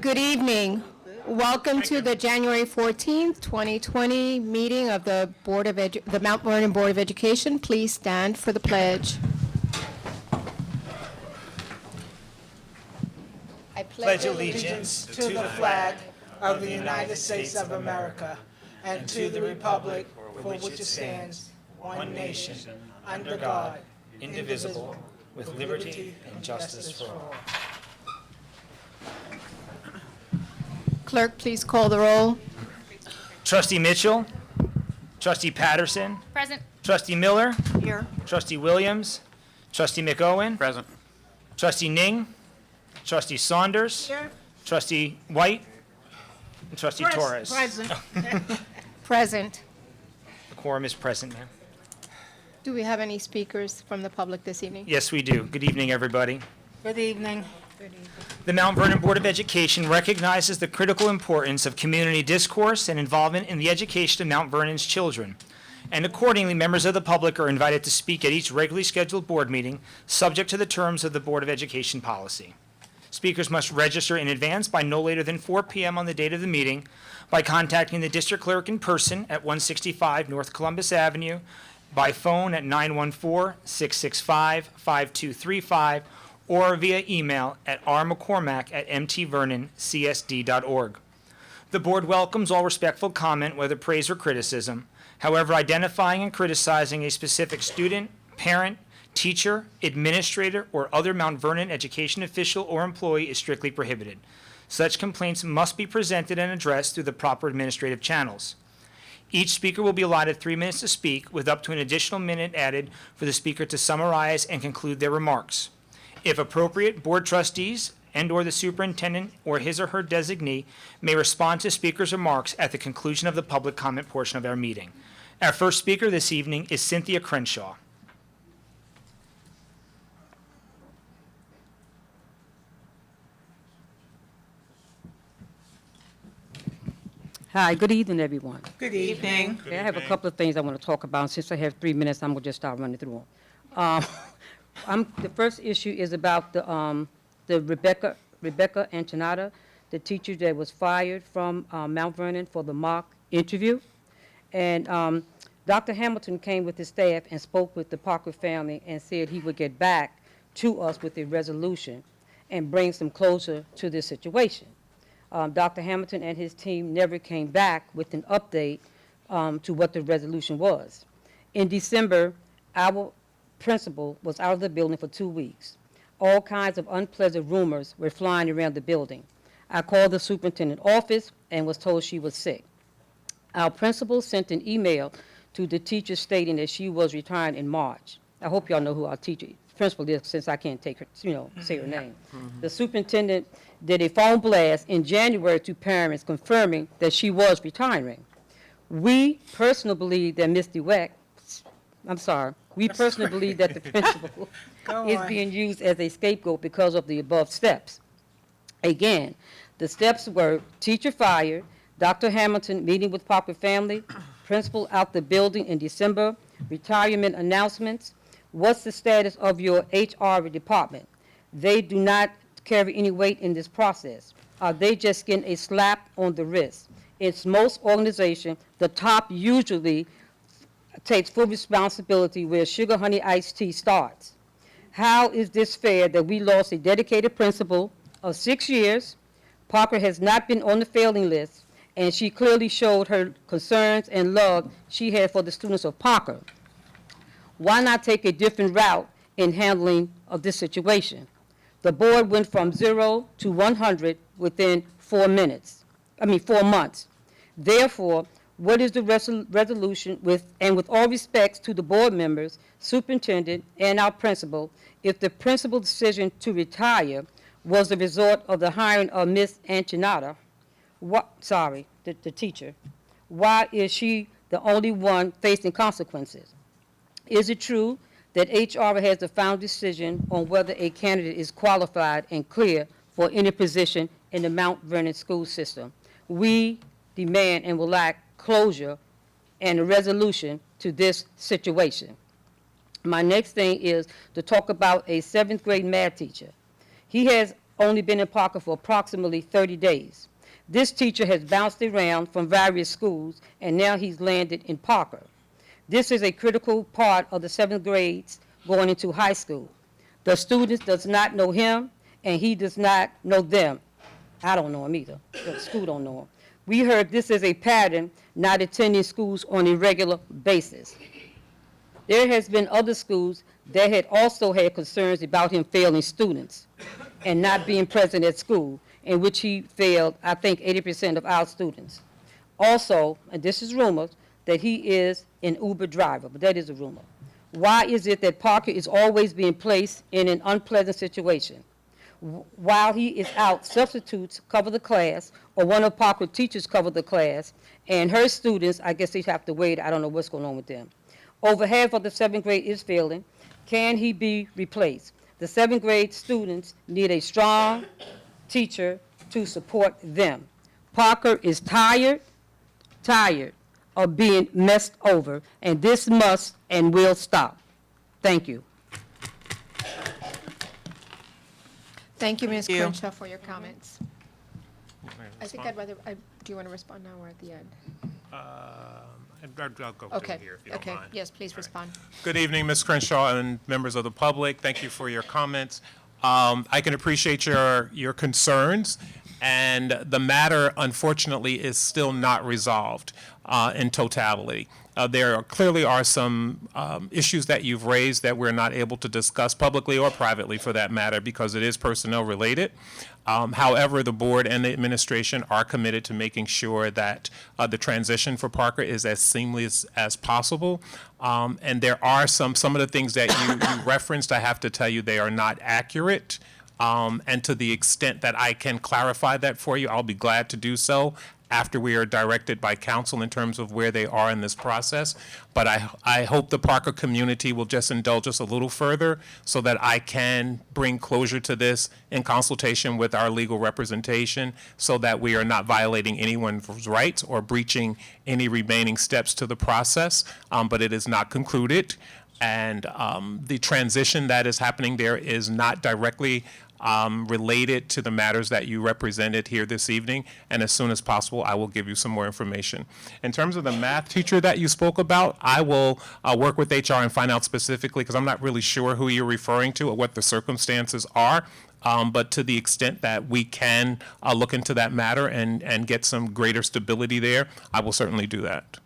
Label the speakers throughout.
Speaker 1: Good evening. Welcome to the January 14th, 2020 meeting of the the Mount Vernon Board of Education. Please stand for the pledge. I
Speaker 2: Pledge allegiance to the flag of the United States of America and to the republic for which it stands, one nation, under God, indivisible, with liberty and justice for all.
Speaker 1: Clerk, please call the roll.
Speaker 2: Trustee Mitchell, Trustee Patterson,
Speaker 3: Present.
Speaker 2: Trustee Miller,
Speaker 1: Here.
Speaker 2: Trustee Williams, Trustee McOwen,
Speaker 4: Present.
Speaker 2: Trustee Ning, Trustee Saunders, Trustee White, and Trustee Torres.
Speaker 1: Present.
Speaker 2: The quorum is present, ma'am.
Speaker 1: Do we have any speakers from the public this evening?
Speaker 2: Yes, we do. Good evening, everybody.
Speaker 5: Good evening.
Speaker 2: The Mount Vernon Board of Education recognizes the critical importance of community discourse and involvement in the education of Mount Vernon's children. And accordingly, members of the public are invited to speak at each regularly scheduled board meeting, subject to the terms of the Board of Education policy. Speakers must register in advance by no later than 4 p.m. on the date of the meeting by contacting the district clerk in person at 165 North Columbus Avenue, by phone at 914-665-5235, or via email at rmccormack@mtvernoncsd.org. The board welcomes all respectful comment, whether praise or criticism. However, identifying and criticizing a specific student, parent, teacher, administrator, or other Mount Vernon education official or employee is strictly prohibited. Such complaints must be presented and addressed through the proper administrative channels. Each speaker will be allotted 3 minutes to speak, with up to an additional minute added for the speaker to summarize and conclude their remarks. If appropriate, board trustees and/or the superintendent or his or her designee may respond to speakers' remarks at the conclusion of the public comment portion of our meeting. Our first speaker this evening is Cynthia Crenshaw.
Speaker 5: Hi, good evening, everyone.
Speaker 2: Good evening.
Speaker 5: Okay, I have a couple of things I want to talk about. Since I have 3 minutes, I'm going to just start running through them. The first issue is about the Rebecca Antonata, the teacher that was fired from Mount Vernon for the mock interview. And Dr. Hamilton came with his staff and spoke with the Parker family and said he would get back to us with a resolution and bring some closure to this situation. Dr. Hamilton and his team never came back with an update to what the resolution was. In December, our principal was out of the building for 2 weeks. All kinds of unpleasant rumors were flying around the building. I called the superintendent's office and was told she was sick. Our principal sent an email to the teacher stating that she was retiring in March. I hope y'all know who our principal is, since I can't take her, say her name. The superintendent did a phone blast in January to parents confirming that she was retiring. We personally believe that Ms. DeWeck, we personally believe that the principal is being used as a scapegoat because of the above steps. Again, the steps were teacher fired, Dr. Hamilton meeting with Parker family, principal out the building in December, retirement announcements. What's the status of your HR department? They do not carry any weight in this process. Are they just getting a slap on the wrist? It's most organizations, the top usually takes full responsibility where sugar honey iced tea starts. How is this fair that we lost a dedicated principal of 6 years? Parker has not been on the failing list, and she clearly showed her concerns and love she had for the students of Parker. Why not take a different route in handling of this situation? The board went from 0 to 100 within 4 months. Therefore, what is the resolution with all respects to the board members, superintendent, and our principal, if the principal's decision to retire was the result of the hiring of Ms. Antonata, the teacher, why is she the only one facing consequences? Is it true that HR has the final decision on whether a candidate is qualified and clear for any position in the Mount Vernon school system? We demand and will lack closure and a resolution to this situation. My next thing is to talk about a 7th grade math teacher. He has only been in Parker for approximately 30 days. This teacher has bounced around from various schools, and now he's landed in Parker. This is a critical part of the 7th grades going into high school. The students does not know him, and he does not know them. I don't know him either. The school don't know him. We heard this is a pattern, not attending schools on a regular basis. There has been other schools that had also had concerns about him failing students and not being present at school, in which he failed, I think, 80% of our students. Also, and this is rumors, that he is an Uber driver, but that is a rumor. Why is it that Parker is always being placed in an unpleasant situation? While he is out, substitutes cover the class, or one of Parker's teachers cover the class, and her students, I guess they have to wait, I don't know what's going on with them. Over half of the 7th grade is failing. Can he be replaced? The 7th grade students need a strong teacher to support them. Parker is tired of being messed over, and this must and will stop. Thank you.
Speaker 1: Thank you, Ms.
Speaker 3: you.
Speaker 1: Crenshaw, for your comments. I think do you want to respond now or at the end?
Speaker 4: I'll go through
Speaker 1: Okay,
Speaker 4: here if you don't
Speaker 1: okay,
Speaker 4: mind.
Speaker 1: yes, please respond.
Speaker 4: Good evening, Ms. Crenshaw and members of the public. Thank you for your comments. I can appreciate your concerns, and the matter, unfortunately, is still not resolved in totality. There clearly are some issues that you've raised that we're not able to discuss publicly or privately, for that matter, because it is personnel related. However, the board and the administration are committed to making sure that the transition for Parker is as seamless as possible. And there are some of the things that you referenced, I have to tell you, they are not accurate. And to the extent that I can clarify that for you, I'll be glad to do so after we are directed by council in terms of where they are in this process. But I hope the Parker community will just indulge us a little further so that I can bring closure to this in consultation with our legal representation, so that we are not violating anyone's rights or breaching any remaining steps to the process. But it is not concluded. And the transition that is happening there is not directly related to the matters that you represented here this evening, and as soon as possible, I will give you some more information. In terms of the math teacher that you spoke about, I will work with HR and find out specifically, because I'm not really sure who you're referring to or what the circumstances are. But to the extent that we can look into that matter and get some greater stability there, I will certainly do that.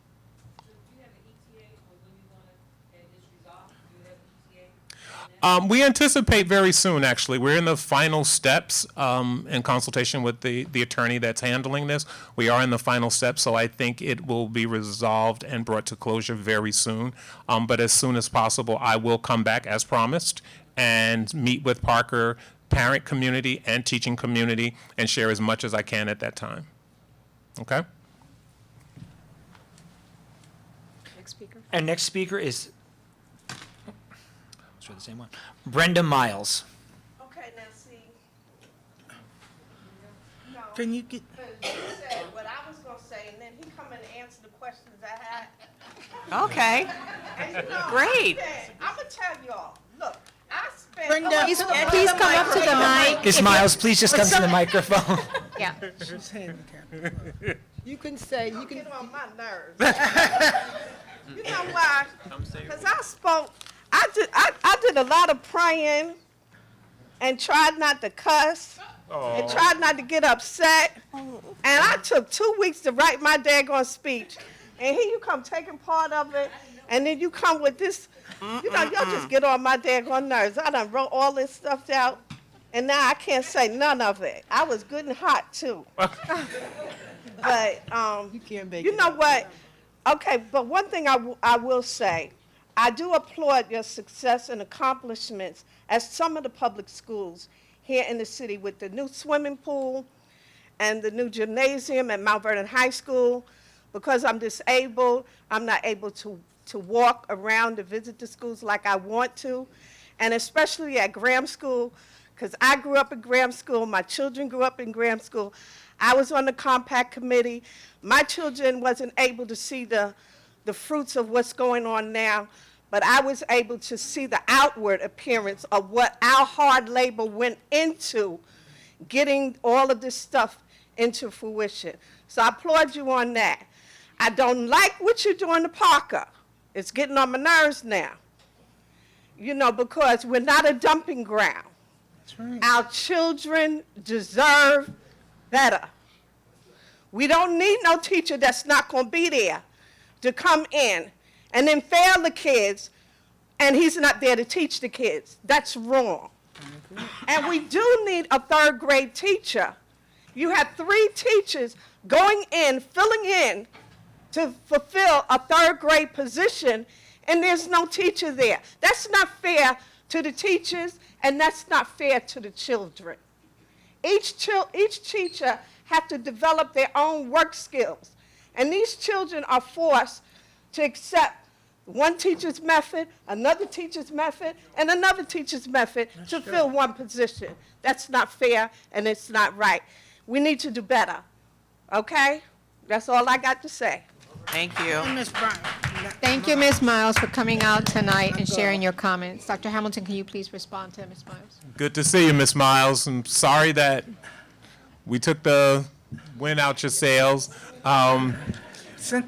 Speaker 4: We anticipate very soon, actually. We're in the final steps in consultation with the attorney that's handling this. We are in the final steps, so I think it will be resolved and brought to closure very soon. But as soon as possible, I will come back as promised and meet with Parker parent community and teaching community and share as much as I can at that time. Okay?
Speaker 1: Next speaker.
Speaker 2: And next speaker is, let's try the same one, Brenda Miles.
Speaker 3: Okay, now see. No,
Speaker 6: Can you get,
Speaker 3: you said what I was gonna say, and then he come and answer the questions I had.
Speaker 6: okay,
Speaker 3: And you know,
Speaker 6: Great.
Speaker 3: I'm gonna tell y'all, look, I spent.
Speaker 6: Brenda,
Speaker 1: Please come up to the mic.
Speaker 2: Miss Miles, please just come to the microphone.
Speaker 1: Yeah.
Speaker 6: she's handicapped. You can say, you can,
Speaker 3: Get on my nerves. You know why? Because I did a lot of praying and tried not to cuss and tried not to get upset. And I took 2 weeks to write my daggone speech. And here you come taking part of it, and then you come with this, you know, y'all just get on my daggone nerves. I done wrote all this stuff out, and now I can't say none of it. I was good and hot, too. But,
Speaker 6: you can't make
Speaker 3: you
Speaker 6: it
Speaker 3: know
Speaker 6: up.
Speaker 3: what? Okay, but one thing I will say, I do applaud your success and accomplishments at some of the public schools here in the city with the new swimming pool and the new gymnasium at Mount Vernon High School. Because I'm disabled, I'm not able to walk around to visit the schools like I want to. And especially at Graham School, because I grew up in Graham School, my children grew up in Graham School. I was on the compact committee. My children wasn't able to see the fruits of what's going on now, but I was able to see the outward appearance of what our hard labor went into getting all of this stuff into fruition. So I applaud you on that. I don't like what you're doing to Parker. It's getting on my nerves now. You know, because we're not a dumping ground.
Speaker 6: That's right.
Speaker 3: Our children deserve better. We don't need no teacher that's not going to be there to come in and then fail the kids, and he's not there to teach the kids. That's wrong. And we do need a third grade teacher. You have 3 teachers going in, filling in to fulfill a third grade position, and there's no teacher there. That's not fair to the teachers, and that's not fair to the children. Each teacher have to develop their own work skills, and these children are forced to accept one teacher's method, another teacher's method, and another teacher's method to fill one position. That's not fair, and it's not right. We need to do better, okay? That's all I got to say.
Speaker 7: Thank you.
Speaker 6: Ms. Brown.
Speaker 1: Thank you, Ms. Miles, for coming out tonight and sharing your comments. Dr. Hamilton, can you please respond to Ms. Miles?
Speaker 4: Good to see you, Ms. Miles. I'm sorry that we took the wind out your sails.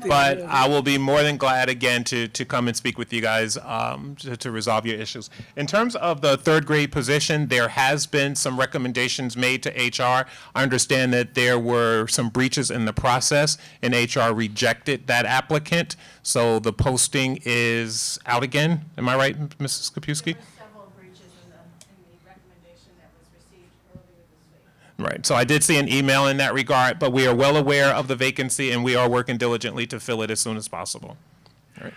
Speaker 4: But I will be more than glad again to come and speak with you guys to resolve your issues. In terms of the third grade position, there has been some recommendations made to HR. I understand that there were some breaches in the process, and HR rejected that applicant. So the posting is out again. Am I right, Mrs. Kapusky?
Speaker 8: Several breaches in the recommendation that was received earlier this week.
Speaker 4: Right, so I did see an email in that regard, but we are well aware of the vacancy, and we are working diligently to fill it as soon as possible. All right.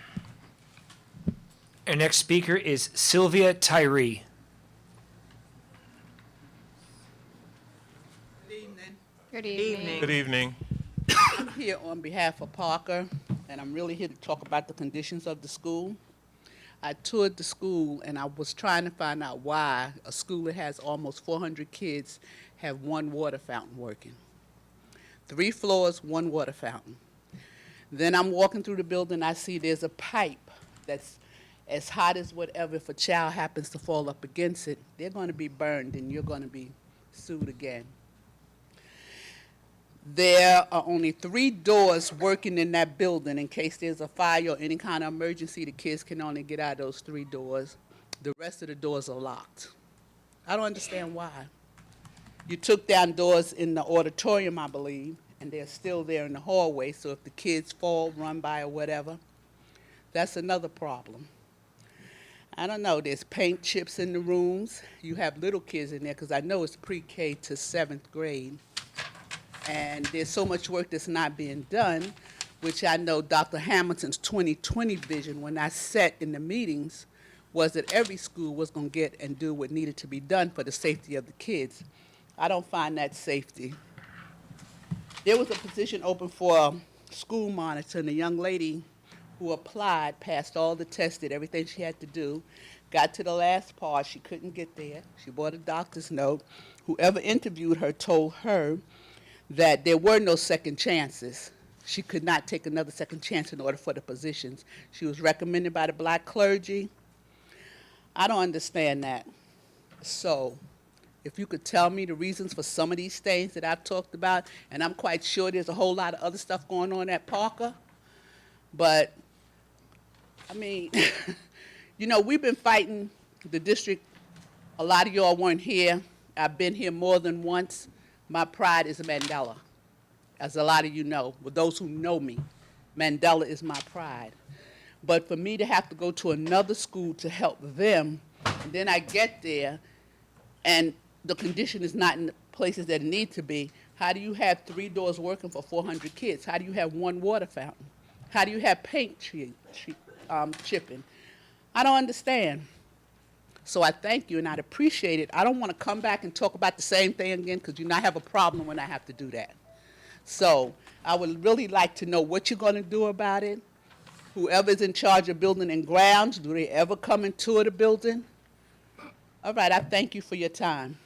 Speaker 2: Our next speaker is Sylvia Tyree.
Speaker 1: Good evening.
Speaker 4: Good evening.
Speaker 9: I'm here on behalf of Parker, and I'm really here to talk about the conditions of the school. I toured the school, and I was trying to find out why a school that has almost 400 kids have one water fountain working. 3 floors, 1 water fountain. Then I'm walking through the building, I see there's a pipe that's as hot as whatever. If a child happens to fall up against it, they're going to be burned, and you're going to be sued again. There are only 3 doors working in that building in case there's a fire or any kind of emergency. The kids can only get out those 3 doors. The rest of the doors are locked. I don't understand why. You took down doors in the auditorium, I believe, and they're still there in the hallway, so if the kids fall, run by, or whatever, that's another problem. I don't know, there's paint chips in the rooms. You have little kids in there, because I know it's pre-K to 7th grade. And there's so much work that's not being done, which I know Dr. Hamilton's 2020 vision when I sat in the meetings was that every school was going to get and do what needed to be done for the safety of the kids. I don't find that safety. There was a position open for a school monitor, and a young lady who applied, passed all the tests, did everything she had to do, got to the last part, she couldn't get there. She bought a doctor's note. Whoever interviewed her told her that there were no second chances. She could not take another second chance in order for the positions. She was recommended by the black clergy. I don't understand that. So if you could tell me the reasons for some of these things that I've talked about, and I'm quite sure there's a whole lot of other stuff going on at Parker, but, I mean, you know, we've been fighting the district. A lot of y'all weren't here. I've been here more than once. My pride is Mandela, as a lot of you know. With those who know me, Mandela is my pride. But for me to have to go to another school to help them, and then I get there, and the condition is not in the places that it need to be, how do you have 3 doors working for 400 kids? How do you have 1 water fountain? How do you have paint chipping? I don't understand. So I thank you, and I'd appreciate it. I don't want to come back and talk about the same thing again, because you know I have a problem when I have to do that. So I would really like to know what you're going to do about it. Whoever's in charge of building and grounds, do they ever come and tour the building? All right, I thank you for your time.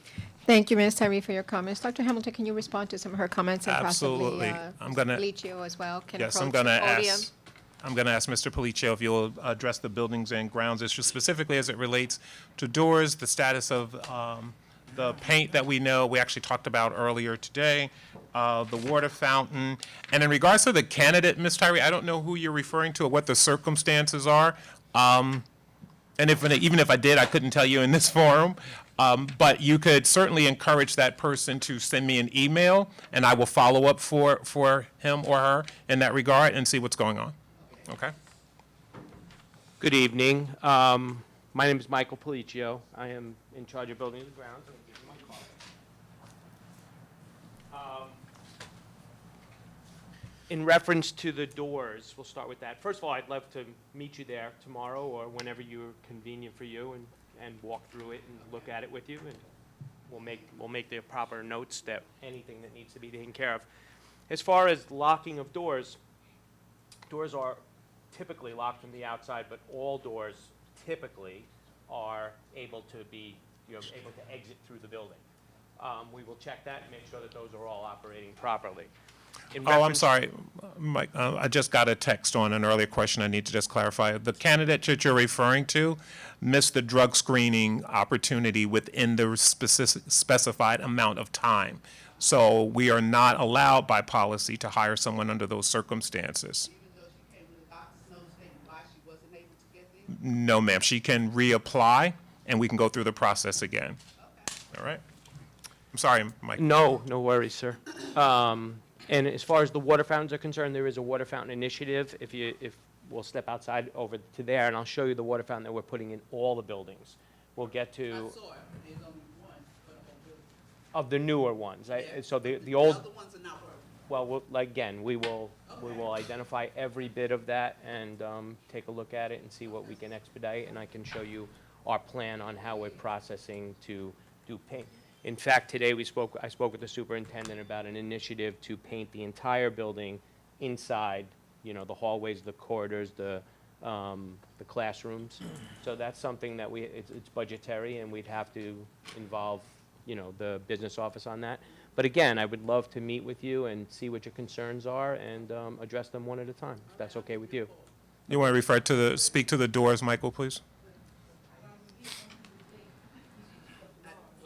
Speaker 1: Thank you, Ms. Tyree, for your comments. Dr. Hamilton, can you respond to some of her comments? And
Speaker 4: Absolutely.
Speaker 1: possibly
Speaker 4: I'm gonna-
Speaker 1: Felicio as well can
Speaker 4: Yes,
Speaker 1: approach the podium.
Speaker 4: I'm going to ask Mr. Policio if you'll address the buildings and grounds issue, specifically as it relates to doors, the status of the paint that we actually talked about earlier today, the water fountain. And in regards to the candidate, Ms. Tyree, I don't know who you're referring to or what the circumstances are. And even if I did, I couldn't tell you in this forum. But you could certainly encourage that person to send me an email, and I will follow up for him or her in that regard and see what's going on. Okay?
Speaker 7: Good evening. My name is Michael Policio. I am in charge of building the grounds. I'm gonna give you my card. In reference to the doors, we'll start with that. First of all, I'd love to meet you there tomorrow or whenever you're convenient for you and walk through it and look at it with you, and we'll make the proper notes that anything that needs to be taken care of. As far as locking of doors, doors are typically locked from the outside, but all doors typically are able to be, able to exit through the building. We will check that and make sure that those are all operating properly. In
Speaker 4: Oh, I'm
Speaker 7: reference-
Speaker 4: sorry, Mike, I just got a text on an earlier question I need to just clarify. The candidate that you're referring to missed the drug screening opportunity within the specified amount of time. So we are not allowed by policy to hire someone under those circumstances.
Speaker 9: Even though she came with a doctor's note stating why she wasn't able to get there?
Speaker 4: No, ma'am, she can reapply, and we can go through the process again. All right? I'm sorry, Mike.
Speaker 7: No worries, sir. And as far as the water fountains are concerned, there is a water fountain initiative. If we'll step outside over to there, and I'll show you the water fountain that we're putting in all the buildings. We'll get to,
Speaker 9: I saw it, but there's only one for the whole building.
Speaker 7: of the newer ones.
Speaker 9: Yeah.
Speaker 7: So the
Speaker 9: The
Speaker 7: old,
Speaker 9: other ones are not working.
Speaker 7: well, again, we will identify every bit of that and take a look at it and see what we can expedite, and I can show you our plan on how we're processing to do paint. In fact, today I spoke with the superintendent about an initiative to paint the entire building inside, the hallways, the corridors, the classrooms. So that's something that it's budgetary, and we'd have to involve, the business office on that. But again, I would love to meet with you and see what your concerns are and address them one at a time, if that's okay with you.
Speaker 4: You want to speak to the doors, Michael, please?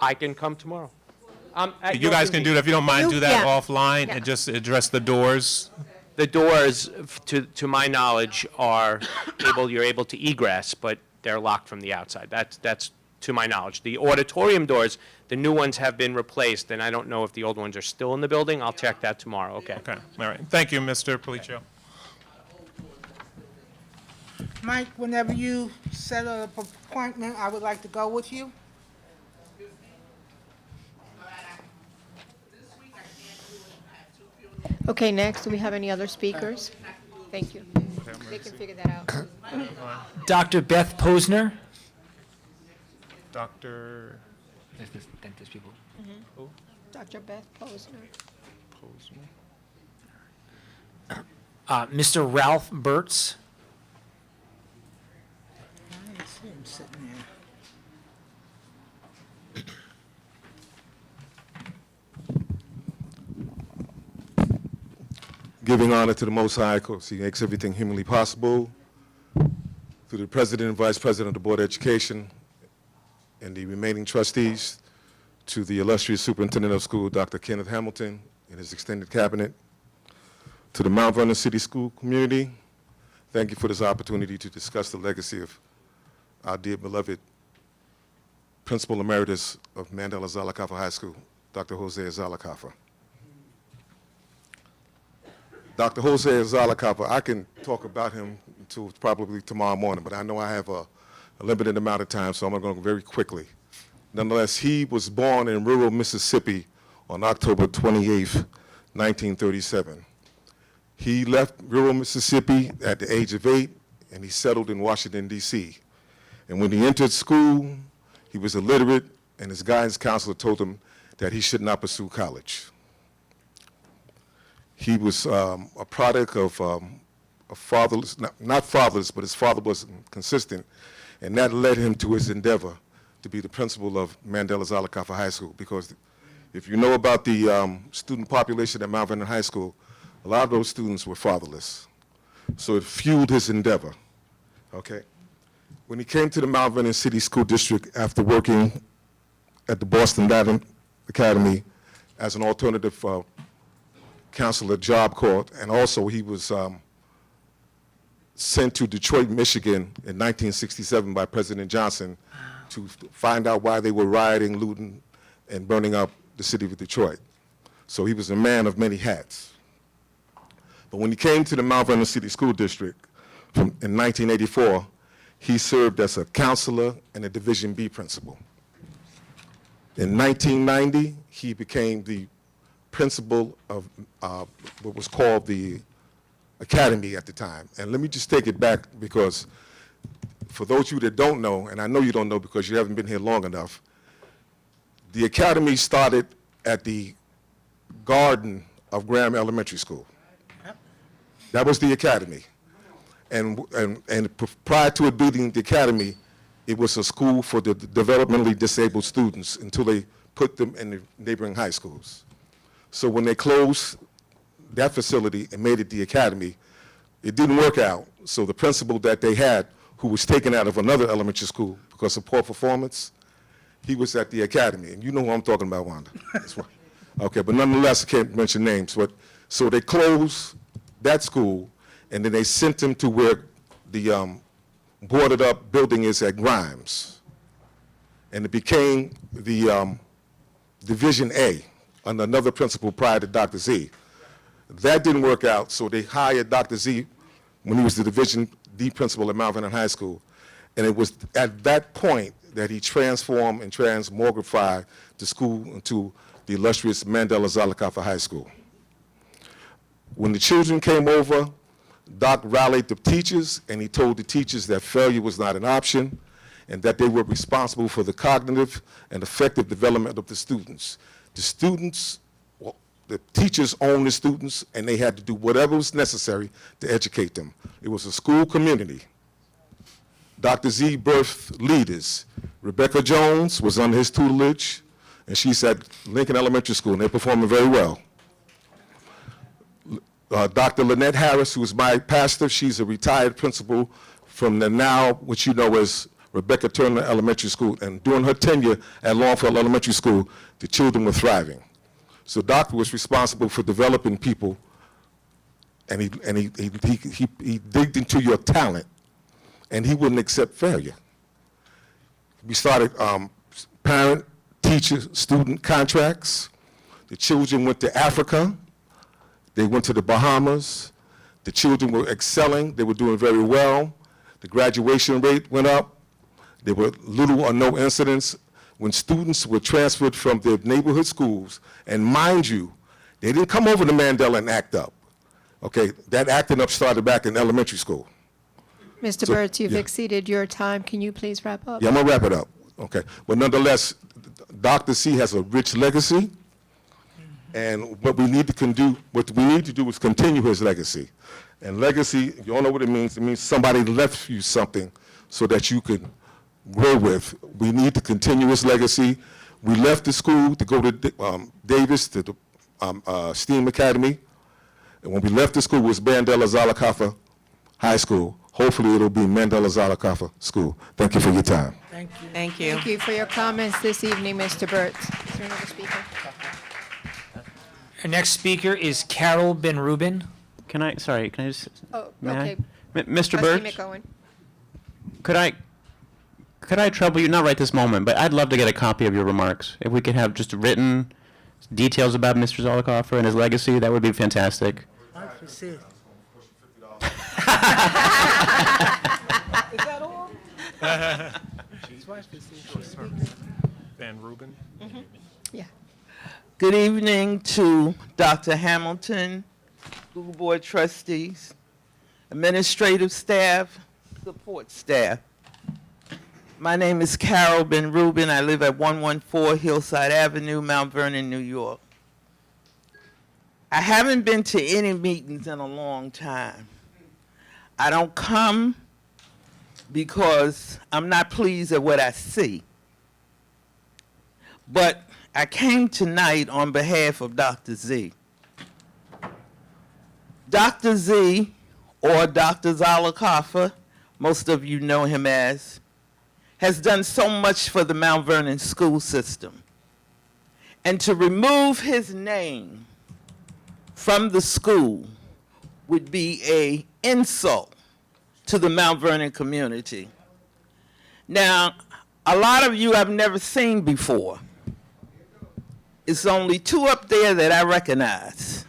Speaker 7: I can come tomorrow.
Speaker 4: You guys can do that, if you don't mind, do that
Speaker 1: Yeah.
Speaker 4: offline and just address the doors.
Speaker 7: The doors, to my knowledge, you're able to egress, but they're locked from the outside. That's to my knowledge. The auditorium doors, the new ones have been replaced, and I don't know if the old ones are still in the building. I'll check that tomorrow, okay?
Speaker 4: Okay, all right. Thank you, Mr. Policio.
Speaker 6: Mike, whenever you set up an appointment, I would like to go with you.
Speaker 1: Okay, next, do we have any other speakers? Thank you. They can figure that out.
Speaker 2: Dr. Beth Posner.
Speaker 4: Dr.
Speaker 2: Dentist people.
Speaker 1: Dr. Beth Posner.
Speaker 2: Mr. Ralph Burtz.
Speaker 6: I didn't see him sitting there.
Speaker 10: Giving honor to the Most High, because He makes everything humanly possible. To the President and Vice President of the Board of Education and the remaining trustees, to the illustrious Superintendent of School, Dr. Kenneth Hamilton, and his extended cabinet, to the Mount Vernon City School community, thank you for this opportunity to discuss the legacy of our dear beloved Principal Emeritus of Mandela Zalakafa High School, Dr. Jose Zalakafa. Dr. Jose Zalakafa, I can talk about him until probably tomorrow morning, but I know I have a limited amount of time, so I'm going to go very quickly. Nonetheless, he was born in rural Mississippi on October 28th, 1937. He left rural Mississippi at the age of 8, and he settled in Washington, D.C. And when he entered school, he was illiterate, and his guidance counselor told him that he should not pursue college. He was a product of a fatherless, not fatherless, but his father was consistent, and that led him to his endeavor to be the principal of Mandela Zalakafa High School, because if you know about the student population at Mount Vernon High School, a lot of those students were fatherless. So it fueled his endeavor, okay? When he came to the Mount Vernon City School District after working at the Boston Academy as an alternative counselor job corps, and also he was sent to Detroit, Michigan in 1967 by President Johnson to find out why they were rioting, looting, and burning up the city of Detroit. So he was a man of many hats. But when he came to the Mount Vernon City School District in 1984, he served as a counselor and a Division B principal. In 1990, he became the principal of what was called the Academy at the time. And let me just take it back, because for those of you that don't know, and I know you don't know because you haven't been here long enough, the Academy started at the garden of Graham Elementary School. That was the Academy. And prior to it being the Academy, it was a school for the developmentally disabled students until they put them in the neighboring high schools. So when they closed that facility and made it the Academy, it didn't work out. So the principal that they had, who was taken out of another elementary school because of poor performance, he was at the Academy. And you know who I'm talking about, Wanda. That's right. Okay, but nonetheless, I can't mention names. But so they closed that school, and then they sent him to where the boarded up building is at Grimes. And it became the Division A under another principal prior to Dr. Z. That didn't work out, so they hired Dr. Z when he was the Division D principal at Mount Vernon High School. And it was at that point that he transformed and transmogrified the school into the illustrious Mandela Zalakafa High School. When the children came over, Doc rallied the teachers, and he told the teachers that failure was not an option and that they were responsible for the cognitive and effective development of the students. The students, well, the teachers owned the students, and they had to do whatever was necessary to educate them. It was a school community. Dr. Z birthed leaders. Rebecca Jones was under his tutelage, and she's at Lincoln Elementary School, and they're performing very well. Dr. Lynette Harris, who is my pastor, she's a retired principal from the now, which you know as Rebecca Turner Elementary School, and during her tenure at Longfellow Elementary School, the children were thriving. So Doctor was responsible for developing people, and he digged into your talent, and he wouldn't accept failure. We started parent, teacher, student contracts. The children went to Africa. They went to the Bahamas. The children were excelling. They were doing very well. The graduation rate went up. There were little or no incidents. When students were transferred from their neighborhood schools, and mind you, they didn't come over to Mandela and act up. Okay, that acting up started back in elementary school.
Speaker 1: Mr.
Speaker 10: So,
Speaker 1: Burtz, you've
Speaker 10: yeah.
Speaker 1: exceeded your time. Can you please wrap up?
Speaker 10: Yeah, I'm gonna wrap it up. Okay, but nonetheless, Dr. C has a rich legacy, and what we need to do is continue his legacy. And legacy, you all know what it means. It means somebody left you something so that you could grow with. We need to continue his legacy. We left the school to go to Davis, to the STEAM Academy. And when we left the school, it was Mandela Zalakafa High School. Hopefully it'll be Mandela Zalakafa School. Thank you for your time.
Speaker 6: Thank you.
Speaker 11: Thank you.
Speaker 1: Thank you for your comments this evening, Mr. Burtz. Is there another speaker?
Speaker 2: Our next speaker is Carol Ben Rubin.
Speaker 11: Can I just,
Speaker 1: Oh,
Speaker 11: may I?
Speaker 1: okay.
Speaker 11: Mr.
Speaker 1: Trustee
Speaker 11: Birch,
Speaker 1: McGowan.
Speaker 11: could I trouble you, not right this moment, but I'd love to get a copy of your remarks. If we could have just written details about Mr. Zollicoffer and his legacy, that would be fantastic.
Speaker 4: Van Ruben?
Speaker 1: Yeah.
Speaker 12: Good evening to Dr. Hamilton, school board trustees, administrative staff, support staff. My name is Carol Ben Rubin. I live at 114 Hillside Avenue, Mount Vernon, New York. I haven't been to any meetings in a long time. I don't come because I'm not pleased at what I see. But I came tonight on behalf of Dr. Z. Dr. Z, or Dr. Zalakafa, most of you know him as, has done so much for the Mount Vernon school system. And to remove his name from the school would be an insult to the Mount Vernon community. Now, a lot of you I've never seen before. It's only two up there that I recognize.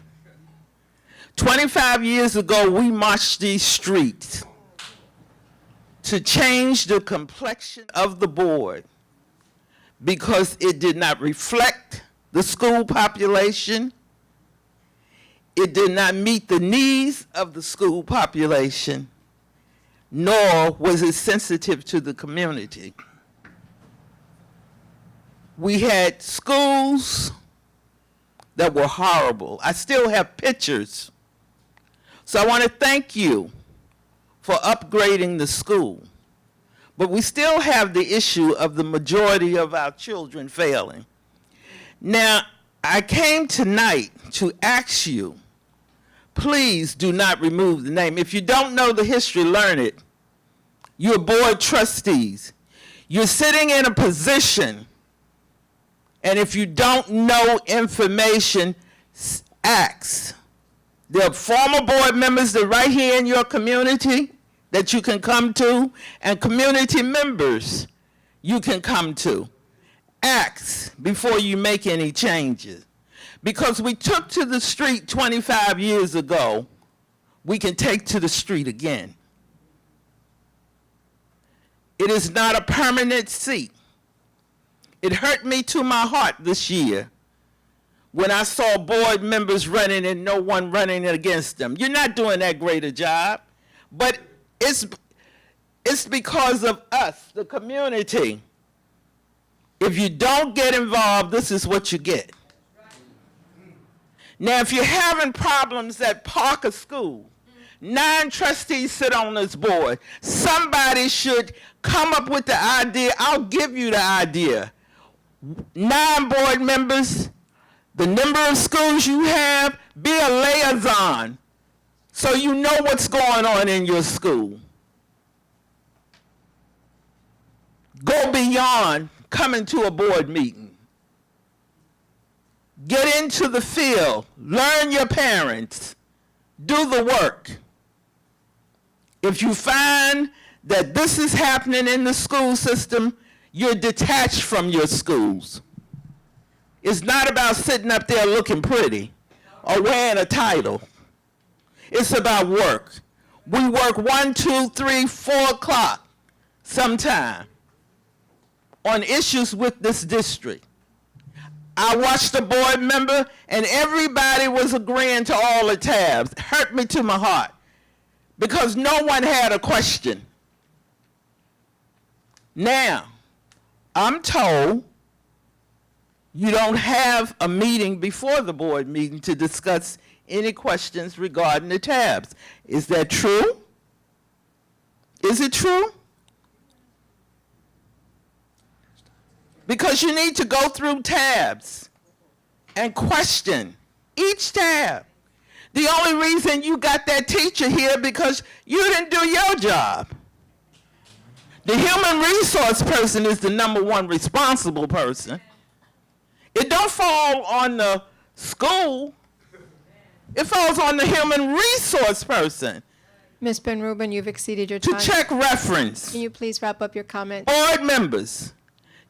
Speaker 12: 25 years ago, we marched these streets to change the complexion of the board because it did not reflect the school population. It did not meet the needs of the school population, nor was it sensitive to the community. We had schools that were horrible. I still have pictures. So I want to thank you for upgrading the school. But we still have the issue of the majority of our children failing. Now, I came tonight to ask you, please do not remove the name. If you don't know the history, learn it. You're board trustees. You're sitting in a position, and if you don't know information, ask. There are former board members that are right here in your community that you can come to, and community members you can come to. Ask before you make any changes. Because we took to the street 25 years ago, we can take to the street again. It is not a permanent seat. It hurt me to my heart this year when I saw board members running and no one running against them. You're not doing that great a job, but it's because of us, the community. If you don't get involved, this is what you get. Now, if you're having problems at Parker School, 9 trustees sit on this board. Somebody should come up with the idea. I'll give you the idea. 9 board members, the number of schools you have, be a liaison so you know what's going on in your school. Go beyond coming to a board meeting. Get into the field. Learn your parents. Do the work. If you find that this is happening in the school system, you're detached from your schools. It's not about sitting up there looking pretty or wearing a title. It's about work. We work 1, 2, 3, 4 o'clock sometime on issues with this district. I watched the board member, and everybody was agreeing to all the tabs. It hurt me to my heart because no one had a question. Now, I'm told you don't have a meeting before the board meeting to discuss any questions regarding the tabs. Is that true? Is it true? Because you need to go through tabs and question each tab. The only reason you got that teacher here because you didn't do your job. The human resource person is the #1 responsible person. It don't fall on the school. It falls on the human resource person
Speaker 1: Ms. Ben Rubin, you've exceeded your
Speaker 12: to
Speaker 1: time.
Speaker 12: check reference.
Speaker 1: Can you please wrap up your comment?
Speaker 12: Board members,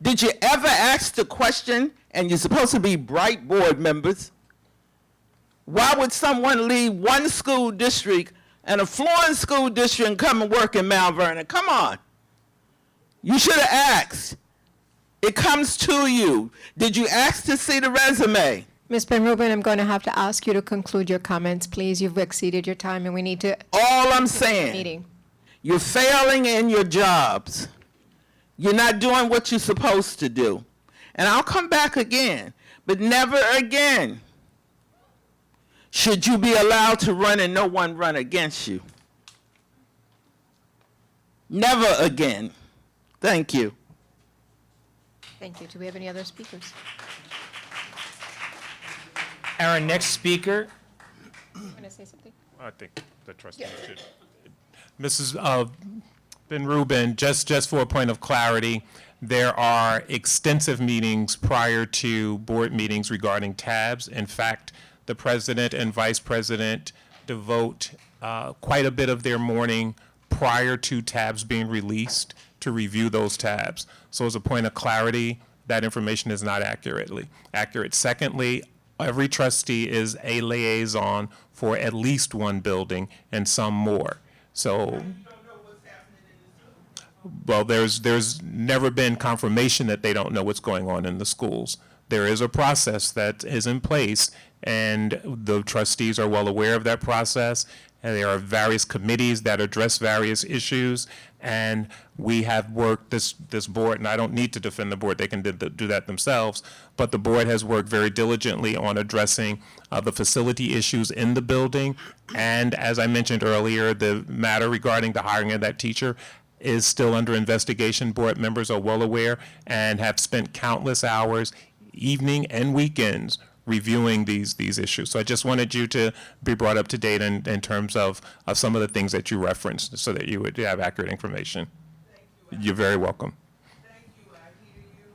Speaker 12: did you ever ask the question, and you're supposed to be bright board members, why would someone leave one school district and a Florence school district and come and work in Mount Vernon? Come on. You should have asked. It comes to you. Did you ask to see the resume?
Speaker 1: Ms. Ben Rubin, I'm going to have to ask you to conclude your comments, please. You've exceeded your time, and we need to
Speaker 12: All I'm saying,
Speaker 1: meeting.
Speaker 12: you're failing in your jobs. You're not doing what you're supposed to do. And I'll come back again, but never again should you be allowed to run and no one run against you. Never again. Thank you.
Speaker 1: Thank you. Do we have any other speakers?
Speaker 2: Our next speaker,
Speaker 1: Want to say something?
Speaker 4: I think the trustee should. Mrs. Ben Rubin, just for a point of clarity, There are extensive meetings prior to board meetings regarding tabs. In fact, the president and vice president devote quite a bit of their morning prior to tabs being released to review those tabs. So as a point of clarity, that information is not accurate. Secondly, every trustee is a liaison for at least one building and some more. So, well, there's never been confirmation that they don't know what's going on in the schools. There is a process that is in place, and the trustees are well aware of that process. And there are various committees that address various issues, and we have worked, this board, and I don't need to defend the board, they can do that themselves, but the board has worked very diligently on addressing the facility issues in the building, and as I mentioned earlier, the matter regarding the hiring of that teacher is still under investigation. Board members are well aware and have spent countless hours, evening and weekends, reviewing these issues. So I just wanted you to be brought up to date in terms of some of the things that you referenced so that you would have accurate information. You're very welcome.
Speaker 12: Thank you, I hear you,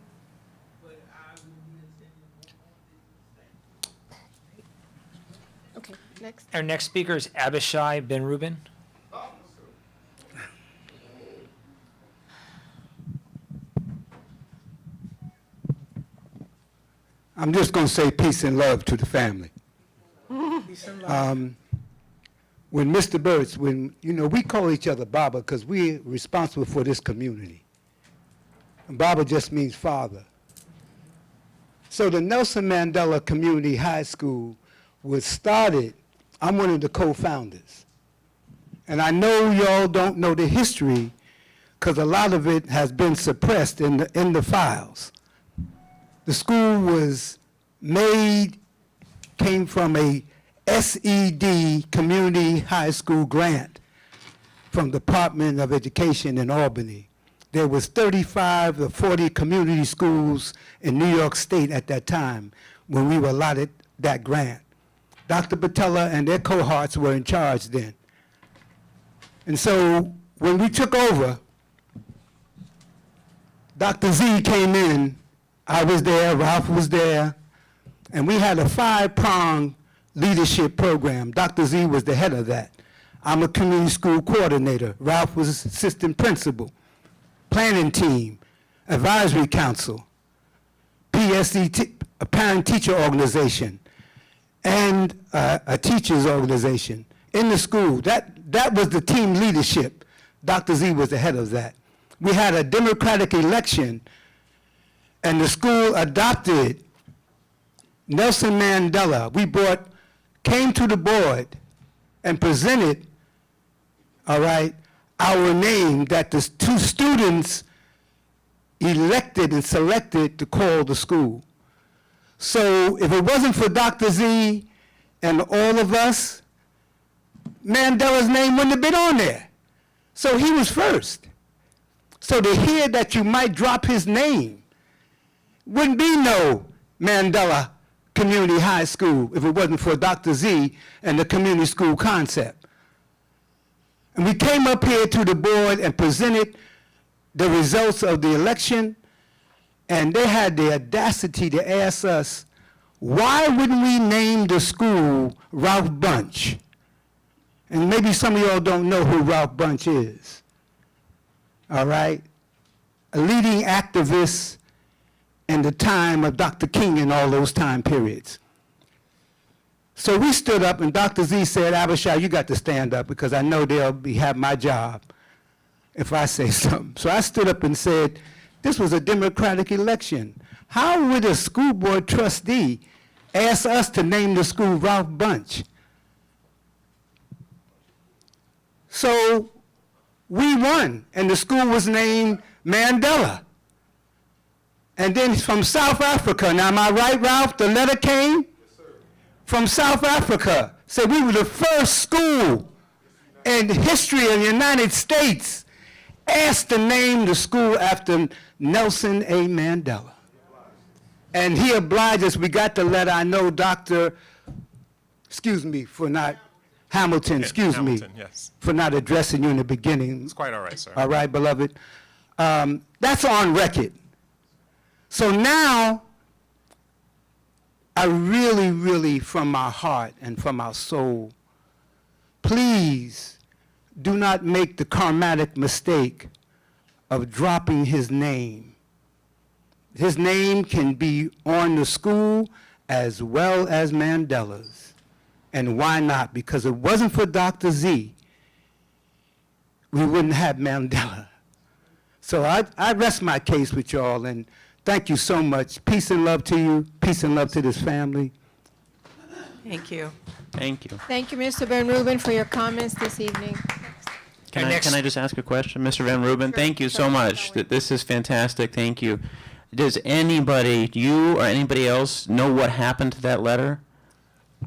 Speaker 12: but I will be attending more
Speaker 1: Okay, next.
Speaker 2: Our next speaker is Abishai Ben Rubin.
Speaker 13: I'm just going to say peace and love to the family. When Mr. Burt's, we call each other Baba because we're responsible for this community. And Baba just means father. So the Nelson Mandela Community High School was started, I'm one of the co-founders. And I know y'all don't know the history because a lot of it has been suppressed in the files. The school was came from a SED Community High School grant from the Department of Education in Albany. There was 35 or 40 community schools in New York State at that time when we were allotted that grant. Dr. Patella and their cohorts were in charge then. And so when we took over, Dr. Z came in. I was there, Ralph was there, and we had a 5-pronged leadership program. Dr. Z was the head of that. I'm a community school coordinator. Ralph was assistant principal, planning team, advisory council, PSC, a parent-teacher organization, and a teachers organization in the school. That was the team leadership. Dr. Z was the head of that. We had a democratic election, and the school adopted Nelson Mandela. We came to the board and presented, our name that the two students elected and selected to call the school. So if it wasn't for Dr. Z and all of us, Mandela's name wouldn't have been on there. So he was first. So to hear that you might drop his name, wouldn't be no Mandela Community High School if it wasn't for Dr. Z and the community school concept. And we came up here to the board and presented the results of the election, and they had the audacity to ask us, why wouldn't we name the school Ralph Bunche? And maybe some of y'all don't know who Ralph Bunche is. All right? A leading activist in the time of Dr. King and all those time periods. So we stood up, and Dr. Z said, Abishai, you got to stand up because I know they'll have my job if I say something. So I stood up and said, this was a democratic election. How would a school board trustee ask us to name the school Ralph Bunche? So we won, and the school was named Mandela. And then from South Africa, now am I right, Ralph? The letter came? Yes, sir. From South Africa. Said we were the first school in history of the United States asked to name the school after Nelson A. Mandela. And he obliged us. We got the letter. I know Dr. Excuse me for not, Hamilton, excuse me
Speaker 4: yes.
Speaker 13: for not addressing you in the beginning.
Speaker 4: It's quite all right, sir.
Speaker 13: All right, beloved. That's on record. So now, I really, really, from my heart and from our soul, please do not make the karmatic mistake of dropping his name. His name can be on the school as well as Mandela's. And why not? Because if it wasn't for Dr. Z, we wouldn't have Mandela. So I rest my case with y'all, and thank you so much. Peace and love to you. Peace and love to this family.
Speaker 14: Thank you.
Speaker 11: Thank you.
Speaker 1: Thank you, Mr. Van Ruben, for your comments this evening.
Speaker 11: Can
Speaker 2: next-
Speaker 11: I just ask a question, Mr. Van Ruben? Thank you so much. This is fantastic. Thank you. Does anybody, you or anybody else, know what happened to that letter?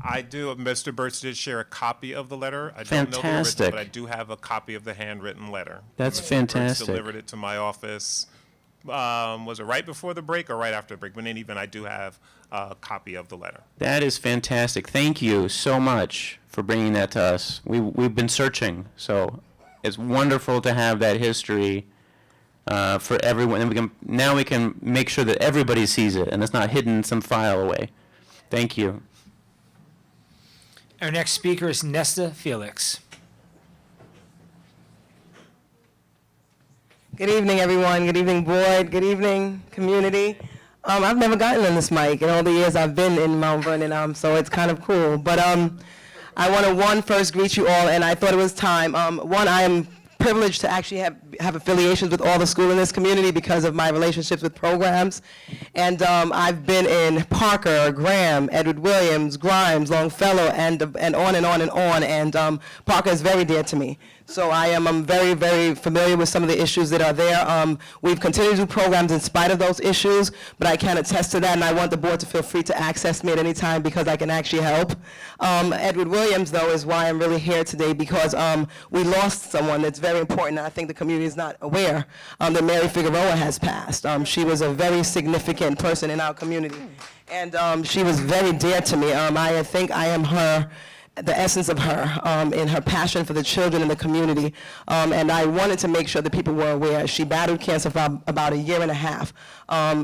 Speaker 4: I do. Mr. Burt's did share a copy of the letter. I don't know the
Speaker 11: Fantastic.
Speaker 4: original, but I do have a copy of the handwritten letter.
Speaker 11: That's
Speaker 4: Mr. Burt's
Speaker 11: fantastic.
Speaker 4: delivered it to my office. Was it right before the break or right after the break? But in any event, I do have a copy of the letter.
Speaker 11: That is fantastic. Thank you so much for bringing that to us. We've been searching, so it's wonderful to have that history for everyone. And now we can make sure that everybody sees it and it's not hidden in some file away. Thank you.
Speaker 2: Our next speaker is Nesta Felix.
Speaker 14: Good evening, everyone. Good evening, board. Good evening, community. I've never gotten on this mic in all the years I've been in Mount Vernon, so it's kind of cool. But I want to first greet you all, and I thought it was time. I am privileged to actually have affiliations with all the schools in this community because of my relationships with programs. And I've been in Parker, Graham, Edward Williams, Grimes, Longfellow, and on and on and on. And Parker is very dear to me. So I'm very, very familiar with some of the issues that are there. We've continued to do programs in spite of those issues, but I can attest to that, and I want the board to feel free to access me at any time because I can actually help. Edward Williams, though, is why I'm really here today because we lost someone that's very important, and I think the community is not aware that Mary Figueroa has passed. She was a very significant person in our community, and she was very dear to me. I think I am the essence of her in her passion for the children in the community. And I wanted to make sure that people were aware. She battled cancer for about a year and a half.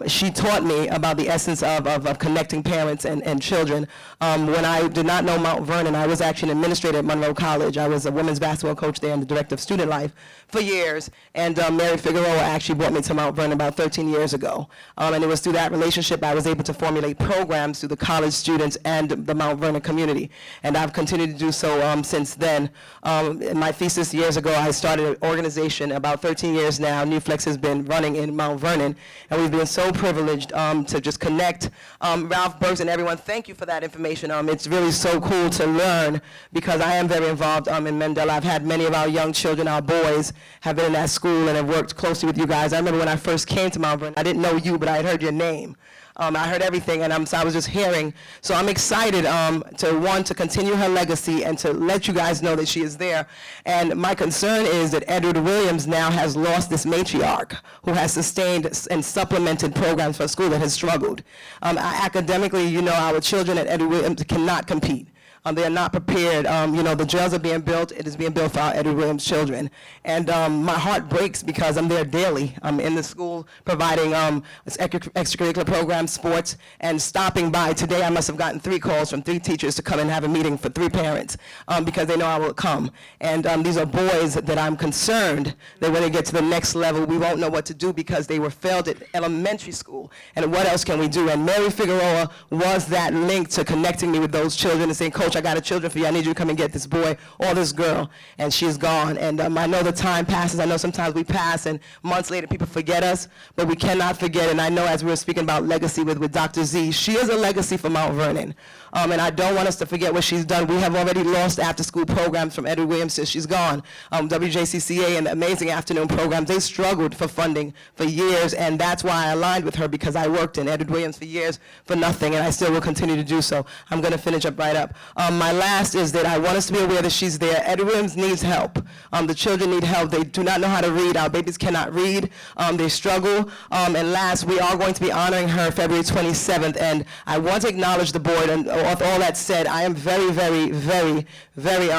Speaker 14: She taught me about the essence of connecting parents and children. When I did not know Mount Vernon, I was actually an administrator at Monroe College. I was a women's basketball coach there and the director of student life for years. And Mary Figueroa actually brought me to Mount Vernon about 13 years ago. And it was through that relationship I was able to formulate programs through the college students and the Mount Vernon community. And I've continued to do so since then. In my thesis years ago, I started an organization about 13 years now. NewFlex has been running in Mount Vernon, and we've been so privileged to just connect. Ralph Burks and everyone, thank you for that information. It's really so cool to learn because I am very involved in Mandela. I've had many of our young children, our boys, have been in that school and have worked closely with you guys. I remember when I first came to Mount Vernon, I didn't know you, but I had heard your name. I heard everything, and so I was just hearing. So I'm excited to continue her legacy and to let you guys know that she is there. And my concern is that Edward Williams now has lost this matriarch who has sustained and supplemented programs for a school that has struggled. Academically, our children at Edward Williams cannot compete. They are not prepared. The jails are being built. It is being built for our Edward Williams children. And my heart breaks because I'm there daily. I'm in the school providing extracurricular programs, sports, and stopping by. Today I must have gotten 3 calls from 3 teachers to come and have a meeting for 3 parents because they know I will come. And these are boys that I'm concerned that when they get to the next level, we won't know what to do because they were failed at elementary school. And what else can we do? And Mary Figueroa was that link to connecting me with those children and saying, Coach, I got a children for you. I need you to come and get this boy or this girl. And she's gone. And I know the time passes. I know sometimes we pass and months later people forget us, but we cannot forget. And I know as we were speaking about legacy with Dr. Z, she is a legacy for Mount Vernon. And I don't want us to forget what she's done. We have already lost after-school programs from Edward Williams since she's gone. WJCCA and the amazing afternoon programs, they struggled for funding for years, and that's why I aligned with her because I worked in Edward Williams for years for nothing, and I still will continue to do so. I'm going to finish up right up. My last is that I want us to be aware that she's there. Edward Williams needs help. The children need help. They do not know how to read. Our babies cannot read. They struggle. And last, we are going to be honoring her February 27th, and I want to acknowledge the board, and with all that said, I am very, very, very, very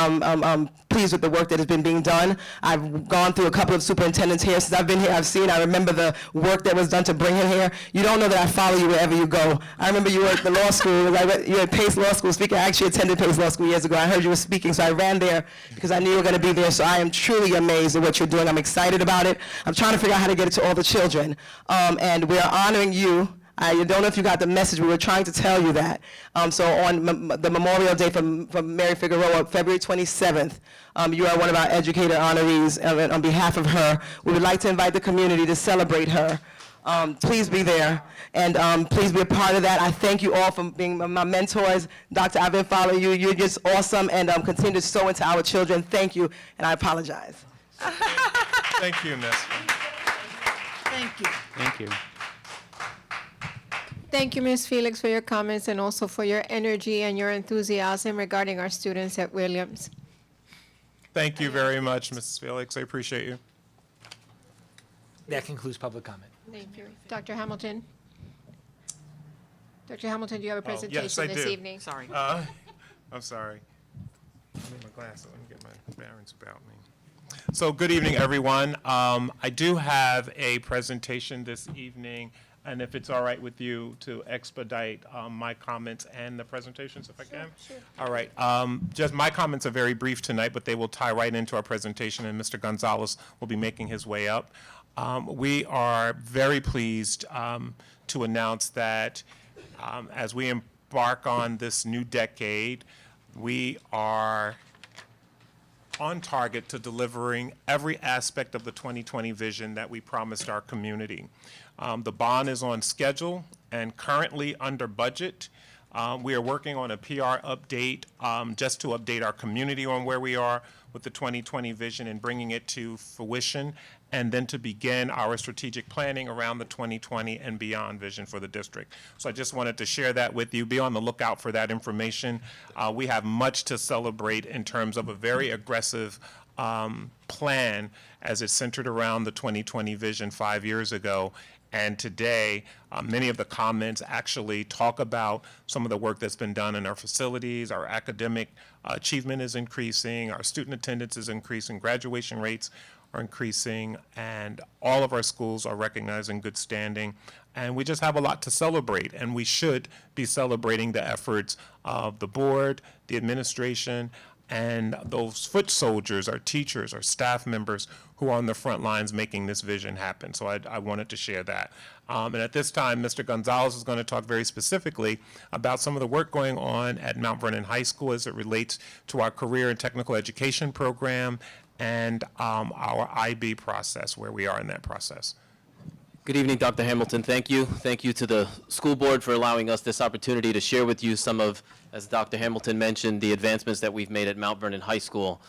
Speaker 14: pleased with the work that has been being done. I've gone through a couple of superintendents here since I've been here. I remember the work that was done to bring him here. You don't know that I follow you wherever you go. I remember you were at the law school. You were at Pace Law School speaking. I actually attended Pace Law School years ago. I heard you were speaking, so I ran there because I knew you were going to be there. So I am truly amazed at what you're doing. I'm excited about it. I'm trying to figure out how to get it to all the children. And we're honoring you. I don't know if you got the message. We were trying to tell you that. So on the Memorial Day from Mary Figueroa, February 27th, you are one of our educator honorees. And on behalf of her, we would like to invite the community to celebrate her. Please be there, and please be a part of that. I thank you all for being my mentors. Dr. I've been following you. You're just awesome, and continue to sow into our children. Thank you, and I apologize.
Speaker 4: Thank you, Miss.
Speaker 6: Thank you.
Speaker 11: Thank you.
Speaker 1: Thank you, Ms. Felix, for your comments and also for your energy and your enthusiasm regarding our students at Williams.
Speaker 4: Thank you very much, Mrs. Felix. I appreciate you.
Speaker 2: That concludes public comment.
Speaker 1: Thank you. Dr. Hamilton? Dr. Hamilton, do you have a presentation
Speaker 4: Yes, I
Speaker 1: this
Speaker 4: do.
Speaker 1: evening?
Speaker 14: Sorry.
Speaker 4: I'm sorry. I need my glasses. Let me get my bearings about me. So good evening, everyone. I do have a presentation this evening, and if it's all right with you to expedite my comments and the presentations, if I can?
Speaker 3: Sure.
Speaker 4: All right. Just my comments are very brief tonight, but they will tie right into our presentation, and Mr. Gonzalez will be making his way up. We are very pleased to announce that as we embark on this new decade, we are on target to delivering every aspect of the 2020 vision that we promised our community. The bond is on schedule and currently under budget. We are working on a PR update just to update our community on where we are with the 2020 vision and bringing it to fruition, and then to begin our strategic planning around the 2020 and beyond vision for the district. So I just wanted to share that with you. Be on the lookout for that information. We have much to celebrate in terms of a very aggressive plan as it's centered around the 2020 vision 5 years ago. And today, many of the comments actually talk about some of the work that's been done in our facilities. Our academic achievement is increasing, our student attendance is increasing, graduation rates are increasing, and all of our schools are recognizing good standing. And we just have a lot to celebrate, and we should be celebrating the efforts of the board, the administration, and those foot soldiers, our teachers, our staff members who are on the front lines making this vision happen. So I wanted to share that. And at this time, Mr. Gonzalez is going to talk very specifically about some of the work going on at Mount Vernon High School as it relates to our career and technical education program and our IB process, where we are in that process.
Speaker 15: Good evening, Dr. Hamilton. Thank you. Thank you to the school board for allowing us this opportunity to share with you some of, as Dr. Hamilton mentioned, the advancements that we've made at Mount Vernon High School.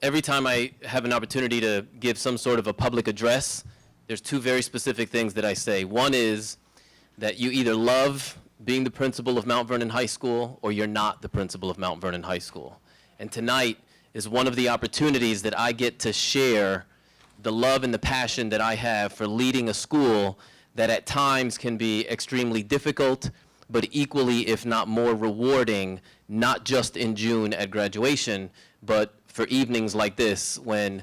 Speaker 15: Every time I have an opportunity to give some sort of a public address, there's two very specific things that I say. One is that you either love being the principal of Mount Vernon High School or you're not the principal of Mount Vernon High School. And tonight is one of the opportunities that I get to share the love and the passion that I have for leading a school that at times can be extremely difficult, but equally, if not more rewarding, not just in June at graduation, but for evenings like this when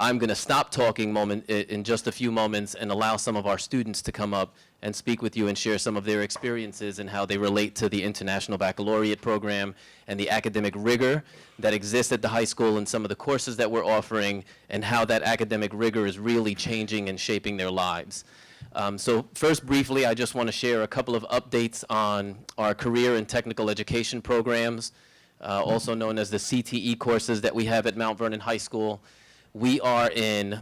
Speaker 15: I'm going to stop talking in just a few moments and allow some of our students to come up and speak with you and share some of their experiences and how they relate to the International Baccalaureate program and the academic rigor that exists at the high school and some of the courses that we're offering and how that academic rigor is really changing and shaping their lives. So first, briefly, I just want to share a couple of updates on our career and technical education programs, also known as the CTE courses that we have at Mount Vernon High School. We are in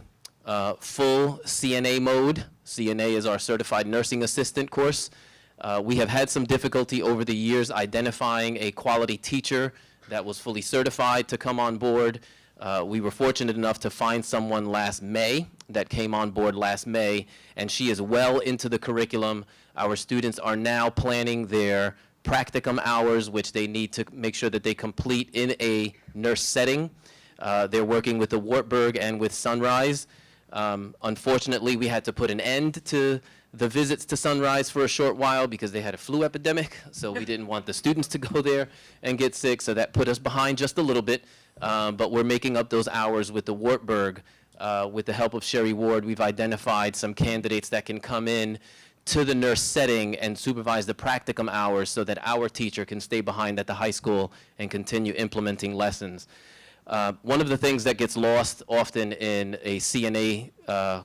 Speaker 15: full CNA mode. CNA is our Certified Nursing Assistant course. We have had some difficulty over the years identifying a quality teacher that was fully certified to come on board. We were fortunate enough to find someone last May that came on board last May, and she is well into the curriculum. Our students are now planning their practicum hours, which they need to make sure that they complete in a nurse setting. They're working with the Wartburg and with Sunrise. Unfortunately, we had to put an end to the visits to Sunrise for a short while because they had a flu epidemic, so we didn't want the students to go there and get sick, so that put us behind just a little bit. But we're making up those hours with the Wartburg. With the help of Sherry Ward, we've identified some candidates that can come in to the nurse setting and supervise the practicum hours so that our teacher can stay behind at the high school and continue implementing lessons. One of the things that gets lost often in a CNA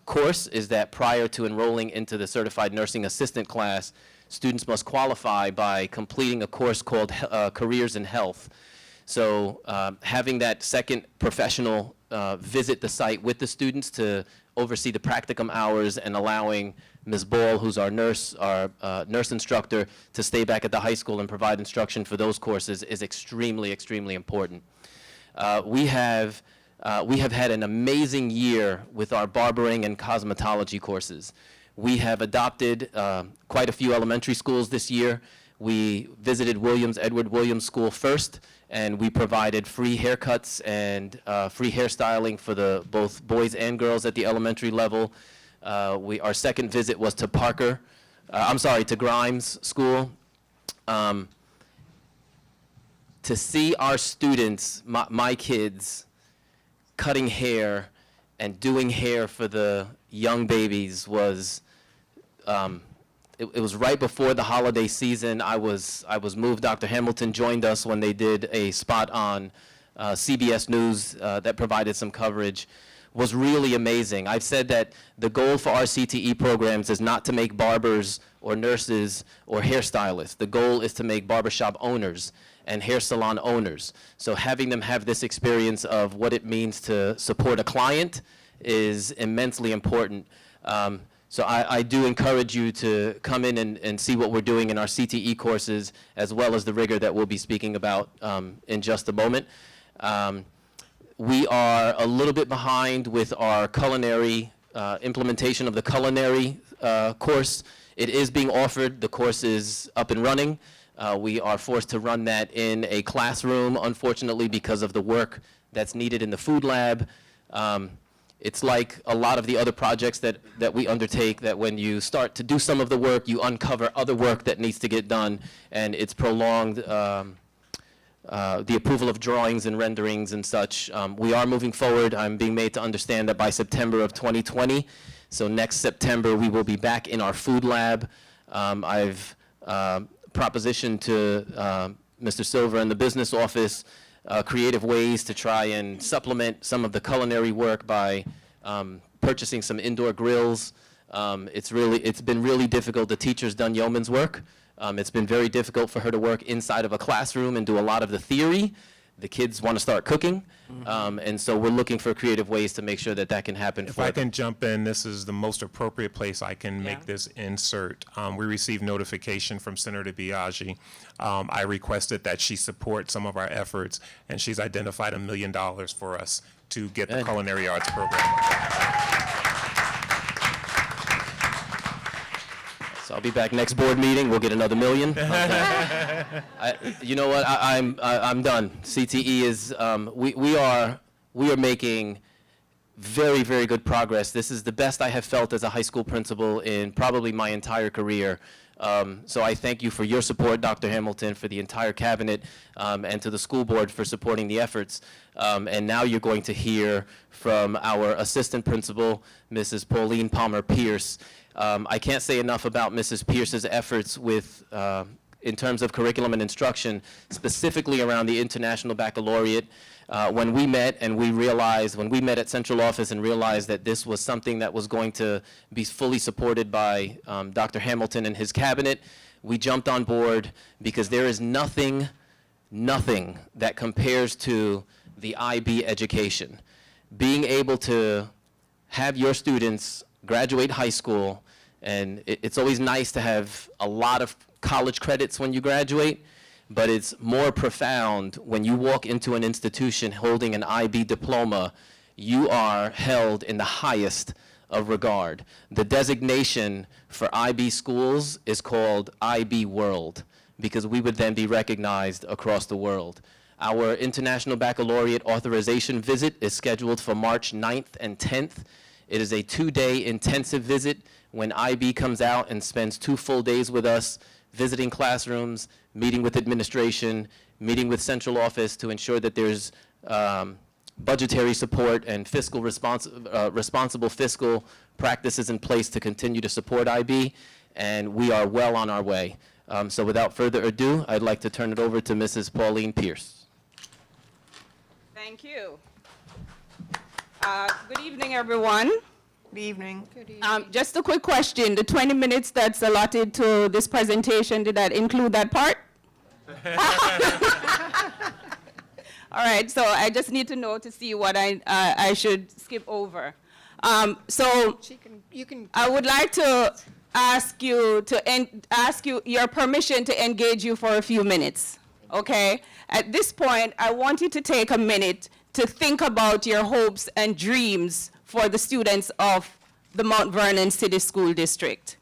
Speaker 15: course is that prior to enrolling into the Certified Nursing Assistant class, students must qualify by completing a course called Careers in Health. So having that second professional visit the site with the students to oversee the practicum hours and allowing Ms. Ball, who's our nurse instructor, to stay back at the high school and provide instruction for those courses is extremely, extremely important. We have had an amazing year with our barbering and cosmetology courses. We have adopted quite a few elementary schools this year. We visited Edward Williams School first, and we provided free haircuts and free hairstyling for both boys and girls at the elementary level. Our second visit was to to Grimes School. To see our students, my kids, cutting hair and doing hair for the young babies was, it was right before the holiday season. I was moved. Dr. Hamilton joined us when they did a spot on CBS News that provided some coverage. Was really amazing. I've said that the goal for our CTE programs is not to make barbers or nurses or hairstylists. The goal is to make barbershop owners and hair salon owners. So having them have this experience of what it means to support a client is immensely important. So I do encourage you to come in and see what we're doing in our CTE courses, as well as the rigor that we'll be speaking about in just a moment. We are a little bit behind with our culinary implementation of the culinary course. It is being offered. The course is up and running. We are forced to run that in a classroom, unfortunately, because of the work that's needed in the food lab. It's like a lot of the other projects that we undertake, that when you start to do some of the work, you uncover other work that needs to get done, and it's prolonged the approval of drawings and renderings and such. We are moving forward. I'm being made to understand that by September of 2020, so next September, we will be back in our food lab. I've propositioned to Mr. Silver and the business office creative ways to try and supplement some of the culinary work by purchasing some indoor grills. It's been really difficult. The teacher's done yeoman's work. It's been very difficult for her to work inside of a classroom and do a lot of the theory. The kids want to start cooking, and so we're looking for creative ways to make sure that that can happen.
Speaker 4: If I can jump in, this is the most appropriate place I can make this insert. We received notification from Senator Biaggi. I requested that she support some of our efforts, and she's identified $1 million for us to get the culinary arts program.
Speaker 15: So I'll be back next board meeting. We'll get another $1 million. You know what? I'm done. CTE is we are making very, very good progress. This is the best I have felt as a high school principal in probably my entire career. So I thank you for your support, Dr. Hamilton, for the entire cabinet, and to the school board for supporting the efforts. And now you're going to hear from our assistant principal, Mrs. Pauline Palmer-Pierce. I can't say enough about Mrs. Pierce's efforts with, in terms of curriculum and instruction, specifically around the International Baccalaureate. When we met at central office and realized that this was something that was going to be fully supported by Dr. Hamilton and his cabinet, we jumped on board because there is nothing that compares to the IB education. Being able to have your students graduate high school, and it's always nice to have a lot of college credits when you graduate, but it's more profound when you walk into an institution holding an IB diploma. You are held in the highest of regard. The designation for IB schools is called IB World, because we would then be recognized across the world. Our International Baccalaureate authorization visit is scheduled for March 9th and 10th. It is a 2-day intensive visit When IB comes out and spends 2 full days with us, visiting classrooms, meeting with administration, meeting with central office to ensure that there's budgetary support and responsible fiscal practices in place to continue to support IB, and we are well on our way. So without further ado, I'd like to turn it over to Mrs. Pauline Pierce.
Speaker 16: Thank you. Good evening, everyone.
Speaker 14: Good evening.
Speaker 16: Just a quick question. The 20 minutes that's allotted to this presentation, did that include that part? All right, so I just need to know to see what I should skip over. So I would like to ask you your permission to engage you for a few minutes, okay? At this point, I want you to take a minute to think about your hopes and dreams for the students of the Mount Vernon City School District.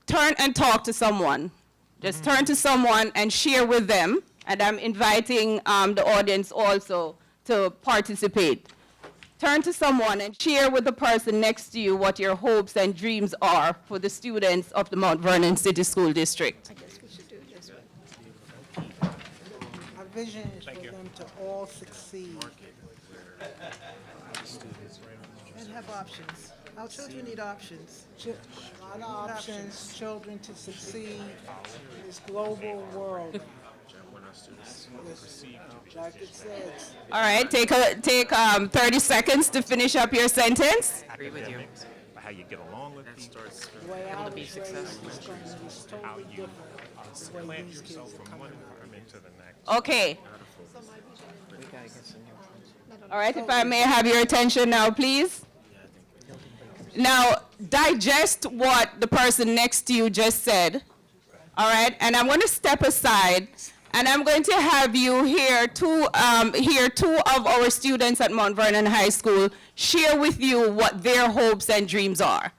Speaker 16: Turn and talk to someone. Just turn to someone and share with them, and I'm inviting the audience also to participate. Turn to someone and share with the person next to you what your hopes and dreams are for the students of the Mount Vernon City School District.
Speaker 1: I guess we should do it this way.
Speaker 6: My vision is for them to all succeed. And have options. Our children need options. A lot of options, children to succeed in this global world. Like it says.
Speaker 16: All right, take 30 seconds to finish up your sentence.
Speaker 4: I agree with you. How you get along with people.
Speaker 6: The way I was raised is going to be totally different. The way these kids are coming up.
Speaker 4: To the next.
Speaker 16: Okay. All right, if I may have your attention now, please. Now, digest what the person next to you just said. All right, and I'm going to step aside, and I'm going to have you hear two of our students at Mount Vernon High School share with you what their hopes and dreams are.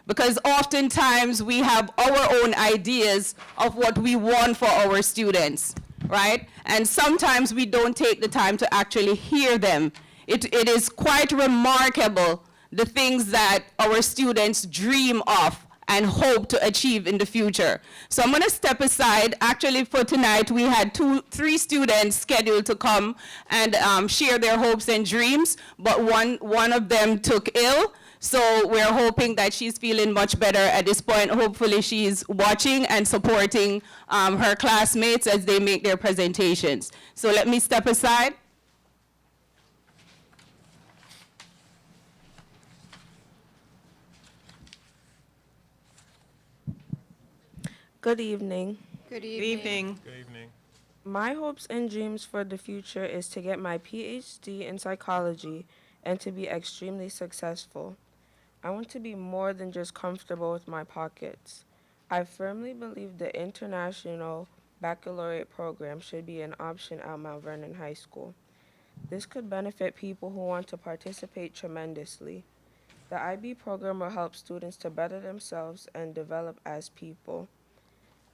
Speaker 16: Because oftentimes we have our own ideas of what we want for our students, right? And sometimes we don't take the time to actually hear them. It is quite remarkable the things that our students dream of and hope to achieve in the future. So I'm going to step aside. Actually, for tonight, we had 3 students scheduled to come and share their hopes and dreams, but one of them took ill. So we're hoping that she's feeling much better at this point. Hopefully she's watching and supporting her classmates as they make their presentations. So let me step aside.
Speaker 17: Good evening.
Speaker 1: Good evening.
Speaker 4: Good evening.
Speaker 17: My hopes and dreams for the future is to get my PhD in psychology and to be extremely successful. I want to be more than just comfortable with my pockets. I firmly believe the International Baccalaureate program should be an option at Mount Vernon High School. This could benefit people who want to participate tremendously. The IB program will help students to better themselves and develop as people.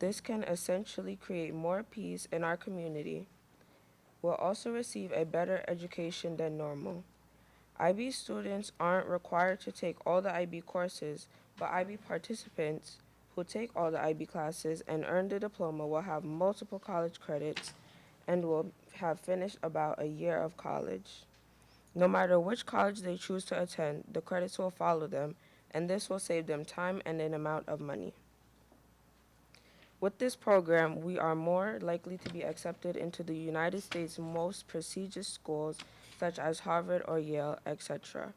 Speaker 17: This can essentially create more peace in our community. We'll also receive a better education than normal. IB students aren't required to take all the IB courses, but IB participants who take all the IB classes and earn the diploma will have multiple college credits and will have finished about a year of college. No matter which college they choose to attend, the credits will follow them, and this will save them time and an amount of money. With this program, we are more likely to be accepted into the United States' most prestigious schools, such as Harvard or Yale, etc.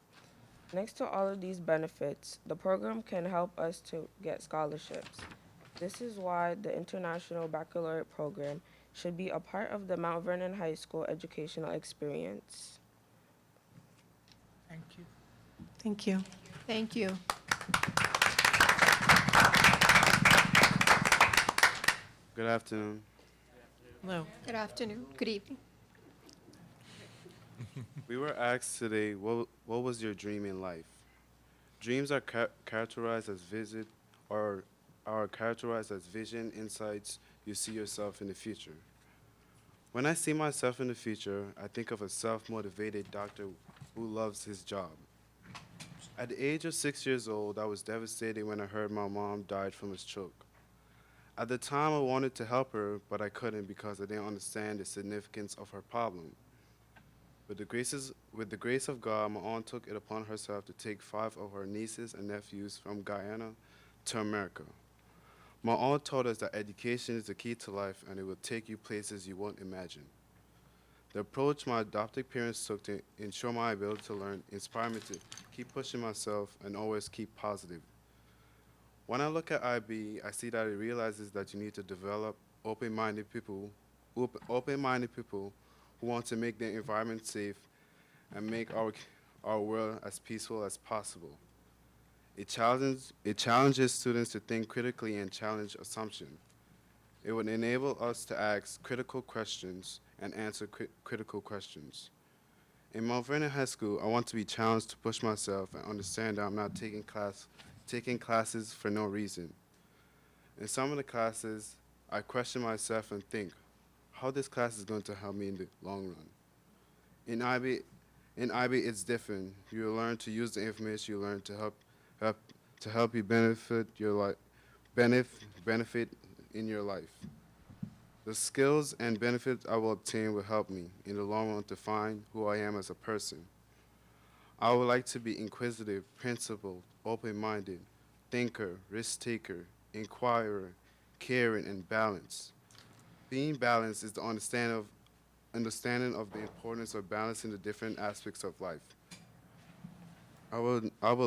Speaker 17: Next to all of these benefits, the program can help us to get scholarships. This is why the International Baccalaureate program should be a part of the Mount Vernon High School educational experience.
Speaker 6: Thank you.
Speaker 14: Thank you.
Speaker 1: Thank you.
Speaker 18: Good afternoon.
Speaker 14: Hello.
Speaker 1: Good afternoon. Good evening.
Speaker 18: We were asked today, what was your dream in life? Dreams are characterized as characterized as vision, insights you see yourself in the future. When I see myself in the future, I think of a self-motivated doctor who loves his job. At the age of 6 years old, I was devastated when I heard my mom died from a stroke. At the time, I wanted to help her, but I couldn't because I didn't understand the significance of her problem. With the grace of God, my aunt took it upon herself to take 5 of her nieces and nephews from Guyana to America. My aunt taught us that education is the key to life and it will take you places you won't imagine. The approach my adopted parents took to ensure my ability to learn inspired me to keep pushing myself and always keep positive. When I look at IB, I see that it realizes that you need to develop open-minded people who want to make their environment safe and make our world as peaceful as possible. It challenges students to think critically and challenge assumptions. It would enable us to ask critical questions and answer critical questions. In Mount Vernon High School, I want to be challenged to push myself and understand that I'm not taking classes for no reason. In some of the classes, I question myself and think, how this class is going to help me in the long run. In IB, it's different. You learn to use the information you learn to help you benefit your life, benefit in your life. The skills and benefits I will obtain will help me in the long run to find who I am as a person. I would like to be inquisitive, principled, open-minded, thinker, risk-taker, inquirer, caring, and balanced. Being balanced is the understanding of the importance of balancing the different aspects of life. I will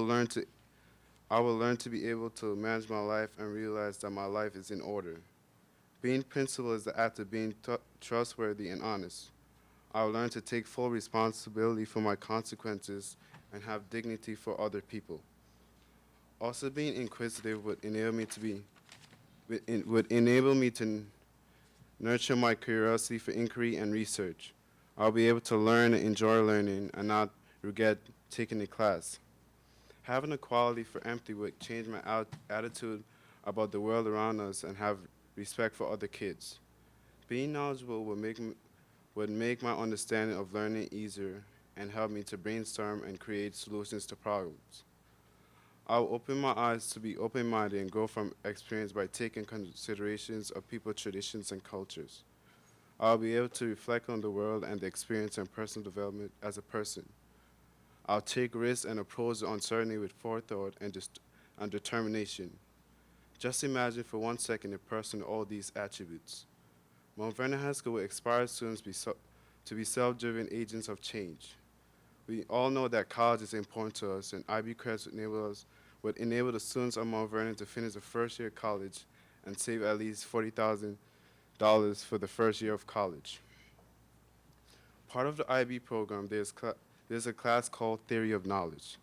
Speaker 18: learn to be able to manage my life and realize that my life is in order. Being principled is the act of being trustworthy and honest. I will learn to take full responsibility for my consequences and have dignity for other people. Also, being inquisitive would enable me to nurture my curiosity for inquiry and research. I'll be able to learn and enjoy learning and not regret taking a class. Having a quality for empathy would change my attitude about the world around us and have respect for other kids. Being knowledgeable would make my understanding of learning easier and help me to brainstorm and create solutions to problems. I will open my eyes to be open-minded and grow from experience by taking considerations of people's traditions and cultures. I will be able to reflect on the world and the experience and personal development as a person. I'll take risks and approach uncertainty with forethought and determination. Just imagine for 1 second a person with all these attributes. Mount Vernon High School will inspire students to be self-driven agents of change. We all know that college is important to us, and IB credits would enable the students of Mount Vernon to finish the first year of college and save at least $40,000 for the first year of college. Part of the IB program, there's a class called Theory of Knowledge.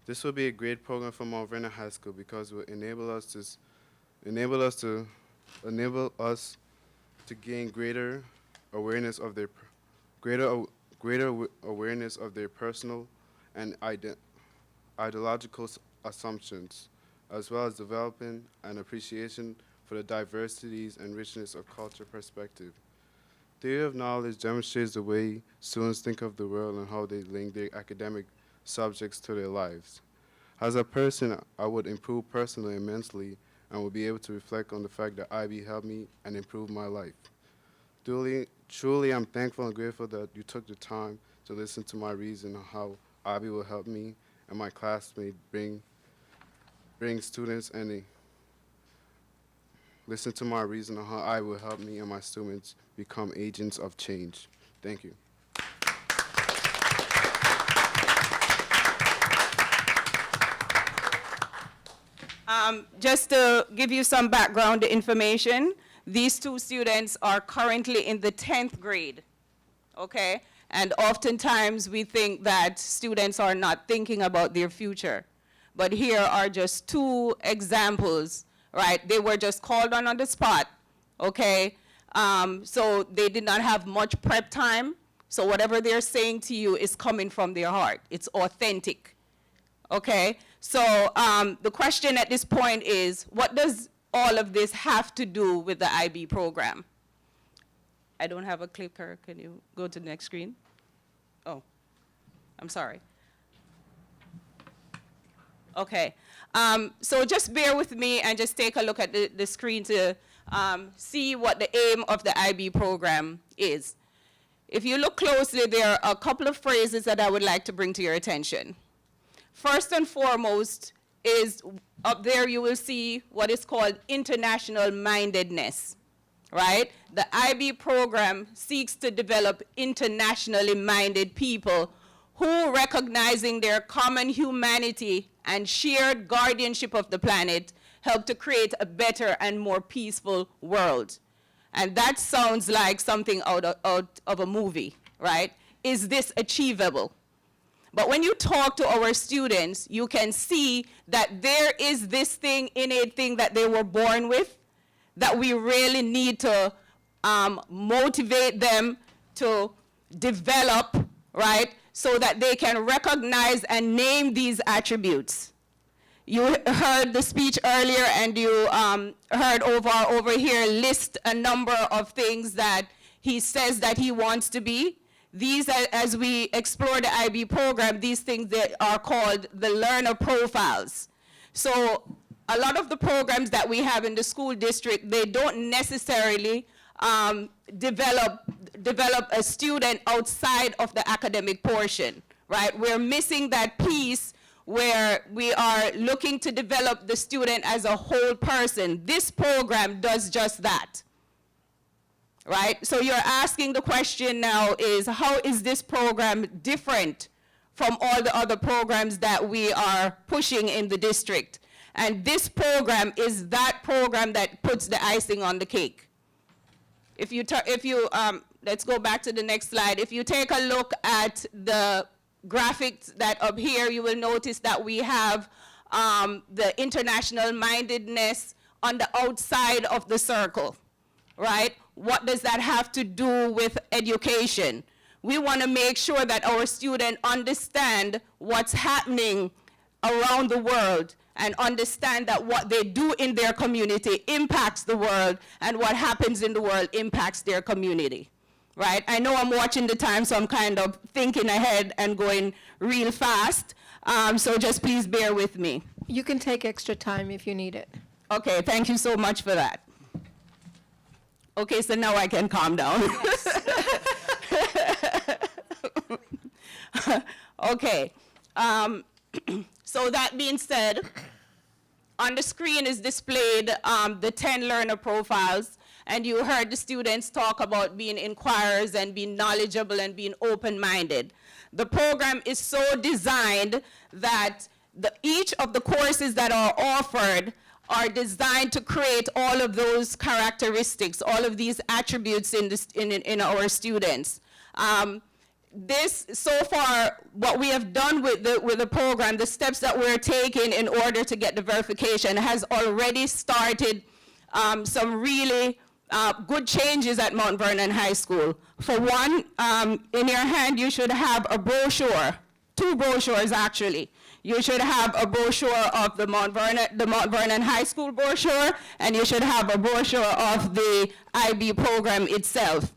Speaker 18: This will be a great program for Mount Vernon High School because it will enable us to gain greater awareness of their personal and ideological assumptions, as well as developing an appreciation for the diversities and richness of culture perspective. Theory of knowledge demonstrates the way students think of the world and how they link their academic subjects to their lives. As a person, I would improve personally immensely and will be able to reflect on the fact that IB helped me and improved my life. Truly, I'm thankful and grateful that you took the time to listen to my reason on how IB will help me and my classmates bring students and listen to my reason on how I will help me and my students become agents of change. Thank you.
Speaker 16: Just to give you some background information, these two students are currently in the 10th grade, okay? And oftentimes we think that students are not thinking about their future. But here are just two examples, right? They were just called on the spot, okay? So they did not have much prep time. So whatever they're saying to you is coming from their heart. It's authentic, okay? So the question at this point is, what does all of this have to do with the IB program? I don't have a clicker. Can you go to the next screen? Oh, I'm sorry. Okay. So just bear with me and just take a look at the screen to see what the aim of the IB program is. If you look closely, there are a couple of phrases that I would like to bring to your attention. First and foremost is up there you will see what is called international mindedness, right? The IB program seeks to develop internationally minded people who, recognizing their common humanity and shared guardianship of the planet, help to create a better and more peaceful world. And that sounds like something out of a movie, right? Is this achievable? But when you talk to our students, you can see that there is this thing, innate thing that they were born with, that we really need to motivate them to develop, right? So that they can recognize and name these attributes. You heard the speech earlier, and you heard over here list a number of things that he says that he wants to be. These, as we explore the IB program, these things that are called the learner profiles. So a lot of the programs that we have in the school district, they don't necessarily develop a student outside of the academic portion, right? We're missing that piece where we are looking to develop the student as a whole person. This program does just that, right? So you're asking the question now is, how is this program different from all the other programs that we are pushing in the district? And this program is that program that puts the icing on the cake. If you let's go back to the next slide. If you take a look at the graphics that up here, you will notice that we have the international mindedness on the outside of the circle, right? What does that have to do with education? We want to make sure that our students understand what's happening around the world and understand that what they do in their community impacts the world, and what happens in the world impacts their community, right? I know I'm watching the time, so I'm kind of thinking ahead and going real fast, so just please bear with me.
Speaker 1: You can take extra time if you need it.
Speaker 16: Okay, thank you so much for that. Okay, so now I can calm down. Okay. So that being said, on the screen is displayed the 10 learner profiles, and you heard the students talk about being inquirers and being knowledgeable and being open-minded. The program is so designed that each of the courses that are offered are designed to create all of those characteristics, all of these attributes in our students. This, so far, what we have done with the program, the steps that we're taking in order to get the verification, has already started some really good changes at Mount Vernon High School. For one, in your hand, you should have a brochure, 2 brochures actually. You should have a brochure of the Mount Vernon High School brochure, and you should have a brochure of the IB program itself.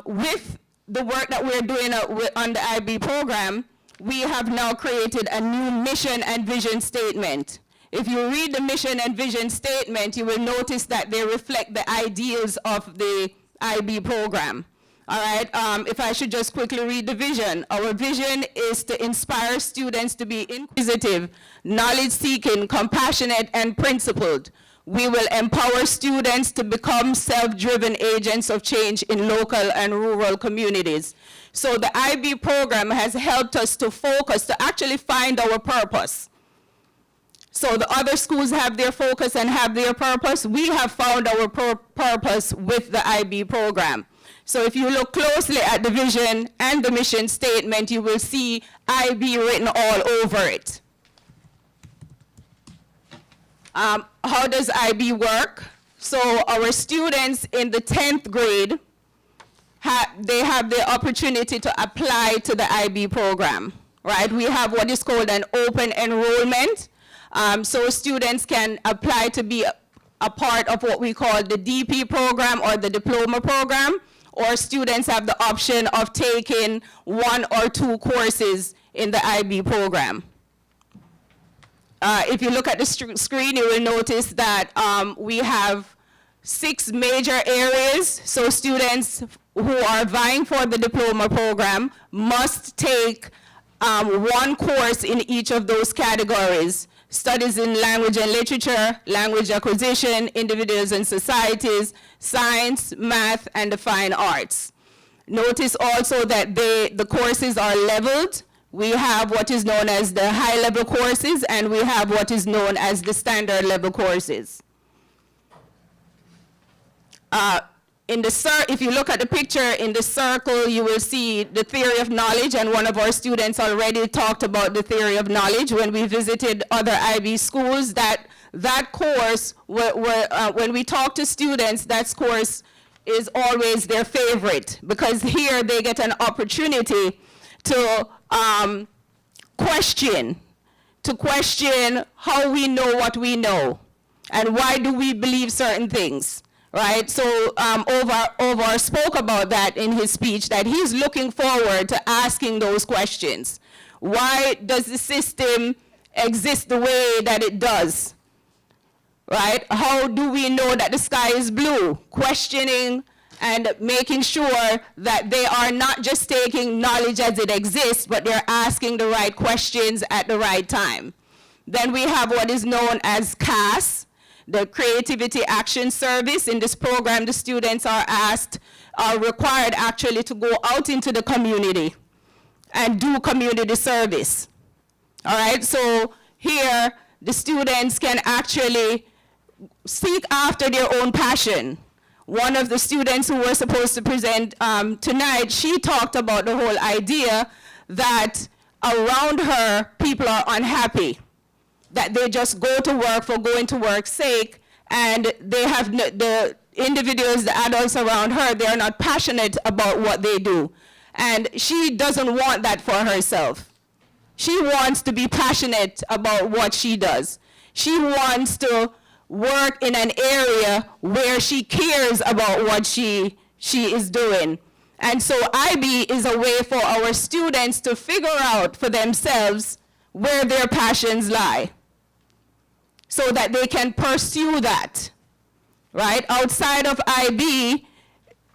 Speaker 16: With the work that we're doing on the IB program, we have now created a new mission and vision statement. If you read the mission and vision statement, you will notice that they reflect the ideals of the IB program. All right, if I should just quickly read the vision. Our vision is to inspire students to be inquisitive, knowledge-seeking, compassionate, and principled. We will empower students to become self-driven agents of change in local and rural communities. So the IB program has helped us to focus, to actually find our purpose. So the other schools have their focus and have their purpose. We have found our purpose with the IB program. So if you look closely at the vision and the mission statement, you will see IB written all over it. How does IB work? So our students in the 10th grade, they have the opportunity to apply to the IB program, right? We have what is called an open enrollment. So students can apply to be a part of what we call the DP program or the diploma program, or students have the option of taking 1 or 2 courses in the IB program. If you look at the screen, you will notice that we have 6 major areas. So students who are vying for the diploma program must take 1 course in each of those categories: studies in language and literature, language acquisition, individuals and societies, science, math, and the fine arts. Notice also that the courses are leveled. We have what is known as the high-level courses, and we have what is known as the standard level courses. If you look at the picture in the circle, you will see the theory of knowledge, and one of our students already talked about the theory of knowledge when we visited other IB schools. That course, when we talk to students, that course is always their favorite, because here they get an opportunity to question how we know what we know, and why do we believe certain things. Right, so Ovar spoke about that in his speech, that he's looking forward to asking those questions. Why does the system exist the way that it does? Right, how do we know that the sky is blue? Questioning and making sure that they are not just taking knowledge as it exists, but they're asking the right questions at the right time. Then we have what is known as CAS, the Creativity Action Service. In this program, the students are required actually to go out into the community and do community service. All right, so here the students can actually seek after their own passion. One of the students who were supposed to present tonight, she talked about the whole idea that around her, people are unhappy, that they just go to work for going to work's sake, and they have the individuals, the adults around her, they are not passionate about what they do. And she doesn't want that for herself. She wants to be passionate about what she does. She wants to work in an area where she cares about what she is doing. And so IB is a way for our students to figure out for themselves where their passions lie, so that they can pursue that, right? Outside of IB,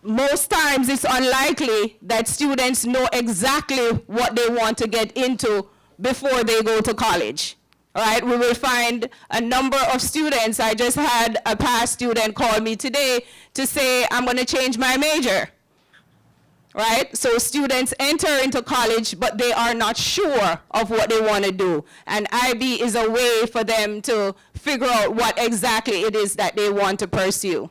Speaker 16: most times it's unlikely that students know exactly what they want to get into before they go to college, right? We will find a number of students. I just had a past student call me today to say, I'm going to change my major. Right? So students enter into college, but they are not sure of what they want to do. And IB is a way for them to figure out what exactly it is that they want to pursue.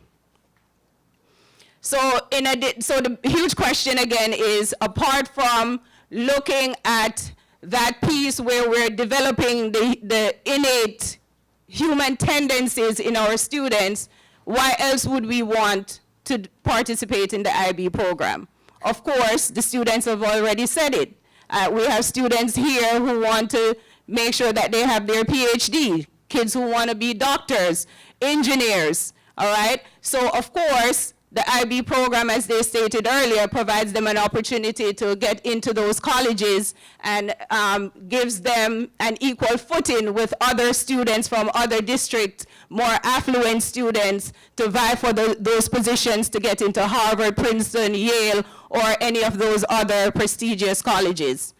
Speaker 16: So the huge question again is, apart from looking at that piece where we're developing the innate human tendencies in our students, why else would we want to participate in the IB program? Of course, the students have already said it. We have students here who want to make sure that they have their PhD, kids who want to be doctors, engineers, all right? So of course, the IB program, as they stated earlier, provides them an opportunity to get into those colleges and gives them an equal footing with other students from other districts, more affluent students, to vie for those positions to get into Harvard, Princeton, Yale, or any of those other prestigious colleges.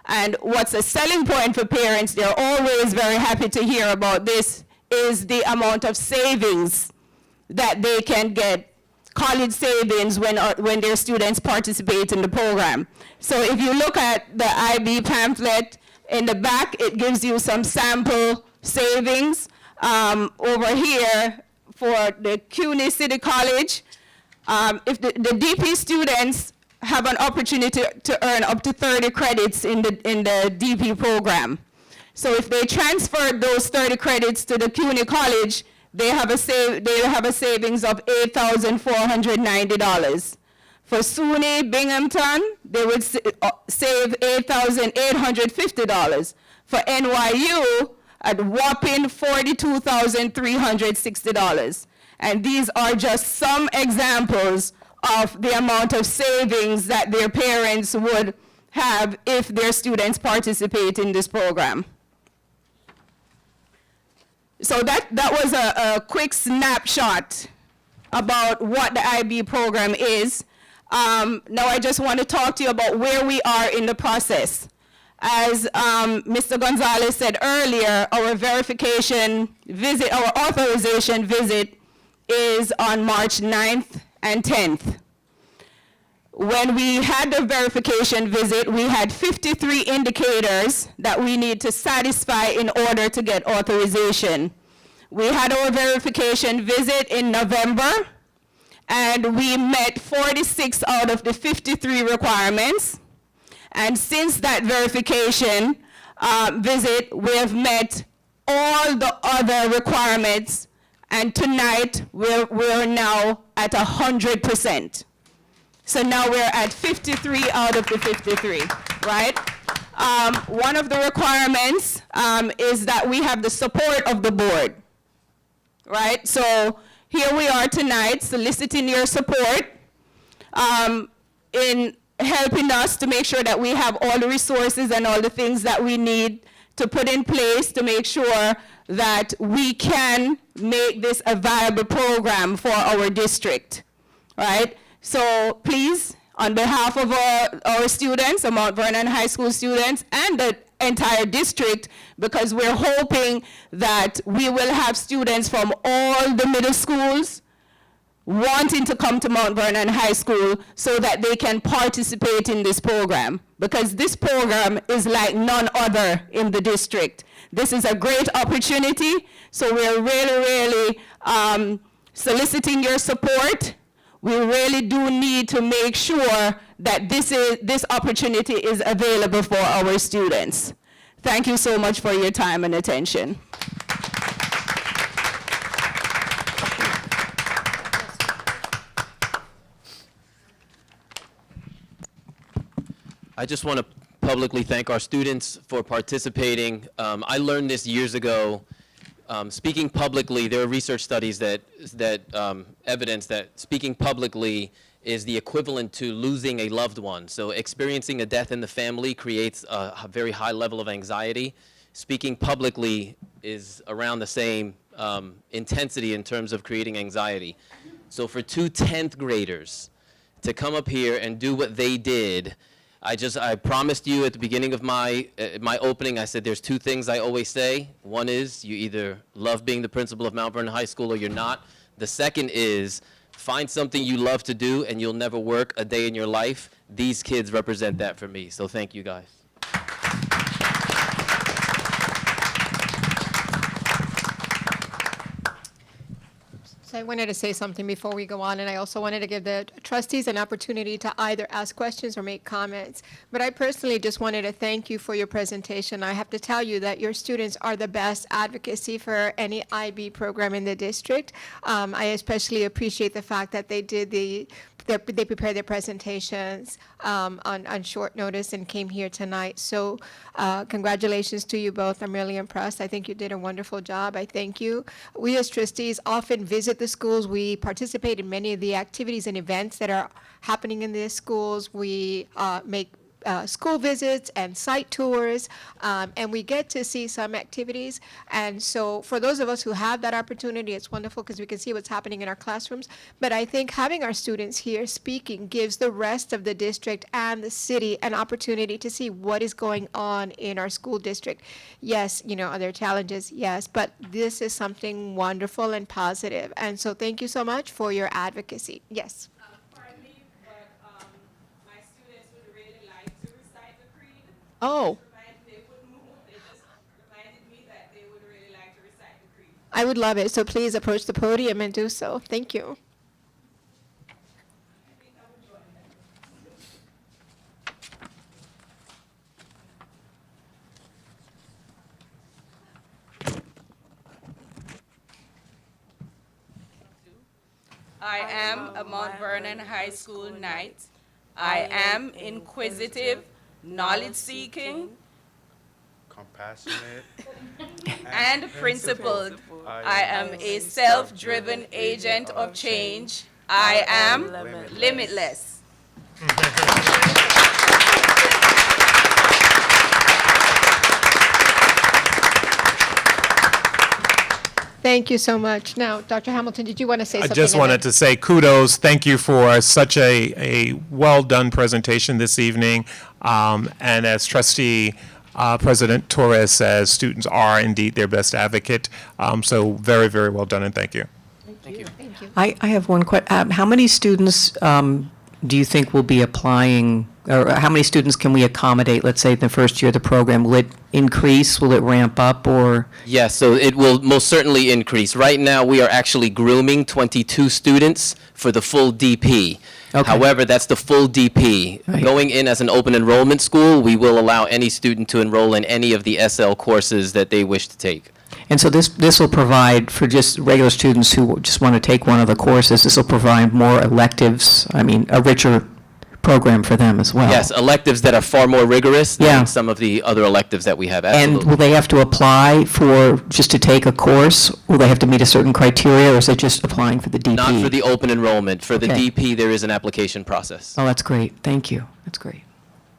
Speaker 16: And what's a selling point for parents, they're always very happy to hear about this, is the amount of savings that they can get, college savings when their students participate in the program. So if you look at the IB pamphlet in the back, it gives you some sample savings. Over here for the CUNY City College, if the DP students have an opportunity to earn up to 30 credits in the DP program. So if they transfer those 30 credits to the CUNY College, they have a savings of $8,490. For SUNY Binghamton, they would save $8,850. For NYU, a whopping $42,360. And these are just some examples of the amount of savings that their parents would have if their students participate in this program. So that was a quick snapshot about what the IB program is. Now I just want to talk to you about where we are in the process. As Mr. Gonzalez said earlier, our verification visit, our authorization visit is on March 9th and 10th. When we had the verification visit, we had 53 indicators that we need to satisfy in order to get authorization. We had our verification visit in November, and we met 46 out of the 53 requirements. And since that verification visit, we have met all the other requirements, and tonight we're now at 100%. So now we're at 53 out of the 53, right? One of the requirements is that we have the support of the board, right? So here we are tonight soliciting your support in helping us to make sure that we have all the resources and all the things that we need to put in place to make sure that we can make this a viable program for our district, right? So please, on behalf of our students, the Mount Vernon High School students, and the entire district, because we're hoping that we will have students from all the middle schools wanting to come to Mount Vernon High School so that they can participate in this program, because this program is like none other in the district. This is a great opportunity, so we're really soliciting your support. We really do need to make sure that this opportunity is available for our students. Thank you so much for your time and attention.
Speaker 15: I just want to publicly thank our students for participating. I learned this years ago. Speaking publicly, there are research studies that evidence that speaking publicly is the equivalent to losing a loved one. So experiencing a death in the family creates a very high level of anxiety. Speaking publicly is around the same intensity in terms of creating anxiety. So for two 10th graders to come up here and do what they did, I promised you at the beginning of my opening, I said there's two things I always say. One is you either love being the principal of Mount Vernon High School or you're not. The second is find something you love to do and you'll never work a day in your life. These kids represent that for me, so thank you guys.
Speaker 1: So I wanted to say something before we go on, and I also wanted to give the trustees an opportunity to either ask questions or make comments. But I personally just wanted to thank you for your presentation. I have to tell you that your students are the best advocacy for any IB program in the district. I especially appreciate the fact that they did they prepared their presentations on short notice and came here tonight. So congratulations to you both. I'm really impressed. I think you did a wonderful job. I thank you. We as trustees often visit the schools. We participate in many of the activities and events that are happening in the schools. We make school visits and site tours, and we get to see some activities. And so for those of us who have that opportunity, it's wonderful because we can see what's happening in our classrooms. But I think having our students here speaking gives the rest of the district and the city an opportunity to see what is going on in our school district. Yes, are there challenges? Yes, but this is something wonderful and positive. And so thank you so much for your advocacy. Yes. Oh. I would love it, so please approach the podium and do so. Thank you.
Speaker 16: I am a Mount Vernon High School Knight. I am inquisitive, knowledge-seeking,
Speaker 18: compassionate,
Speaker 16: and principled. I am a self-driven agent of change. I am limitless.
Speaker 1: Thank you so much. Now, Dr. Hamilton, did you want to say
Speaker 4: I
Speaker 1: something?
Speaker 4: just wanted to say kudos. Thank you for such a well-done presentation this evening. And as Trustee President Torres says, students are indeed their best advocate. So very, very well done, and thank you.
Speaker 1: Thank you.
Speaker 19: I have one question. How many students do you think will be applying, or how many students can we accommodate, let's say, in the first year of the program? Will it increase? Will it ramp up, or?
Speaker 15: Yes, so it will most certainly increase. Right now, we are actually grooming 22 students for the full DP.
Speaker 19: Okay.
Speaker 15: However, that's the full DP.
Speaker 19: Right.
Speaker 15: Going in as an open enrollment school, we will allow any student to enroll in any of the SL courses that they wish to take.
Speaker 19: And so this will provide for just regular students who just want to take one of the courses, this will provide more electives, I mean, a richer program for them as well.
Speaker 15: Yes, electives that are far more rigorous
Speaker 19: Yeah.
Speaker 15: than some of the other electives that we have.
Speaker 19: And
Speaker 15: Absolutely.
Speaker 19: will they have to apply for, just to take a course? Will they have to meet a certain criteria, or is it just applying for the DP?
Speaker 15: Not for the open enrollment. For the
Speaker 19: Okay.
Speaker 15: DP, there is an application process.
Speaker 19: Oh, that's great. Thank you. That's great.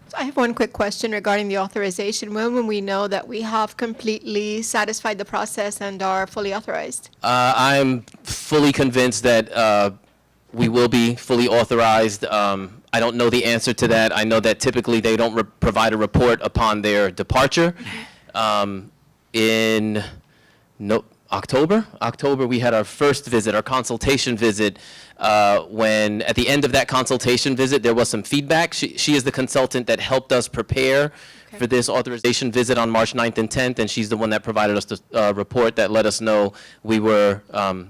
Speaker 1: So I have one quick question regarding the authorization. When will we know that we have completely satisfied the process and are fully authorized?
Speaker 15: I'm fully convinced that we will be fully authorized. I don't know the answer to that. I know that typically they don't provide a report upon their departure. In October, we had our first visit, our consultation visit, when at the end of that consultation visit, there was some feedback. She is the consultant that helped us prepare for this authorization visit on March 9th and 10th, and she's the one that provided us the report that let us know we were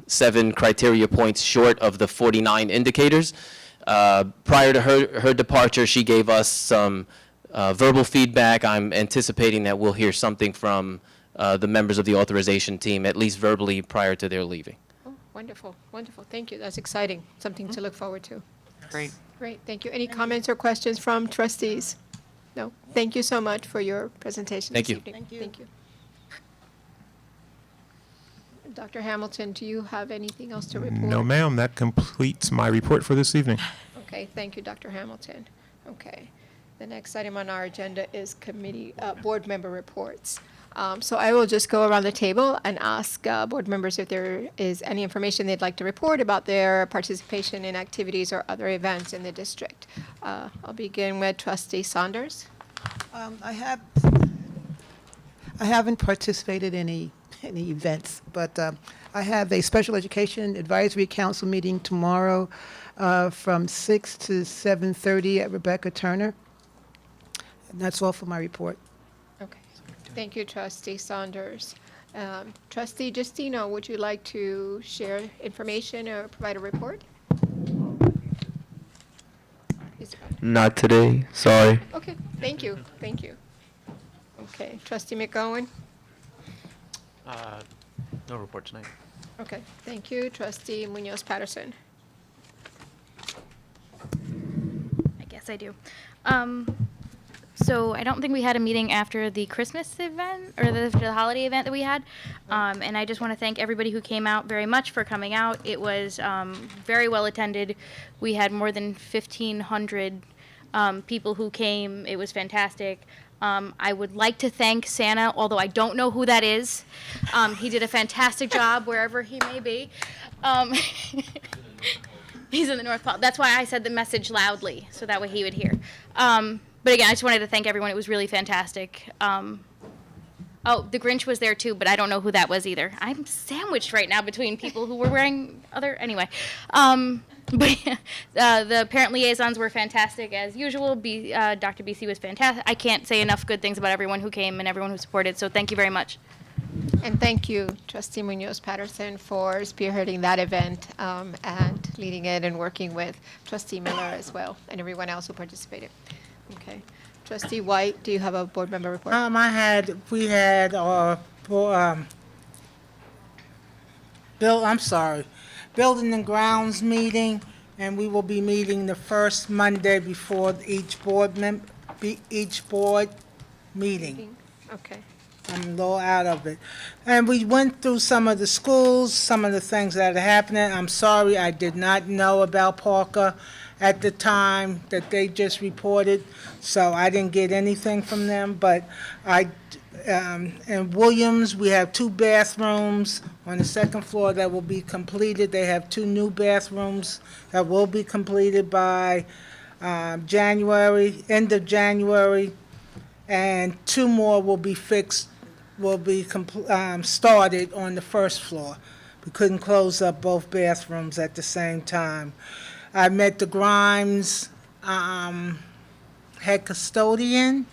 Speaker 15: 7 criteria points short of the 49 indicators. Prior to her departure, she gave us some verbal feedback. I'm anticipating that we'll hear something from the members of the authorization team, at least verbally, prior to their leaving.
Speaker 1: Oh, wonderful, wonderful. Thank you. That's exciting. Something to look forward to.
Speaker 19: Great.
Speaker 1: Great, thank you. Any comments or questions from trustees? No. Thank you so much for your presentation
Speaker 15: Thank
Speaker 1: this
Speaker 15: you.
Speaker 1: evening. Thank you. Dr. Hamilton, do you have anything else to report?
Speaker 4: No, ma'am. That completes my report for this evening.
Speaker 1: Okay, thank you, Dr. Hamilton. Okay. The next item on our agenda is committee, board member reports. So I will just go around the table and ask board members if there is any information they'd like to report about their participation in activities or other events in the district. I'll begin with Trustee Saunders.
Speaker 6: I haven't participated in any events, but I have a special education advisory council meeting tomorrow from 6 to 7:30 at Rebecca Turner. And that's all for my report.
Speaker 1: Okay. Thank you, Trustee Saunders. Trustee Justino, would you like to share information or provide a report?
Speaker 11: Not today, sorry.
Speaker 1: Okay, thank you, thank you. Okay, Trustee McGowan?
Speaker 20: No report tonight.
Speaker 1: Okay, thank you. Trustee Munoz Patterson?
Speaker 21: I guess I do. So I don't think we had a meeting after the Christmas event or the holiday event that we had. And I just want to thank everybody who came out very much for coming out. It was very well attended. We had more than 1,500 people who came. It was fantastic. I would like to thank Santa, although I don't know who that is. He did a fantastic job wherever he may be. He's in the North Pole. That's why I said the message loudly, so that way he would hear. But again, I just wanted to thank everyone. It was really fantastic. Oh, the Grinch was there too, but I don't know who that was either. I'm sandwiched right now between people who were wearing other, anyway. But the parent liaisons were fantastic as usual. Dr. BC was fantastic. I can't say enough good things about everyone who came and everyone who supported, so thank you very much.
Speaker 1: And thank you, Trustee Munoz Patterson, for spearheading that event and leading it and working with Trustee Miller as well and everyone else who participated. Okay. Trustee White, do you have a board member report?
Speaker 22: We had our, Building and Grounds meeting, and we will be meeting the first Monday before each board meeting.
Speaker 1: Okay.
Speaker 22: I'm a little out of it. And we went through some of the schools, some of the things that are happening. I'm sorry, I did not know about Parker at the time that they just reported, so I didn't get anything from them, but in Williams, we have 2 bathrooms on the second floor that will be completed. They have 2 new bathrooms that will be completed by January, end of January, and 2 more will be fixed, will be started on the first floor. We couldn't close up both bathrooms at the same time. I met the Grimes head custodian,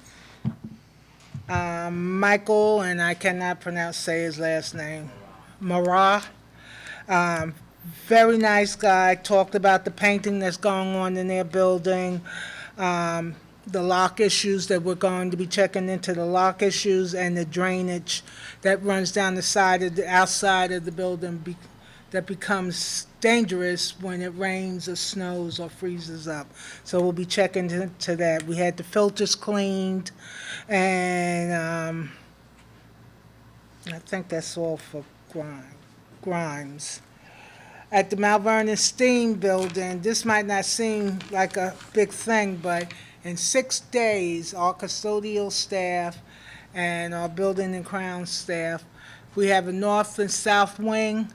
Speaker 22: Michael, and I cannot say his last name, Marah. Very nice guy, talked about the painting that's going on in their building, the lock issues that we're going to be checking into, the lock issues and the drainage that runs down the side of the outside of the building that becomes dangerous when it rains or snows or freezes up. So we'll be checking into that. We had the filters cleaned, and I think that's all for Grimes. At the Mount Vernon STEAM building, this might not seem like a big thing, but in 6 days, our custodial staff and our building and grounds staff, we have a north and south wing.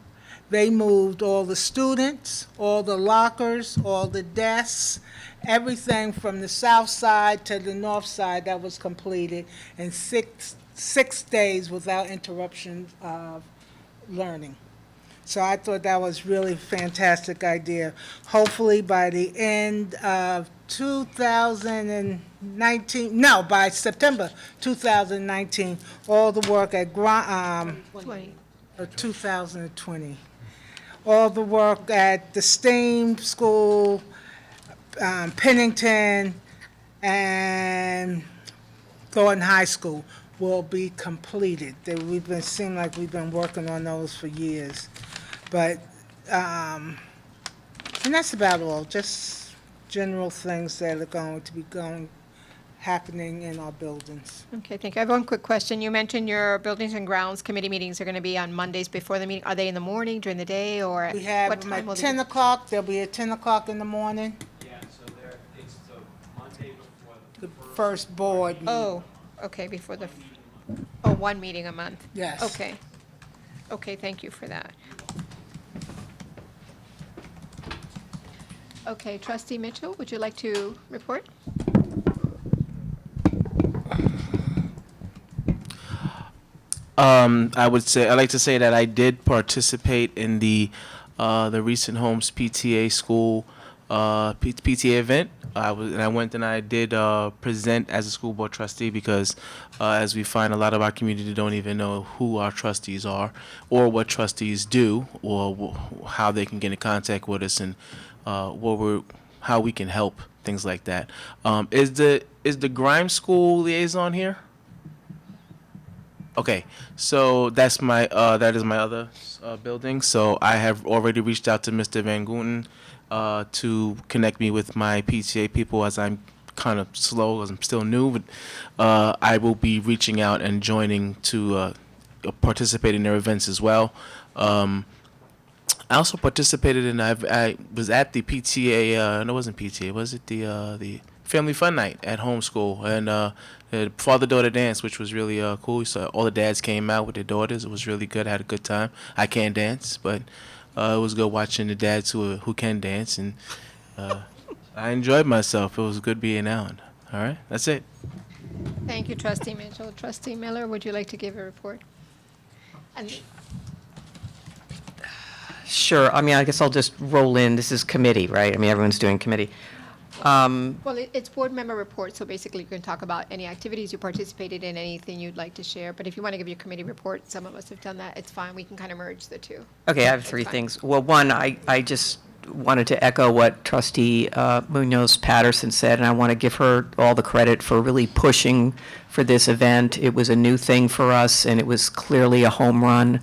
Speaker 22: They moved all the students, all the lockers, all the desks, everything from the south side to the north side. That was completed in six days without interruption of learning. So I thought that was really a fantastic idea. Hopefully by the end of 2019, no, by September 2019, all the work at 2020. All the work at the STEAM school, Pennington, and Thornton High School will be completed. Seem like we've been working on those for years. But, and that's about all, just general things that are going to be happening in our buildings.
Speaker 1: Okay, thank you. I have one quick question. You mentioned your Buildings and Grounds Committee meetings are going to be on Mondays before the meeting. Are they in the morning, during the day, or
Speaker 22: We have
Speaker 1: what
Speaker 22: them
Speaker 1: time will
Speaker 22: at
Speaker 1: they
Speaker 22: 10
Speaker 1: be?
Speaker 22: o'clock, they'll be at 10 o'clock in the morning,
Speaker 7: Yeah, so it's the Monday before
Speaker 22: the first board meeting.
Speaker 1: Oh, okay, before the, oh, 1 meeting a month?
Speaker 22: Yes.
Speaker 1: Okay. Okay, thank you for that. Okay, Trustee Mitchell, would you like to report?
Speaker 5: I would say, I'd like to say that I did participate in the recent Homes PTA school PTA event. I went and I did present as a school board trustee because as we find, a lot of our community don't even know who our trustees are or what trustees do or how they can get in contact with us and how we can help, things like that. Is the Grimes School liaison here? Okay, so that is my other building. So I have already reached out to Mr. Van Gooten to connect me with my PTA people, as I'm kind of slow, as I'm still new. But I will be reaching out and joining to participate in their events as well. I also participated in. I was at the PTA. No, it wasn't PTA. Was it the Family Fun Night at homeschool and father-daughter dance, which was really cool. So all the dads came out with their daughters. It was really good. I had a good time. I can't dance, but it was good watching the dads who can dance, and I enjoyed myself. It was good being out. All right, that's it.
Speaker 1: Thank you, Trustee Mitchell. Trustee Miller, would you like to give a report? And
Speaker 19: Sure. I mean, I guess I'll just roll in. This is committee, right? I mean, everyone's doing committee.
Speaker 1: well, it's board member report, so basically you can talk about any activities you participated in, anything you'd like to share. But if you want to give your committee report, some of us have done that. It's fine. We can kind of merge the two.
Speaker 19: Okay, I have three things. Well, one, I just wanted to echo what Trustee Munoz Patterson said, and I want to give her all the credit for really pushing for this event. It was a new thing for us, and it was clearly a home run.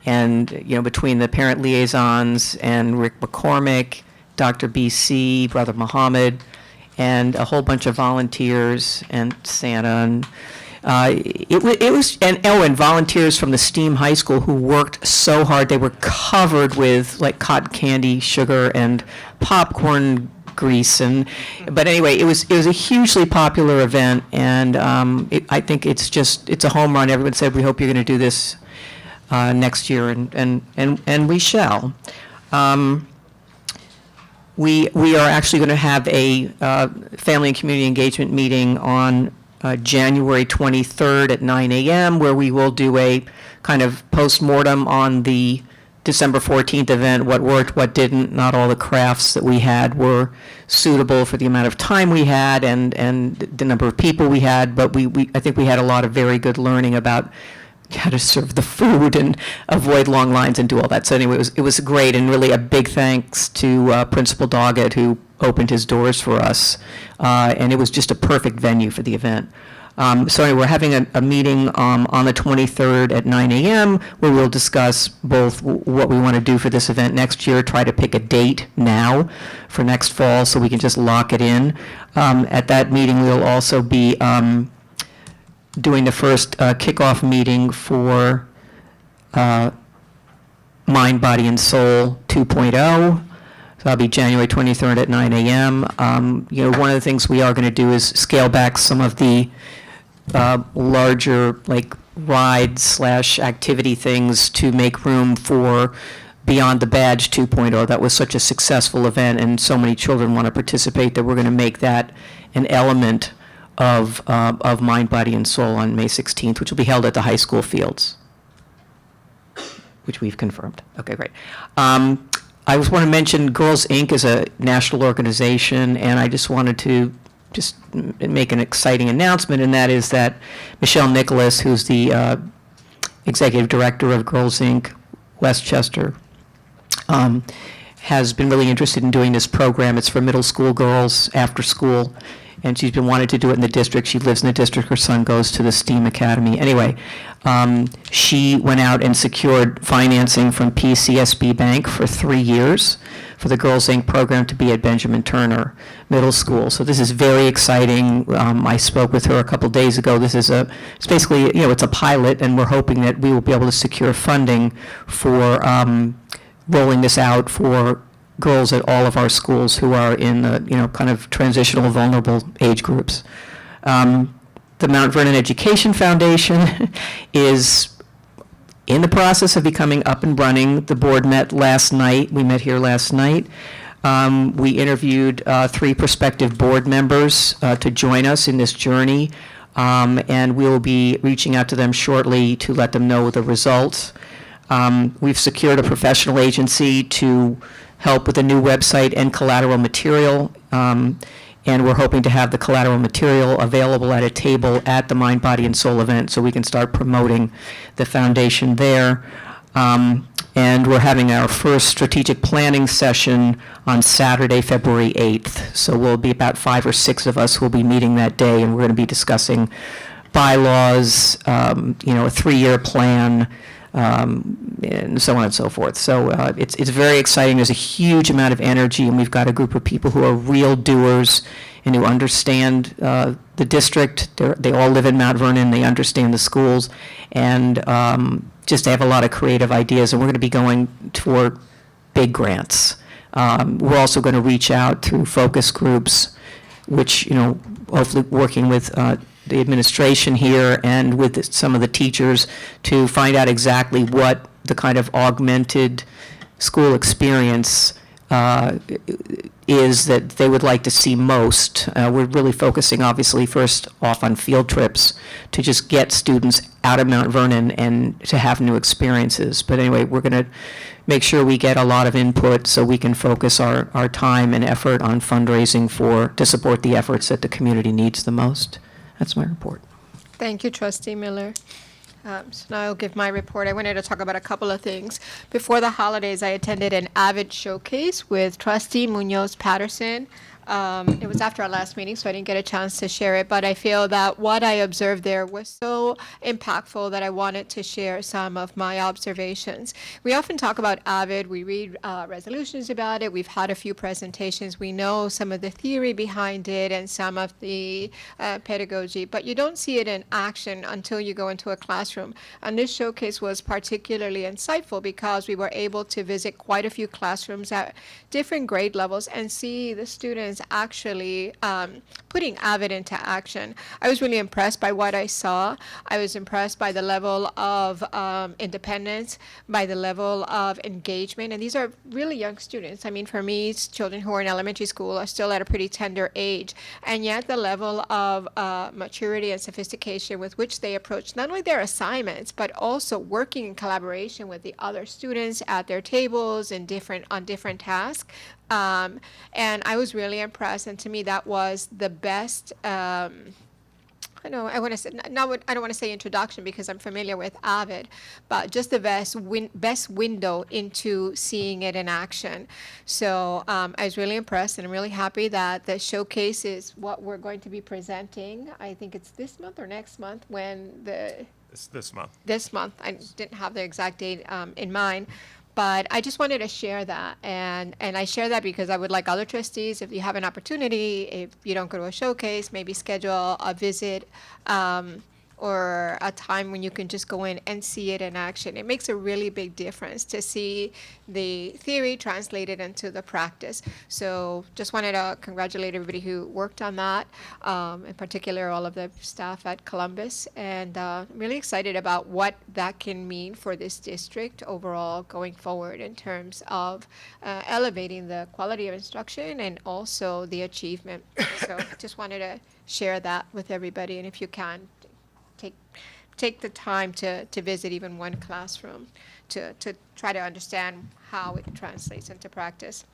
Speaker 19: And, you know, between the parent liaisons and Rick McCormick, Dr. BC, Brother Muhammad, and a whole bunch of volunteers and Santa, and It was, and volunteers from the STEAM High School who worked so hard. They were covered with like cotton candy, sugar, and popcorn grease. But anyway, it was a hugely popular event, and I think it's a home run. Everyone said, we hope you're going to do this next year, and we shall. We are actually going to have a family and community engagement meeting on January 23rd at 9 a.m., where we will do a kind of post-mortem on the December 14th event, what worked, what didn't. Not all the crafts that we had were suitable for the amount of time we had and the number of people we had, but I think we had a lot of very good learning about how to serve the food and avoid long lines and do all that. So anyway, it was great, and really a big thanks to Principal Doggett, who opened his doors for us, and it was just a perfect venue for the event. So anyway, we're having a meeting on the 23rd at 9 a.m. where we'll discuss both what we want to do for this event next year, try to pick a date now for next fall so we can just lock it in. At that meeting, we'll also be doing the first kickoff meeting for Mind, Body, and Soul 2.0. So that'll be January 23rd at 9 a.m. One of the things we are going to do is scale back some of the larger, like, ride/activity things to make room for Beyond the Badge 2.0. That was such a successful event, and so many children want to participate that we're going to make that an element of Mind, Body, and Soul on May 16th, which will be held at the high school fields, which we've confirmed. Okay, great. I just want to mention Girls Inc. is a national organization, and I just wanted to make an exciting announcement, and that is that Michelle Nicholas, who's the executive director of Girls Inc. Westchester, has been really interested in doing this program. It's for middle school girls after school, and she's been wanting to do it in the district. She lives in the district. Her son goes to the STEAM Academy. Anyway, she went out and secured financing from PCSB Bank for 3 years for the Girls Inc. program to be at Benjamin Turner Middle School. So this is very exciting. I spoke with her a couple days ago. It's basically, it's a pilot, and we're hoping that we will be able to secure funding for rolling this out for girls at all of our schools who are in the, kind of transitional, vulnerable age groups. The Mount Vernon Education Foundation is in the process of becoming up and running. The board met last night. We met here last night. We interviewed 3 prospective board members to join us in this journey, and we'll be reaching out to them shortly to let them know the results. We've secured a professional agency to help with a new website and collateral material, and we're hoping to have the collateral material available at a table at the Mind, Body, and Soul event so we can start promoting the foundation there. And we're having our first strategic planning session on Saturday, February 8th. So we'll be about 5 or 6 of us who will be meeting that day, and we're going to be discussing bylaws, a 3-year plan, and so on and so forth. So it's very exciting. There's a huge amount of energy, and we've got a group of people who are real doers and who understand the district. They all live in Mount Vernon. They understand the schools, and just they have a lot of creative ideas. And we're going to be going toward big grants. We're also going to reach out through focus groups, which, hopefully working with the administration here and with some of the teachers to find out exactly what the kind of augmented school experience is that they would like to see most. We're really focusing, obviously, first off on field trips to just get students out of Mount Vernon and to have new experiences. But anyway, we're going to make sure we get a lot of input so we can focus our time and effort on fundraising to support the efforts that the community needs the most. That's my report.
Speaker 1: Thank you, Trustee Miller. So now I'll give my report. I wanted to talk about a couple of things. Before the holidays, I attended an AVID showcase with Trustee Munoz Patterson. It was after our last meeting, so I didn't get a chance to share it, but I feel that what I observed there was so impactful that I wanted to share some of my observations. We often talk about AVID, we read resolutions about it, we've had a few presentations, we know some of the theory behind it and some of the pedagogy, but you don't see it in action until you go into a classroom. And this showcase was particularly insightful because we were able to visit quite a few classrooms at different grade levels and see the students actually putting AVID into action. I was really impressed by what I saw. I was impressed by the level of independence, by the level of engagement, and these are really young students. I mean, for me, it's children who are in elementary school are still at a pretty tender age, and yet the level of maturity and sophistication with which they approach not only their assignments, but also working in collaboration with the other students at their tables and on different tasks. And I was really impressed, and to me that was the best. I know I want to say I don't want to say introduction because I'm familiar with AVID, but just the best window into seeing it in action. So I was really impressed, and I'm really happy that the showcase is what we're going to be presenting. I think it's this month or next month when
Speaker 4: It's this month.
Speaker 1: this month. I didn't have the exact date in mind, but I just wanted to share that. And I share that because I would like other trustees, if you have an opportunity, if you don't go to a showcase, maybe schedule a visit or a time when you can just go in and see it in action. It makes a really big difference to see the theory translated into the practice. So just wanted to congratulate everybody who worked on that, in particular all of the staff at Columbus, and I'm really excited about what that can mean for this district overall going forward in terms of elevating the quality of instruction and also the achievement. So just wanted to share that with everybody, and if you can, take the time to visit even one classroom to try to understand how it translates into practice.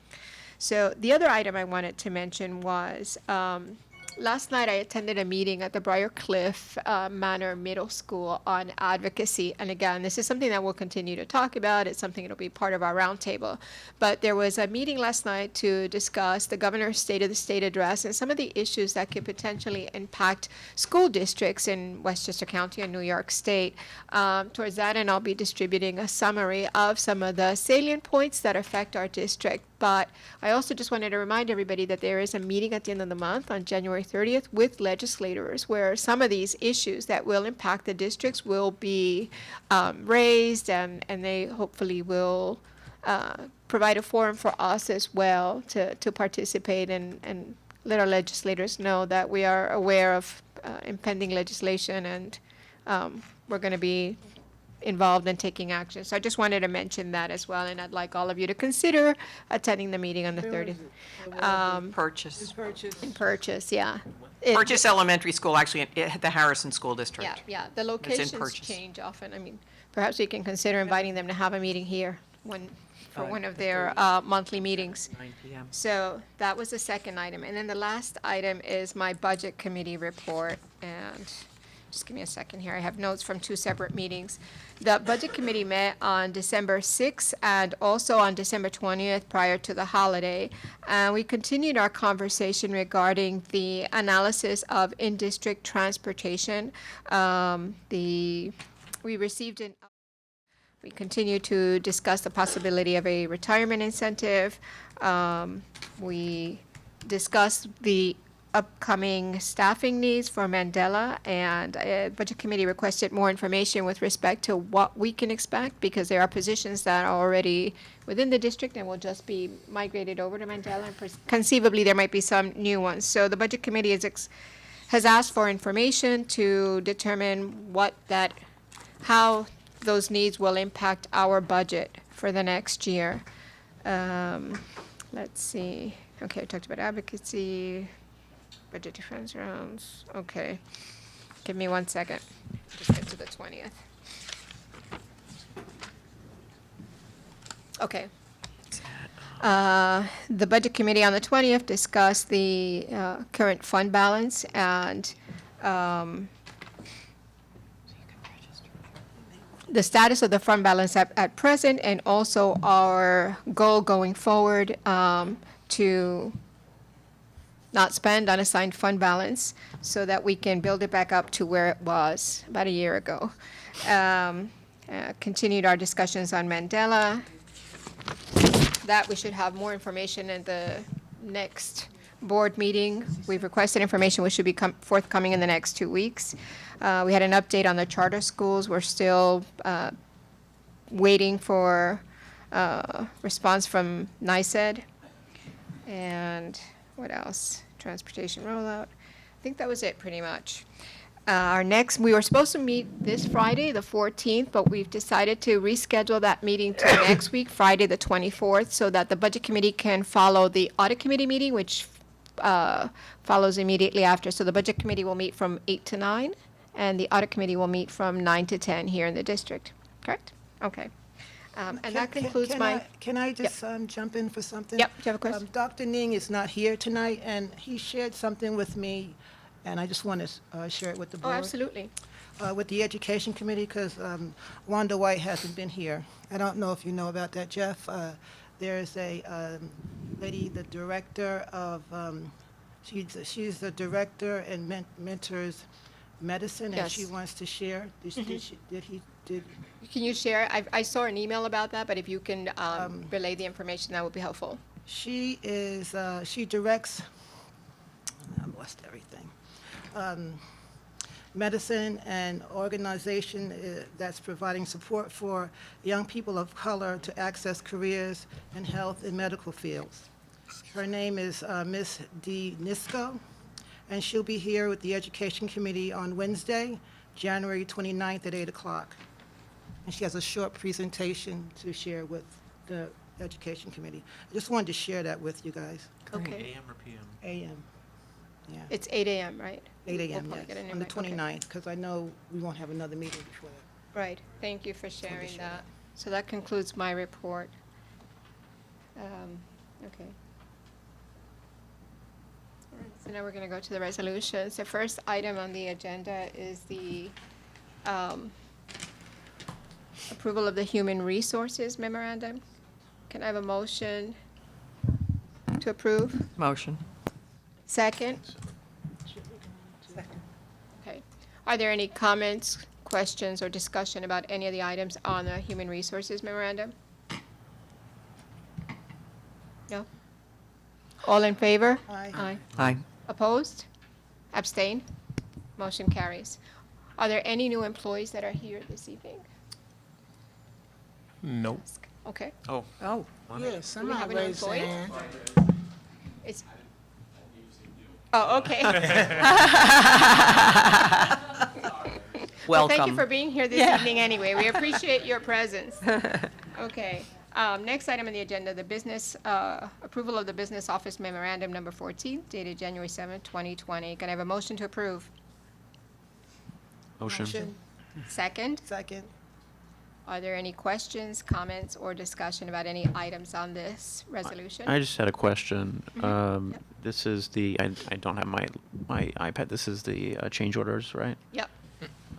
Speaker 1: So the other item I wanted to mention was last night I attended a meeting at the Briarcliff Manor Middle School on advocacy. And again, this is something that we'll continue to talk about. It's something that'll be part of our roundtable. But there was a meeting last night to discuss the governor's State of the State address and some of the issues that could potentially impact school districts in Westchester County and New York State. Towards that, and I'll be distributing a summary of some of the salient points that affect our district. But I also just wanted to remind everybody that there is a meeting at the end of the month on January 30th with legislators where some of these issues that will impact the districts will be raised, and they hopefully will provide a forum for us as well to participate and let our legislators know that we are aware of impending legislation, and we're going to be involved in taking action. So I just wanted to mention that as well, and I'd like all of you to consider attending the meeting on the 30th.
Speaker 19: Purchase.
Speaker 1: In Purchase, yeah.
Speaker 19: Purchase Elementary School, actually, at the Harrison School District.
Speaker 1: Yeah, the
Speaker 19: It's in
Speaker 1: locations
Speaker 19: Purchase.
Speaker 1: change often. I mean, perhaps we can consider inviting them to have a meeting here for one of their monthly meetings.
Speaker 19: 9 p.m.
Speaker 1: So that was the second item. And then the last item is my Budget Committee report. And just give me a second here. I have notes from two separate meetings. The Budget Committee met on December 6th and also on December 20th prior to the holiday. And we continued our conversation regarding the analysis of in-district transportation. We continue to discuss the possibility of a retirement incentive. We discussed the upcoming staffing needs for Mandela, and Budget Committee requested more information with respect to what we can expect, because there are positions that are already within the district and will just be migrated over to Mandela, and conceivably there might be some new ones. So the Budget Committee has asked for information to determine how those needs will impact our budget for the next year. Let's see. Okay, I talked about advocacy. Budget defense rounds, okay. Give me 1 second, just get to the 20th. Okay. The Budget Committee on the 20th discussed the current fund balance and the status of the fund balance at present, and also our goal going forward to not spent, unassigned fund balance, so that we can build it back up to where it was about a year ago. Continued our discussions on Mandela. That we should have more information in the next board meeting. We've requested information which should be forthcoming in the next 2 weeks. We had an update on the charter schools. We're still waiting for response from NICED. And what else? Transportation rollout. I think that was it pretty much. We were supposed to meet this Friday, the 14th, but we've decided to reschedule that meeting to next week, Friday, the 24th, so that the Budget Committee can follow the Audit Committee meeting, which follows immediately after. So the Budget Committee will meet from 8 to 9, and the Audit Committee will meet from 9 to 10 here in the district. Correct? Okay. And that concludes my...
Speaker 6: Can I just jump in for something?
Speaker 1: Yep, do you have a question?
Speaker 6: Dr. Ning is not here tonight, and he shared something with me, and I just want to share it with the
Speaker 1: Oh,
Speaker 6: board.
Speaker 1: absolutely.
Speaker 6: With the Education Committee, because Wanda White hasn't been here. I don't know if you know about that, Jeff. There's a lady, the director of, she's the director and mentors medicine, and she
Speaker 1: Yes.
Speaker 6: wants to share. Did
Speaker 1: Can you share? I saw an email about that, but if you can relay the information, that would be helpful.
Speaker 6: She is, she directs, I lost everything. Medicine and organization that's providing support for young people of color to access careers in health and medical fields. Her name is Miss Dee Nisco, and she'll be here with the Education Committee on Wednesday, January 29th at 8 o'clock. And she has a short presentation to share with the Education Committee. I just wanted to share that with you guys.
Speaker 1: Okay.
Speaker 11: AM or PM?
Speaker 6: AM, yeah.
Speaker 1: It's 8 a.m., right?
Speaker 6: 8
Speaker 1: We'll
Speaker 6: a.m.,
Speaker 1: probably get an
Speaker 6: yes, on the
Speaker 1: invite. Okay.
Speaker 6: 29th, because I know we won't have another meeting before that.
Speaker 1: Right. Thank you for sharing that. So that concludes my report. Okay. All right, so now we're going to go to the resolutions. The first item on the agenda is the approval of the Human Resources Memorandum. Can I have a motion to approve?
Speaker 19: Motion.
Speaker 1: Second? Okay. Are there any comments, questions, or discussion about any of the items on the Human Resources Memorandum? No? All in favor?
Speaker 6: Aye.
Speaker 19: Aye.
Speaker 1: Opposed? Abstain? Motion carries. Are there any new employees that are here this evening?
Speaker 4: Nope.
Speaker 1: Okay.
Speaker 11: Oh.
Speaker 19: Oh.
Speaker 22: Yes,
Speaker 1: Do we
Speaker 22: somebody
Speaker 1: have an
Speaker 22: raised their
Speaker 1: employee?
Speaker 22: hand.
Speaker 1: It's, oh, okay. Well, thank you
Speaker 19: Welcome.
Speaker 1: for being here this
Speaker 19: Yeah.
Speaker 1: evening anyway. We appreciate your presence. Okay. Next item on the agenda, the business, approval of the Business Office Memorandum Number 14, dated January 7th, 2020. Can I have a motion to approve?
Speaker 11: Motion.
Speaker 1: Second?
Speaker 6: Second.
Speaker 1: Are there any questions, comments, or discussion about any items on this resolution?
Speaker 11: I just had a question. This is the, I don't have my iPad. This is the change orders, right?
Speaker 1: Yep.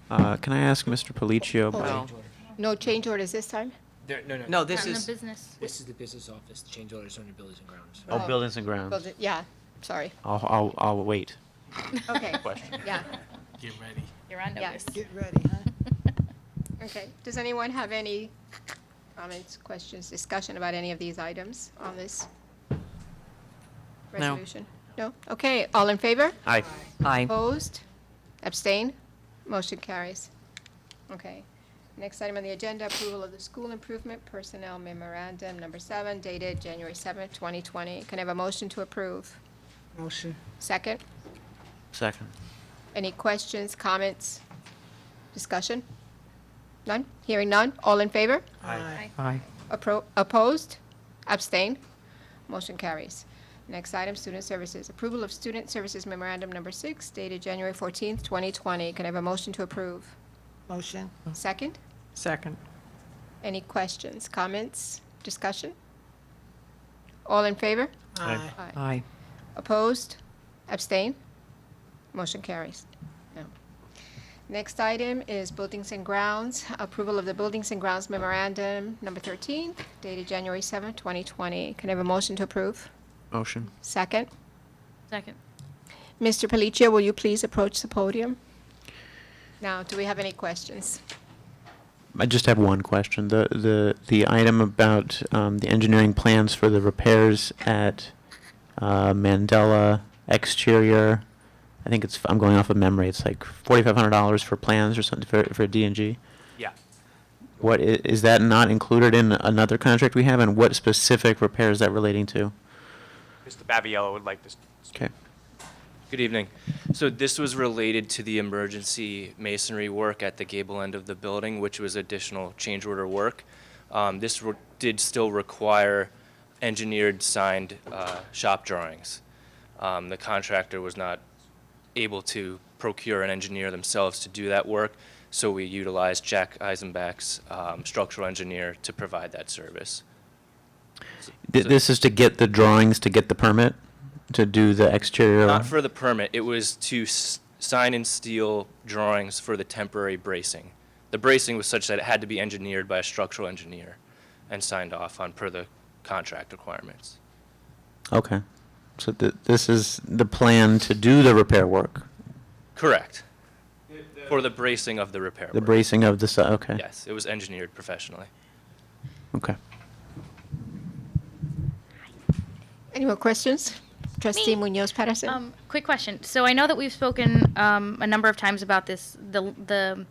Speaker 11: Can I ask Mr. Policio?
Speaker 19: Well,
Speaker 1: No change orders this time?
Speaker 19: no, this
Speaker 21: Not in the
Speaker 19: is,
Speaker 21: business.
Speaker 8: This is the business office, the change orders on your buildings and grounds.
Speaker 11: Oh, buildings and grounds.
Speaker 1: Yeah, sorry.
Speaker 11: I'll wait.
Speaker 1: Okay.
Speaker 11: Question.
Speaker 1: Yeah,
Speaker 8: Get ready.
Speaker 21: You're on
Speaker 1: Yeah.
Speaker 21: notice.
Speaker 6: Get ready, huh?
Speaker 1: okay. Does anyone have any comments, questions, discussion about any of these items on this resolution? No? Okay, all in favor?
Speaker 11: Aye.
Speaker 19: aye.
Speaker 1: Opposed? Abstain? Motion carries. Okay. Next item on the agenda, approval of the School Improvement Personnel Memorandum Number 7, dated January 7th, 2020. Can I have a motion to approve?
Speaker 22: Motion.
Speaker 1: Second?
Speaker 11: Second.
Speaker 1: Any questions, comments, discussion? None? Hearing none? All in favor?
Speaker 22: Aye.
Speaker 19: Aye.
Speaker 1: Opposed? Abstain? Motion carries. Next item, Student Services. Approval of Student Services Memorandum Number 6, dated January 14th, 2020. Can I have a motion to approve?
Speaker 6: Motion.
Speaker 1: Second?
Speaker 19: Second.
Speaker 1: Any questions, comments, discussion? All in favor?
Speaker 22: Aye.
Speaker 19: Aye.
Speaker 1: Opposed? Abstain? Motion carries. No. Next item is Buildings and Grounds. Approval of the Buildings and Grounds Memorandum Number 13, dated January 7th, 2020. Can I have a motion to approve?
Speaker 11: Motion.
Speaker 1: Second?
Speaker 21: Second.
Speaker 1: Mr. Palicio, will you please approach the podium? Now, do we have any questions?
Speaker 11: I just have one question. The item about the engineering plans for the repairs at Mandela exterior, I think I'm going off of memory, it's like $4,500 for plans or something for D&G?
Speaker 7: Yeah.
Speaker 11: What, is that not included in another contract we have, and what specific repair is that relating to?
Speaker 9: Mr. Baviello would like to.
Speaker 11: Okay.
Speaker 20: Good evening. So this was related to the emergency masonry work at the gable end of the building, which was additional change order work. This did still require engineered signed shop drawings. The contractor was not able to procure an engineer themselves to do that work, so we utilized Jack Eisenbach's structural engineer to provide that service.
Speaker 11: This is to get the drawings, to get the permit, to do the exterior?
Speaker 20: Not for the permit, it was to sign and steel drawings for the temporary bracing. The bracing was such that it had to be engineered by a structural engineer and signed off on per the contract requirements.
Speaker 11: Okay. So this is the plan to do the repair work?
Speaker 20: Correct. For the bracing of the repair
Speaker 11: The
Speaker 20: work.
Speaker 11: bracing of the, okay.
Speaker 20: Yes, it was engineered professionally.
Speaker 11: Okay.
Speaker 1: Any more questions? Trustee Munoz Patterson?
Speaker 21: Quick question. So I know that we've spoken a number of times about this, the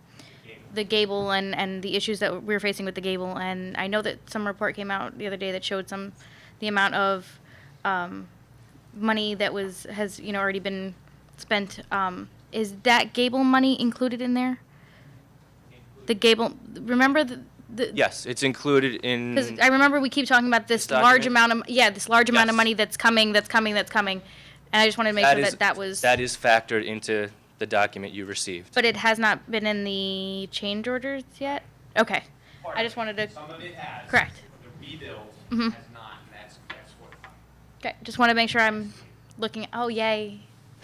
Speaker 21: gable and the issues that we're facing with the gable, and I know that some report came out the other day that showed the amount of money that has already been spent. Is that gable money included in there? The gable, remember
Speaker 20: Yes, it's included in.
Speaker 21: because I remember we keep talking about this
Speaker 20: This
Speaker 21: large
Speaker 20: document?
Speaker 21: amount of, this large amount of
Speaker 20: Yes.
Speaker 21: money that's coming, and I just wanted to make sure that was.
Speaker 20: That is factored into the document you received.
Speaker 21: But it has not been in the change orders yet? Okay. I just wanted to.
Speaker 9: Some of it has.
Speaker 21: Correct.
Speaker 9: The rebuild
Speaker 21: Mhm.
Speaker 9: has not, and that's what.
Speaker 21: Okay, just want to make sure I'm looking, oh, yay.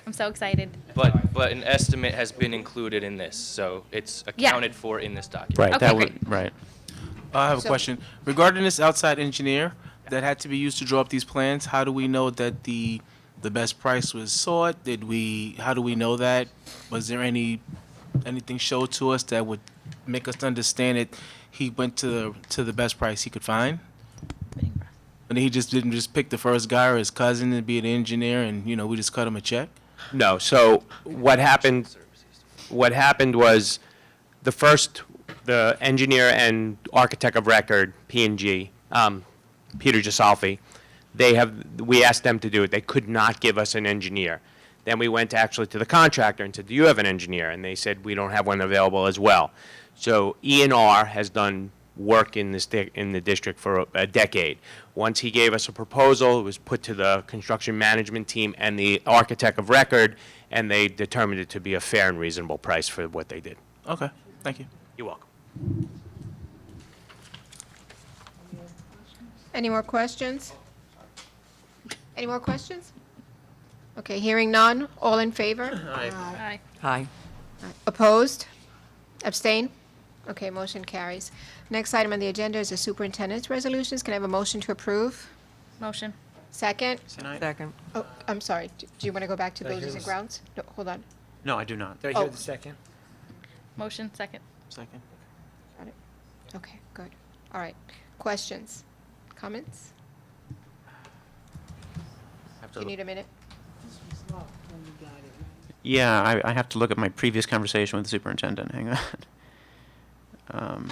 Speaker 21: I'm so excited.
Speaker 20: But an estimate has been included in this, so it's
Speaker 21: Yeah.
Speaker 20: accounted for in this document.
Speaker 11: Right,
Speaker 21: Okay,
Speaker 11: that
Speaker 21: great.
Speaker 11: would, right.
Speaker 5: I have a
Speaker 1: So-
Speaker 5: question. Regarding this outside engineer that had to be used to draw up these plans, how do we know that the best price was sought? How do we know that? Was there anything showed to us that would make us understand that he went to the best price he could find? And he just didn't just pick the first guy or his cousin to be an engineer and, we just cut him a check?
Speaker 7: No, so what happened was the engineer and architect of record, P&G, Peter Gisolfi, we asked them to do it. They could not give us an engineer. Then we went actually to the contractor and said, do you have an engineer? And they said, we don't have one available as well. So E&R has done work in the district for a decade. Once he gave us a proposal, it was put to the construction management team and the architect of record, and they determined it to be a fair and reasonable price for what they did.
Speaker 5: Okay, thank you.
Speaker 7: You're welcome.
Speaker 1: Any more questions? Any more questions? Okay, hearing none. All in favor?
Speaker 21: Aye.
Speaker 19: Aye.
Speaker 1: Opposed? Abstain? Okay, motion carries. Next item on the agenda is the superintendent's resolutions. Can I have a motion to approve?
Speaker 21: Motion.
Speaker 1: Second?
Speaker 19: Second.
Speaker 1: Oh, I'm sorry. Do you want to go back to
Speaker 2: Did I hear
Speaker 1: buildings and
Speaker 2: this?
Speaker 1: grounds? No, hold on.
Speaker 11: No, I do not.
Speaker 2: Did I hear
Speaker 1: Oh.
Speaker 2: the second?
Speaker 21: Motion, second.
Speaker 5: Second.
Speaker 1: Got it. Okay, good. All right. Questions? Comments? Do you need a minute?
Speaker 11: Yeah, I have to look at my previous conversation with the superintendent. Hang on.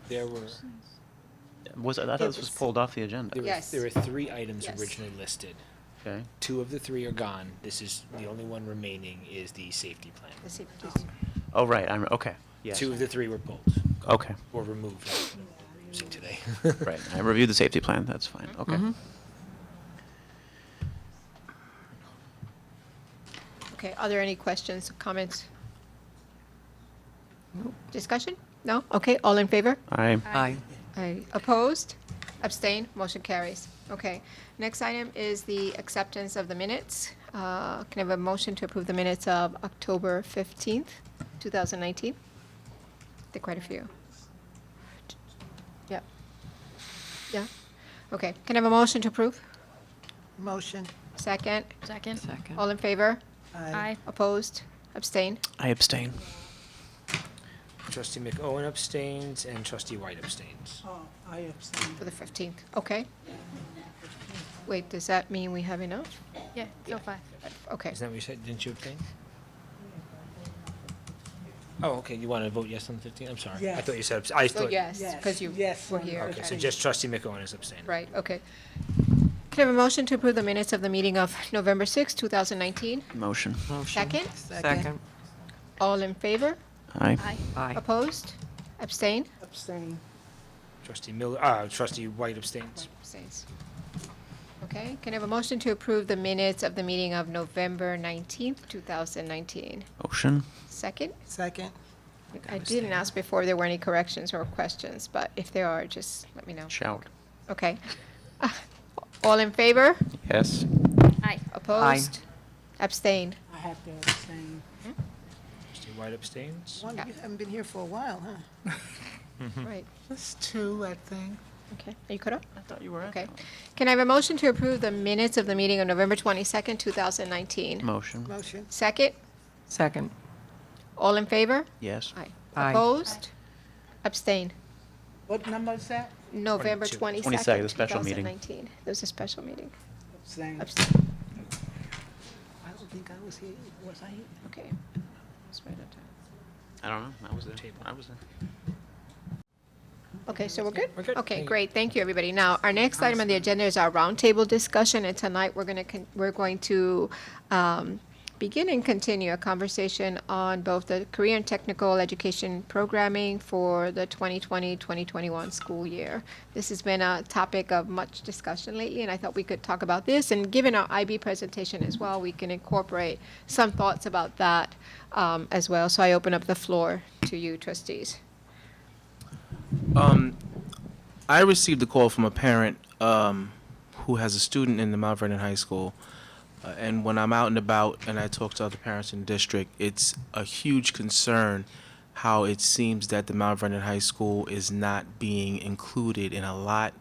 Speaker 8: There were,
Speaker 11: I thought this was pulled off the agenda.
Speaker 1: Yes.
Speaker 8: there were 3 items
Speaker 1: Yes.
Speaker 8: originally listed.
Speaker 11: Okay.
Speaker 8: 2 of the 3 are gone. This is, the only one remaining is the safety plan.
Speaker 1: The safety-
Speaker 11: Oh, right, okay. Yes.
Speaker 8: 2 of the 3 were pulled.
Speaker 11: Okay.
Speaker 8: Or removed, I'm using today.
Speaker 11: Right, I reviewed the safety plan, that's fine, okay.
Speaker 19: Mm-hmm.
Speaker 1: Okay, are there any questions, comments? Discussion? No? Okay, all in favor?
Speaker 11: Aye.
Speaker 19: Aye.
Speaker 1: Aye. Opposed? Abstain? Motion carries. Okay. Next item is the acceptance of the minutes. Can I have a motion to approve the minutes of October 15th, 2019? There are quite a few. Yeah. Yeah? Okay. Can I have a motion to approve?
Speaker 6: Motion.
Speaker 1: Second?
Speaker 21: Second.
Speaker 1: All in favor?
Speaker 21: Aye.
Speaker 1: Opposed? Abstain?
Speaker 8: I abstain.
Speaker 2: Trustee McOwen abstains and trustee White abstains.
Speaker 22: Oh, I abstain.
Speaker 1: For the 15th, okay. Wait, does that mean we have enough?
Speaker 21: Yeah, so 5.
Speaker 1: Okay.
Speaker 2: Is that what you said? Didn't you abstain? Oh, okay, you want to vote yes on the 15th? I'm sorry. I
Speaker 22: Yes.
Speaker 2: thought you said, I
Speaker 1: So
Speaker 2: thought.
Speaker 1: yes, because you
Speaker 22: Yes,
Speaker 1: were
Speaker 22: on the
Speaker 1: here.
Speaker 2: Okay, so
Speaker 1: and-
Speaker 2: just trustee McOwen is abstaining.
Speaker 1: Right, okay. Can I have a motion to approve the minutes of the meeting of November 6, 2019?
Speaker 8: Motion.
Speaker 1: Second?
Speaker 19: Second.
Speaker 1: All in favor?
Speaker 8: Aye.
Speaker 19: Aye.
Speaker 1: Opposed? Abstain?
Speaker 22: Abstain.
Speaker 2: Trustee White abstains.
Speaker 1: Abstains. Okay, can I have a motion to approve the minutes of the meeting of November 19th, 2019?
Speaker 8: Motion.
Speaker 1: Second?
Speaker 22: Second.
Speaker 1: I didn't ask before if there were any corrections or questions, but if there are, just let me know.
Speaker 8: Shout.
Speaker 1: Okay. All in favor?
Speaker 8: Yes.
Speaker 21: Aye.
Speaker 1: Opposed? Abstain?
Speaker 22: I have to abstain.
Speaker 2: Trustee White abstains.
Speaker 6: Wanda, you haven't been here for a while, huh?
Speaker 1: Right,
Speaker 22: That's 2, I think.
Speaker 1: okay. Are you caught up?
Speaker 8: I thought you were.
Speaker 1: Okay. Can I have a motion to approve the minutes of the meeting of November 22nd, 2019?
Speaker 8: Motion.
Speaker 6: Motion.
Speaker 1: Second?
Speaker 19: Second.
Speaker 1: All in favor?
Speaker 8: Yes.
Speaker 1: Aye.
Speaker 19: Aye.
Speaker 1: Opposed? Abstain?
Speaker 22: What number is that?
Speaker 1: November
Speaker 2: 22nd.
Speaker 1: 22nd,
Speaker 8: the special meeting.
Speaker 1: 2019. There was a special meeting.
Speaker 22: Abstain.
Speaker 1: Abstain.
Speaker 6: I don't think I was here. Was I here?
Speaker 1: Okay. Let's write it down.
Speaker 8: I don't know. I was there. I was there.
Speaker 1: Okay, so we're good?
Speaker 2: We're good.
Speaker 1: Okay,
Speaker 2: Thank you.
Speaker 1: great, thank you, everybody. Now, our next item on the agenda is our roundtable discussion, and tonight we're going to begin and continue a conversation on both the career and technical education programming for the 2020-2021 school year. This has been a topic of much discussion lately, and I thought we could talk about this, and given our IB presentation as well, we can incorporate some thoughts about that as well. So I open up the floor to you, trustees.
Speaker 5: I received a call from a parent who has a student in the Mount Vernon High School. And when I'm out and about and I talk to other parents in the district, it's a huge concern how it seems that the Mount Vernon High School is not being included in a lot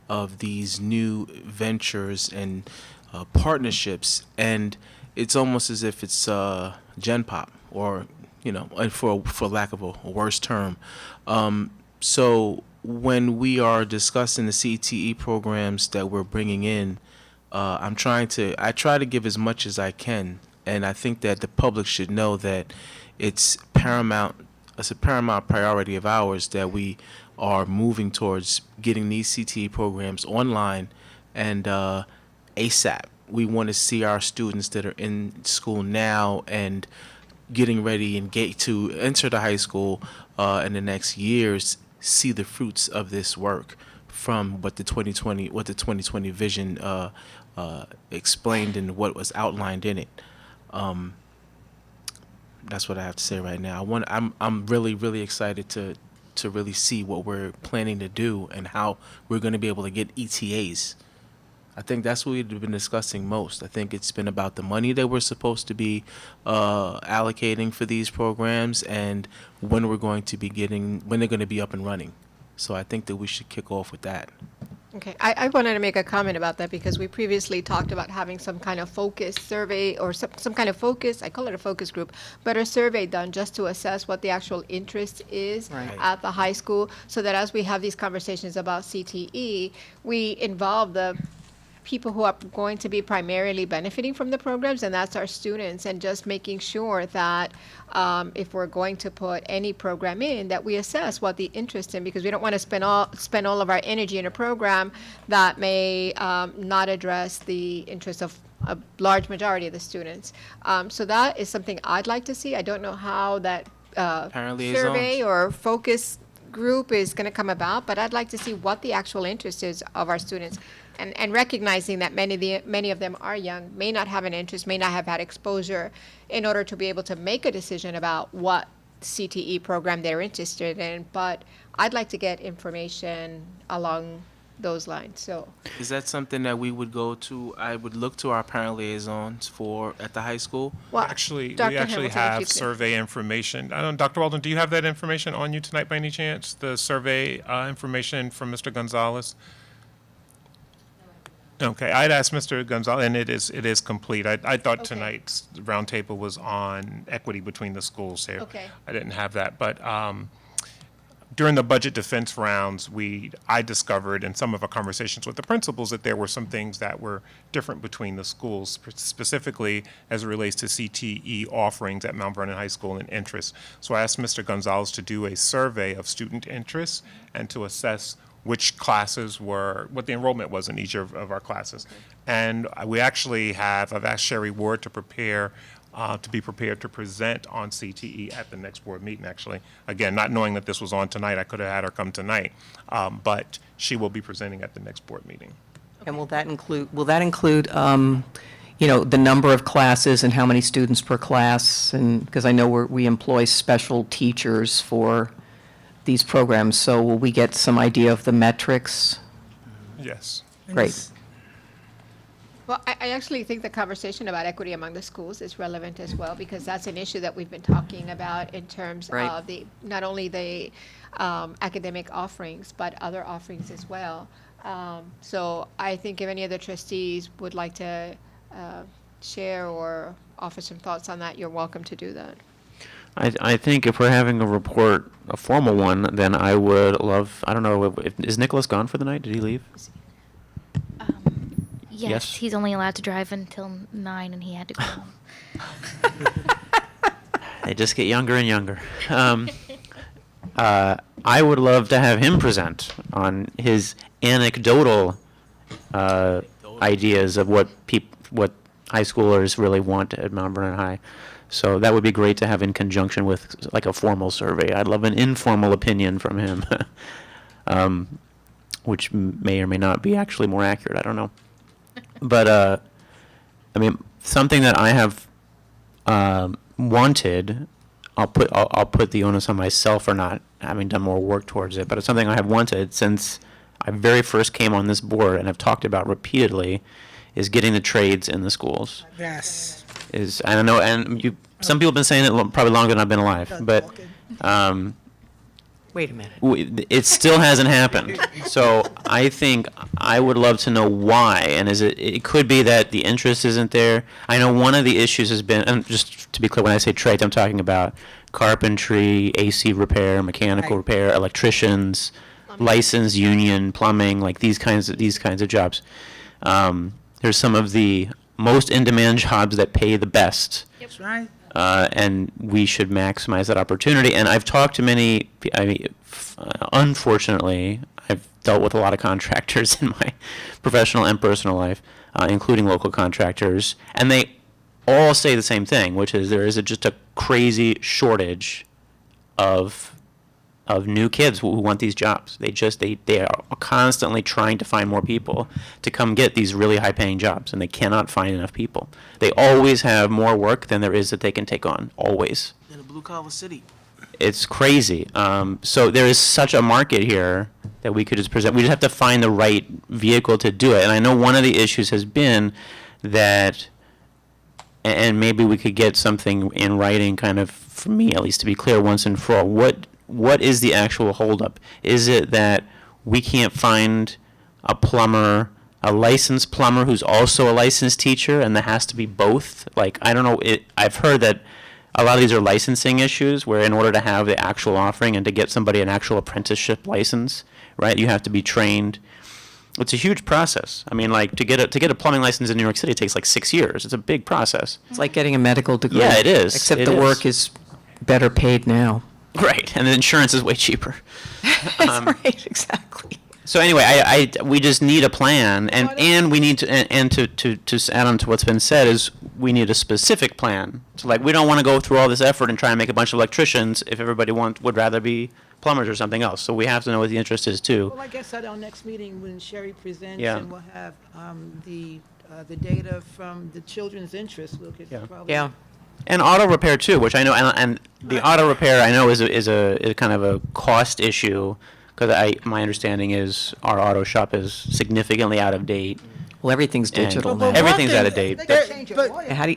Speaker 5: of these new ventures and partnerships. And it's almost as if it's Gen Pop, or, you know, for lack of a worse term. So when we are discussing the CTE programs that we're bringing in, I try to give as much as I can, and I think that the public should know that it's a paramount priority of ours that we are moving towards getting these CTE programs online and ASAP. We want to see our students that are in school now and getting ready and to enter the high school in the next years see the fruits of this work from what the 2020 vision explained and what was outlined in it. That's what I have to say right now. I'm really excited to really see what we're planning to do and how we're going to be able to get ETAs. I think that's what we've been discussing most. I think it's been about the money that we're supposed to be allocating for these programs and when they're going to be up and running. So I think that we should kick off with that.
Speaker 1: Okay, I wanted to make a comment about that because we previously talked about having some kind of focus survey or some kind of focus, I call it a focus group, but a survey done just to assess what the actual interest is at the high school, so that as we have these conversations about CTE, we involve the people who are going to be primarily benefiting from the programs, and that's our students, and just making sure that if we're going to put any program in, that we assess what the interest in, because we don't want to spend all of our energy in a program that may not address the interest of a large majority of the students. So that is something I'd like to see. I don't know how that survey or focus group is going to come about, but I'd like to see what the actual interest is of our students. And recognizing that many of them are young, may not have an interest, may not have had exposure in order to be able to make a decision about what CTE program they're interested in. But I'd like to get information along those lines. So
Speaker 5: is that something that we would go to? I would look to our parent liaisons for at the high school.
Speaker 1: Well,
Speaker 4: we
Speaker 1: Dr.
Speaker 4: actually
Speaker 1: Hamilton, if you
Speaker 4: have
Speaker 1: could-
Speaker 4: survey information. I don't, Dr. Walden, do you have that information on you tonight by any chance? The survey information from Mr. Gonzalez? Okay, I'd asked Mr. Gonzalez, and it is complete. I thought tonight's roundtable was on equity between the schools here.
Speaker 1: Okay.
Speaker 4: I didn't have that, but during the budget defense rounds, I discovered in some of our conversations with the principals that there were some things that were different between the schools, specifically as it relates to CTE offerings at Mount Vernon High School and interest. So I asked Mr. Gonzalez to do a survey of student interests and to assess which classes what the enrollment was in each of our classes. And we actually I've asked Sherry Ward to be prepared to present on CTE at the next board meeting, actually. Again, not knowing that this was on tonight, I could have had her come tonight, but she will be presenting at the next board meeting.
Speaker 19: And will that include, the number of classes and how many students per class? And, because I know we employ special teachers for these programs, so will we get some idea of the metrics?
Speaker 4: Yes.
Speaker 19: Great.
Speaker 1: Well, I actually think the conversation about equity among the schools is relevant as well, because that's an issue that we've been talking about in terms
Speaker 19: Right.
Speaker 1: of not only the academic offerings, but other offerings as well. So I think if any of the trustees would like to share or offer some thoughts on that, you're welcome to do that.
Speaker 11: I think if we're having a report, a formal one, then I would love, I don't know, is Nicholas gone for the night? Did he leave?
Speaker 21: Yes, he's only allowed to drive until 9, and he had to go home.
Speaker 11: They just get younger and younger. I would love to have him present on his anecdotal ideas of what high schoolers really want at Mount Vernon High. So that would be great to have in conjunction with like a formal survey. I'd love an informal opinion from him, which may or may not be actually more accurate. I don't know. But I mean, something that I have wanted, I'll put the onus on myself for not having done more work towards it. But it's something I have wanted since I very first came on this board and have talked about repeatedly, is getting the trades in the schools.
Speaker 22: Yes.
Speaker 11: I don't know, and some people have been saying it probably longer than I've been alive, but
Speaker 19: Wait a minute.
Speaker 11: it still hasn't happened. So I think I would love to know why, and it could be that the interest isn't there. I know one of the issues has been, and just to be clear, when I say trades, I'm talking about carpentry, AC repair, mechanical repair, electricians, licensed union, plumbing, like these kinds of jobs. There's some of the most in-demand jobs that pay the best.
Speaker 22: That's right.
Speaker 11: And we should maximize that opportunity. And I've talked to many, unfortunately, I've dealt with a lot of contractors in my professional and personal life, including local contractors, and they all say the same thing, which is there is just a crazy shortage of new kids who want these jobs. They are constantly trying to find more people to come get these really high paying jobs, and they cannot find enough people. They always have more work than there is that they can take on, always.
Speaker 5: In a blue collar city.
Speaker 11: It's crazy. So there is such a market here that we could just present. We just have to find the right vehicle to do it. And I know one of the issues has been that, and maybe we could get something in writing kind of, for me at least, to be clear once and for all, what is the actual holdup? Is it that we can't find a plumber, a licensed plumber who's also a licensed teacher, and there has to be both? Like, I don't know. I've heard that a lot of these are licensing issues, where in order to have the actual offering and to get somebody an actual apprenticeship license, right, you have to be trained. It's a huge process. I mean, like, to get a plumbing license in New York City takes like 6 years. It's a big process.
Speaker 19: It's like getting a medical degree.
Speaker 11: Yeah, it is.
Speaker 19: Except
Speaker 11: It
Speaker 19: the
Speaker 11: is.
Speaker 19: work is better paid now.
Speaker 11: Right, and the insurance is way cheaper.
Speaker 19: Right, exactly.
Speaker 11: So anyway, we just need a plan, and we need to, and to add on to what's been said, is we need a specific plan. So like, we don't want to go through all this effort and try and make a bunch of electricians if everybody would rather be plumbers or something else. So we have to know what the interest is too.
Speaker 6: Well, I guess at our next meeting, when Sherry presents,
Speaker 11: Yeah.
Speaker 6: and we'll have the data from the children's interest, we'll get probably.
Speaker 11: Yeah. And auto repair too, which I know, and the auto repair I know is a kind of a cost issue, because my understanding is our auto shop is significantly out of date.
Speaker 19: Well, everything's digital now.
Speaker 11: Everything's out of date.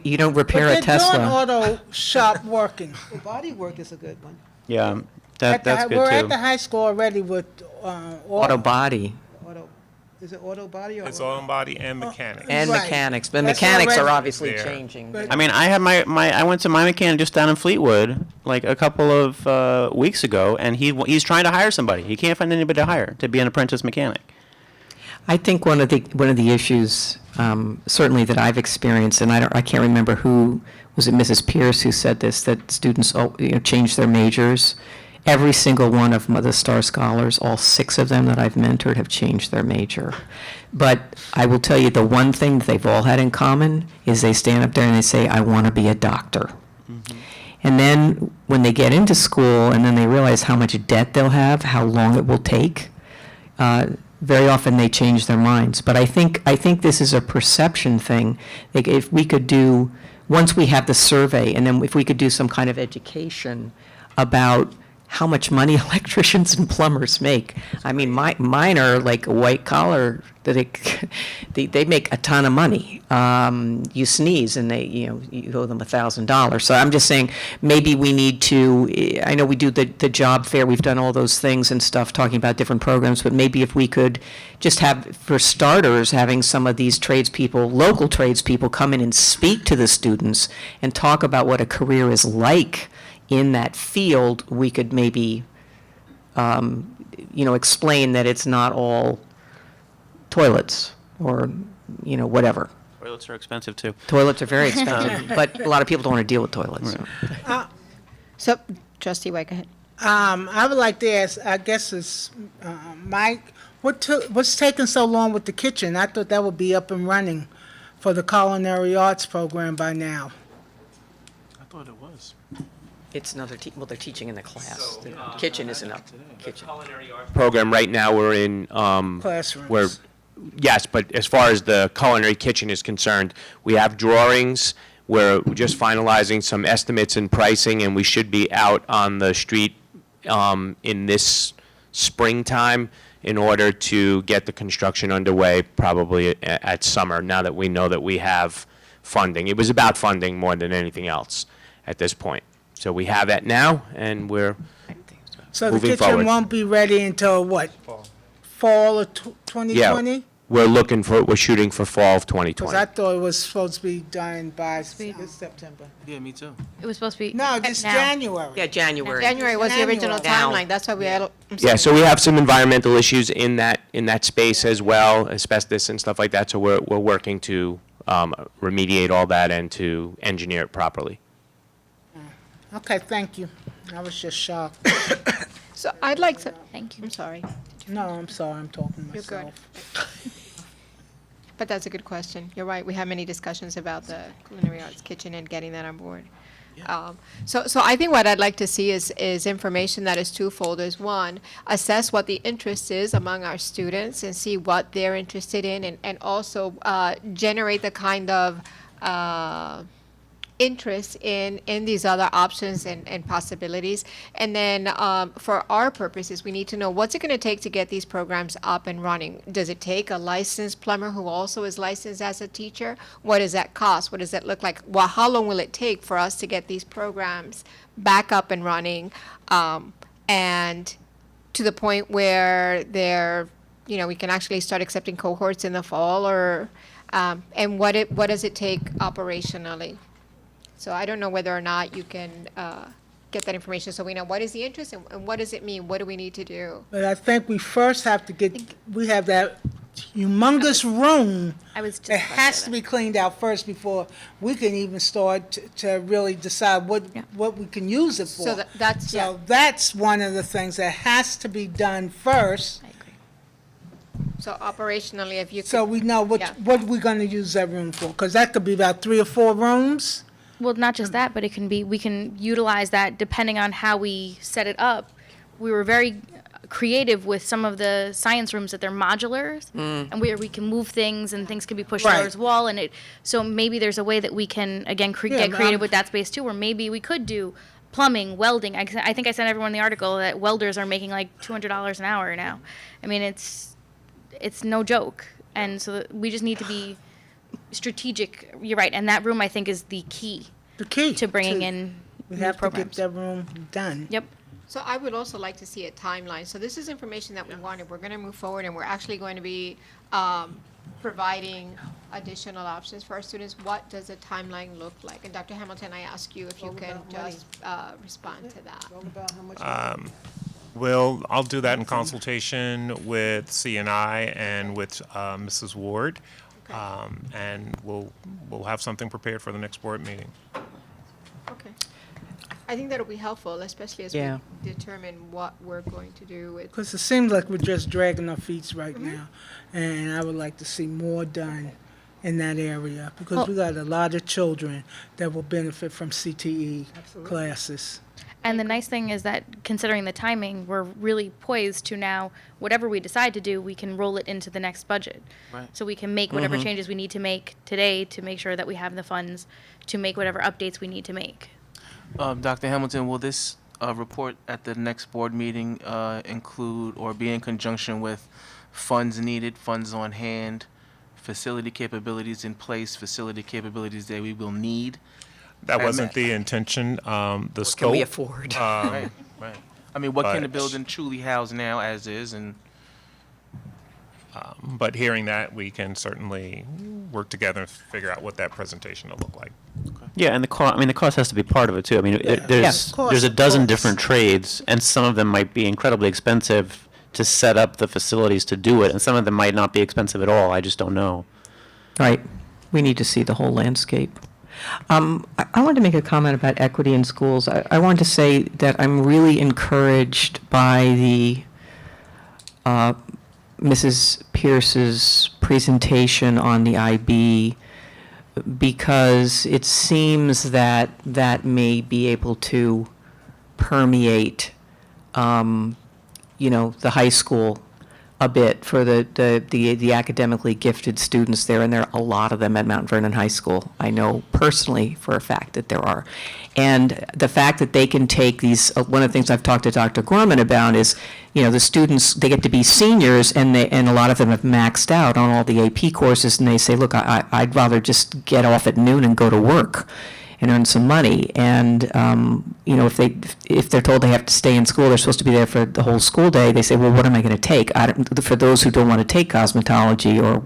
Speaker 19: You don't repair a
Speaker 22: They're doing
Speaker 19: Tesla.
Speaker 22: auto shop working.
Speaker 6: Well, body work is a good one.
Speaker 11: Yeah, that's good
Speaker 22: We're at
Speaker 11: too.
Speaker 22: the high school already with
Speaker 19: Auto body.
Speaker 6: Is it auto body or?
Speaker 4: It's auto body and mechanics.
Speaker 19: And
Speaker 22: Right.
Speaker 19: mechanics, but
Speaker 22: That's
Speaker 19: mechanics are
Speaker 22: already
Speaker 19: obviously
Speaker 4: there.
Speaker 19: changing.
Speaker 22: But-
Speaker 11: I mean, I had I went to my mechanic just down in Fleetwood like a couple of weeks ago, and he's trying to hire somebody. He can't find anybody to hire to be an apprentice mechanic.
Speaker 19: I think one of the issues, certainly that I've experienced, and I can't remember who, was it Mrs. Pierce who said this, that students change their majors. Every single one of the Star Scholars, all 6 of them that I've mentored, have changed their major. But I will tell you, the one thing that they've all had in common is they stand up there and they say, I want to be a doctor. And then when they get into school and then they realize how much debt they'll have, how long it will take, very often they change their minds. But I think this is a perception thing. Like if we could do, once we have the survey, and then if we could do some kind of education about how much money electricians and plumbers make. I mean, mine are like a white collar, they make a ton of money. You sneeze and you owe them $1,000. So I'm just saying, maybe we need to, I know we do the job fair, we've done all those things and stuff, talking about different programs, but maybe if we could just have, for starters, having some of these tradespeople, local tradespeople come in and speak to the students and talk about what a career is like in that field, we could maybe, explain that it's not all toilets or, whatever.
Speaker 11: Toilets are expensive too.
Speaker 19: Toilets are very expensive, but a lot of people don't want to deal with toilets.
Speaker 11: Right.
Speaker 1: So, Trustee White, go ahead.
Speaker 22: I would like to ask, I guess it's, Mike, what's taking so long with the kitchen? I thought that would be up and running for the culinary arts program by now.
Speaker 5: I thought it was.
Speaker 19: It's another, they're teaching in the class. The kitchen isn't up. Kitchen.
Speaker 7: Program right now, we're in,
Speaker 22: Classrooms.
Speaker 7: yes, but as far as the culinary kitchen is concerned, we have drawings. We're just finalizing some estimates and pricing, and we should be out on the street in this springtime in order to get the construction underway probably at summer, now that we know that we have funding. It was about funding more than anything else at this point. So we have that now, and we're
Speaker 22: So the
Speaker 7: moving
Speaker 22: kitchen
Speaker 7: forward.
Speaker 22: won't be ready until what? Fall of 2020?
Speaker 7: We're shooting for fall of 2020.
Speaker 22: Because I thought it was supposed to be done by September.
Speaker 5: Yeah, me too.
Speaker 21: It was supposed to be.
Speaker 22: No, just
Speaker 21: now.
Speaker 22: January.
Speaker 19: Yeah, January.
Speaker 1: January was the original
Speaker 22: January.
Speaker 1: timeline, that's why we had,
Speaker 7: Yeah, so we have some environmental issues in that space as well, asbestos and stuff like that. So we're working to remediate all that and to engineer it properly.
Speaker 22: Okay, thank you. I was just shocked.
Speaker 1: So I'd like to,
Speaker 21: Thank you.
Speaker 1: I'm sorry,
Speaker 22: No, I'm sorry, I'm talking to
Speaker 1: you're good.
Speaker 22: myself.
Speaker 1: But that's a good question. You're right, we had many discussions about the culinary arts kitchen and getting that on board. So I think what I'd like to see is information that is twofold. Is one, assess what the interest is among our students and see what they're interested in, and also generate the kind of interest in these other options and possibilities. And then for our purposes, we need to know what's it going to take to get these programs up and running. Does it take a licensed plumber who also is licensed as a teacher? What does that cost? What does that look like? Well, how long will it take for us to get these programs back up and running, and to the point where we can actually start accepting cohorts in the fall, or and what does it take operationally? So I don't know whether or not you can get that information, so we know what is the interest and what does it mean? What do we need to do?
Speaker 22: But I think we first have to we have that humongous room
Speaker 21: I was just
Speaker 22: that
Speaker 21: about to
Speaker 22: has
Speaker 21: say
Speaker 22: to be cleaned out first before we can even start to really decide what we can use it for.
Speaker 1: So that's, yeah.
Speaker 22: So that's one of the things that has to be done first,
Speaker 21: I agree.
Speaker 1: So operationally, if you could.
Speaker 22: so we know what we're gonna use that room for, because that could be about 3 or 4 rooms.
Speaker 21: Well, not just that, but we can utilize that depending on how we set it up. We were very creative with some of the science rooms that they're modulars, and where we can move things and things can be pushed
Speaker 22: Right.
Speaker 21: towards wall, and so maybe there's a way that we can again get creative with that space too, or maybe we could do plumbing, welding. I think I sent everyone the article that welders are making like $200 an hour now. I mean, it's no joke, and so we just need to be strategic. You're right, and that room I think is the key
Speaker 22: The key
Speaker 21: to bringing in
Speaker 22: we
Speaker 21: new
Speaker 22: have
Speaker 21: programs.
Speaker 22: to get that room done.
Speaker 21: Yep.
Speaker 1: So I would also like to see a timeline. So this is information that we wanted. We're going to move forward, and we're actually going to be providing additional options for our students. What does a timeline look like? And Dr. Hamilton, I ask you if you can just respond to that.
Speaker 4: Well, I'll do that in consultation with CNI and with Mrs. Ward. And we'll have something prepared for the next board meeting.
Speaker 1: Okay. I think that'll be helpful, especially as
Speaker 19: Yeah.
Speaker 1: we determine what we're going to do with.
Speaker 22: Because it seems like we're just dragging our feet right now. And I would like to see more done in that area because we got a lot of children that will benefit from CTE classes.
Speaker 21: And the nice thing is that considering the timing, we're really poised to now, whatever we decide to do, we can roll it into the next budget.
Speaker 5: Right.
Speaker 21: So we can make whatever changes we need to make today to make sure that we have the funds to make whatever updates we need to make.
Speaker 5: Dr. Hamilton, will this report at the next board meeting include or be in conjunction with funds needed, funds on hand, facility capabilities in place, facility capabilities that we will need?
Speaker 4: That wasn't the intention. The scope.
Speaker 19: Can we afford?
Speaker 5: Right. I mean, what can the
Speaker 4: But-
Speaker 5: building truly house now as is? And
Speaker 4: But hearing that, we can certainly work together and figure out what that presentation will look like.
Speaker 11: Yeah, and the cost, I mean, the cost has to be part of it too. I mean, there's
Speaker 22: course,
Speaker 11: a dozen
Speaker 22: of course.
Speaker 11: different trades, and some of them might be incredibly expensive to set up the facilities to do it, and some of them might not be expensive at all. I just don't know.
Speaker 19: Right. We need to see the whole landscape. I wanted to make a comment about equity in schools. I want to say that I'm really encouraged by the Mrs. Pierce's presentation on the IB because it seems that that may be able to permeate, the high school a bit for the academically gifted students there, and there are a lot of them at Mount Vernon High School. I know personally for a fact that there are. And the fact that they can take these, one of the things I've talked to Dr. Gorman about is, the students, they get to be seniors, and a lot of them have maxed out on all the AP courses, and they say, look, I'd rather just get off at noon and go to work and earn some money. And, if they're told they have to stay in school, they're supposed to be there for the whole school day, they say, well, what am I going to take? For those who don't want to take cosmetology or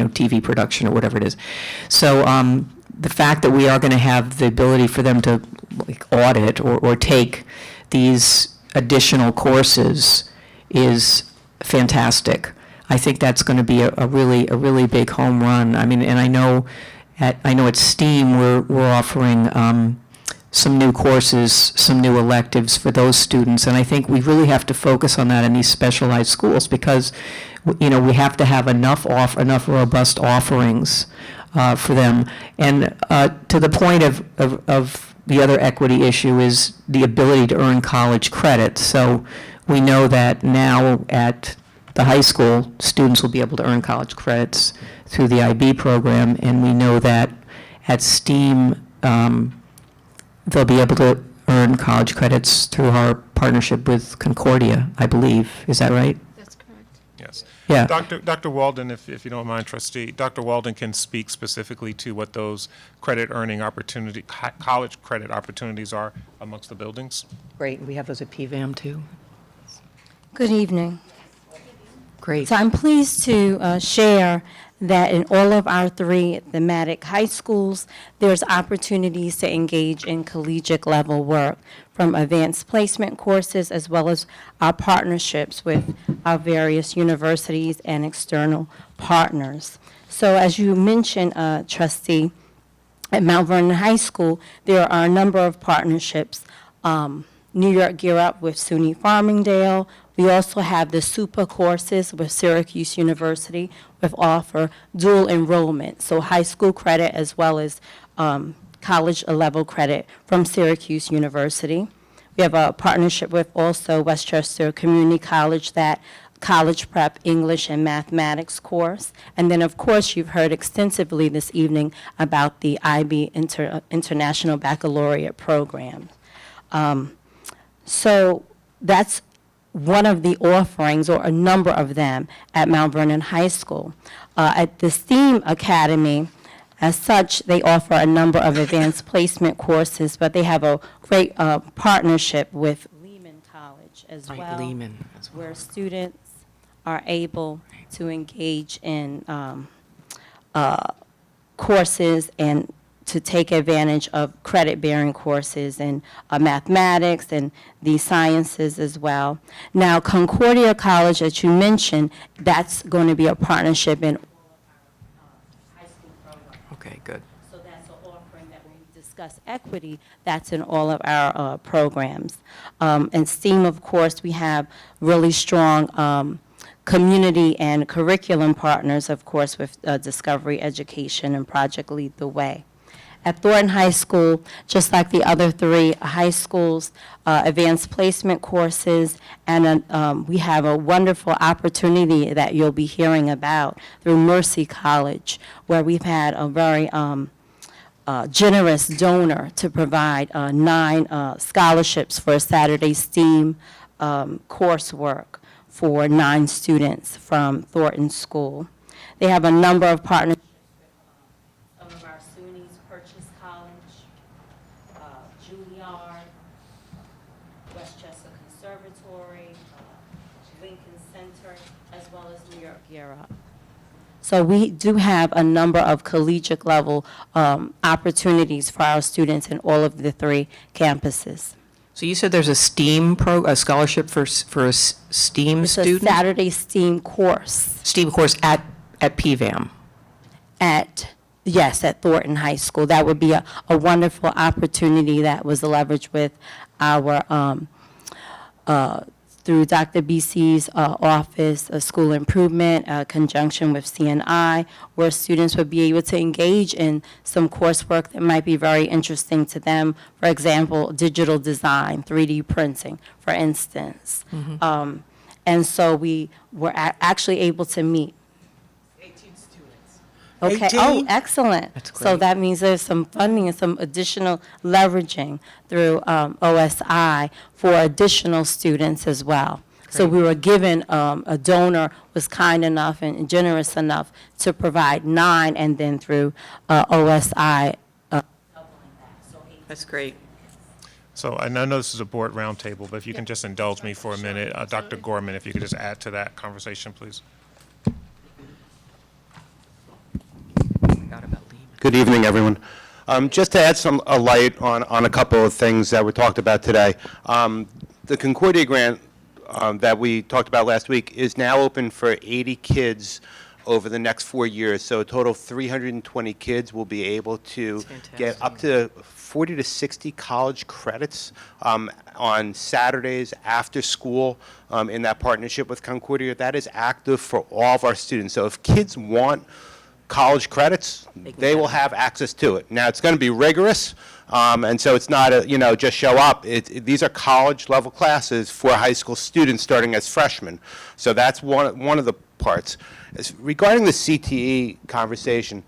Speaker 19: TV production or whatever it is. So the fact that we are going to have the ability for them to audit or take these additional courses is fantastic. I think that's going to be a really big home run. I mean, and I know at STEAM we're offering some new courses, some new electives for those students, and I think we really have to focus on that in these specialized schools because, we have to have enough robust offerings for them. And to the point of the other equity issue is the ability to earn college credit. So we know that now at the high school, students will be able to earn college credits through the IB program, and we know that at STEAM, they'll be able to earn college credits through our partnership with Concordia, I believe. Is that right?
Speaker 1: That's correct.
Speaker 4: Yes.
Speaker 19: Yeah.
Speaker 4: Dr. Walden, if you don't mind, trustee, Dr. Walden can speak specifically to what those credit earning college credit opportunities are amongst the buildings.
Speaker 19: Great. We have those at PVAM too.
Speaker 10: Good evening.
Speaker 19: Great.
Speaker 10: So I'm pleased to share that in all of our 3 thematic high schools, there's opportunities to engage in collegiate level work from advanced placement courses as well as our partnerships with our various universities and external partners. So as you mentioned, trustee, at Mount Vernon High School, there are a number of partnerships. New York Gear Up with SUNY Farmingdale. We also have the SUPA courses with Syracuse University with offer dual enrollment, so high school credit as well as college level credit from Syracuse University. We have a partnership with also Westchester Community College, that college prep English and mathematics course. And then, of course, you've heard extensively this evening about the IB International Baccalaureate program. So that's one of the offerings, or a number of them, at Mount Vernon High School. At the STEAM Academy, as such, they offer a number of advanced placement courses, but they have a great partnership with as
Speaker 19: Right,
Speaker 10: well,
Speaker 19: Lehman as well.
Speaker 10: where students are able to engage in courses and to take advantage of credit-bearing courses in mathematics and the sciences as well. Now, Concordia College, that you mentioned, that's going to be a partnership in high school programs.
Speaker 19: Okay, good.
Speaker 10: So that's an offering that when we discuss equity, that's in all of our programs. And STEAM, of course, we have really strong community and curriculum partners, of course, with Discovery Education and Project Lead the Way. At Thornton High School, just like the other three high schools, advanced placement courses, and we have a wonderful opportunity that you'll be hearing about through Mercy College, where we've had a very generous donor to provide 9 scholarships for Saturday STEAM coursework for 9 students from Thornton School. They have a number of partnerships with some of our SUNY's, Purchase College, Juilliard, Westchester Conservatory, Lincoln Center, as well as New York Gear Up. So we do have a number of collegiate level opportunities for our students in all of the 3 campuses.
Speaker 19: So you said there's a a scholarship for a STEAM
Speaker 10: It's
Speaker 19: student?
Speaker 10: a Saturday STEAM course.
Speaker 19: STEAM course at PVAM?
Speaker 10: Yes, at Thornton High School. That would be a wonderful opportunity that was leveraged with our, through Dr. BC's office, School Improvement, conjunction with CNI, where students would be able to engage in some coursework that might be very interesting to them. For example, digital design, 3D printing, for instance.
Speaker 19: Mhm.
Speaker 10: And so we were actually able to meet.
Speaker 22: 18 students.
Speaker 10: Okay,
Speaker 22: 18?
Speaker 10: oh, excellent.
Speaker 19: That's
Speaker 10: So
Speaker 19: great.
Speaker 10: that means there's some funding and some additional leveraging through OSI for additional students as well. So
Speaker 19: Great.
Speaker 10: we were given, a donor was kind enough and generous enough to provide 9, and then through OSI.
Speaker 19: That's great.
Speaker 4: So I know this is a board roundtable, but if you can just indulge me for a minute, Dr. Gorman, if you could just add to that conversation, please.
Speaker 12: Good evening, everyone. Just to add a light on a couple of things that were talked about today. The Concordia grant that we talked about last week is now open for 80 kids over the next 4 years. So a total of 320 kids will be able to get up to 40 to 60 college credits on Saturdays after school in that partnership with Concordia. That is active for all of our students. So if kids want college credits, they will have access to it. Now, it's going to be rigorous, and so it's not just show up. These are college level classes for high school students starting as freshmen. So that's one of the parts. Regarding the CTE conversation,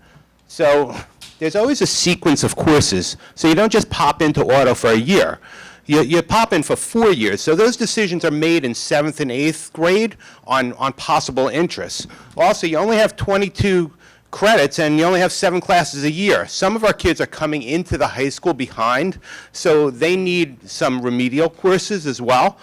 Speaker 12: so there's always a sequence of courses. So you don't just pop into auto for a year. You pop in for 4 years. So those decisions are made in 7th and 8th grade on possible interests. Also, you only have 22 credits and you only have 7 classes a year. Some of our kids are coming into the high school behind, so they need some remedial courses as well.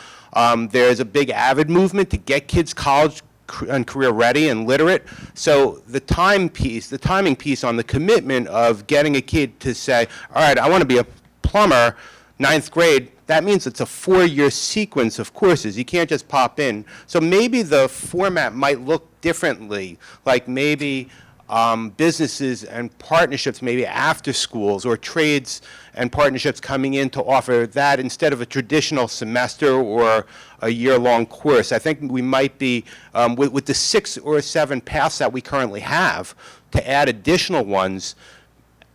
Speaker 12: There's a big AVID movement to get kids college and career ready and literate. So the timing piece on the commitment of getting a kid to say, all right, I want to be a plumber, 9th grade, that means it's a 4-year sequence of courses. You can't just pop in. So maybe the format might look differently, like maybe businesses and partnerships maybe after schools, or trades and partnerships coming in to offer that instead of a traditional semester or a year-long course. I think we might be, with the 6 or 7 paths that we currently have, to add additional ones.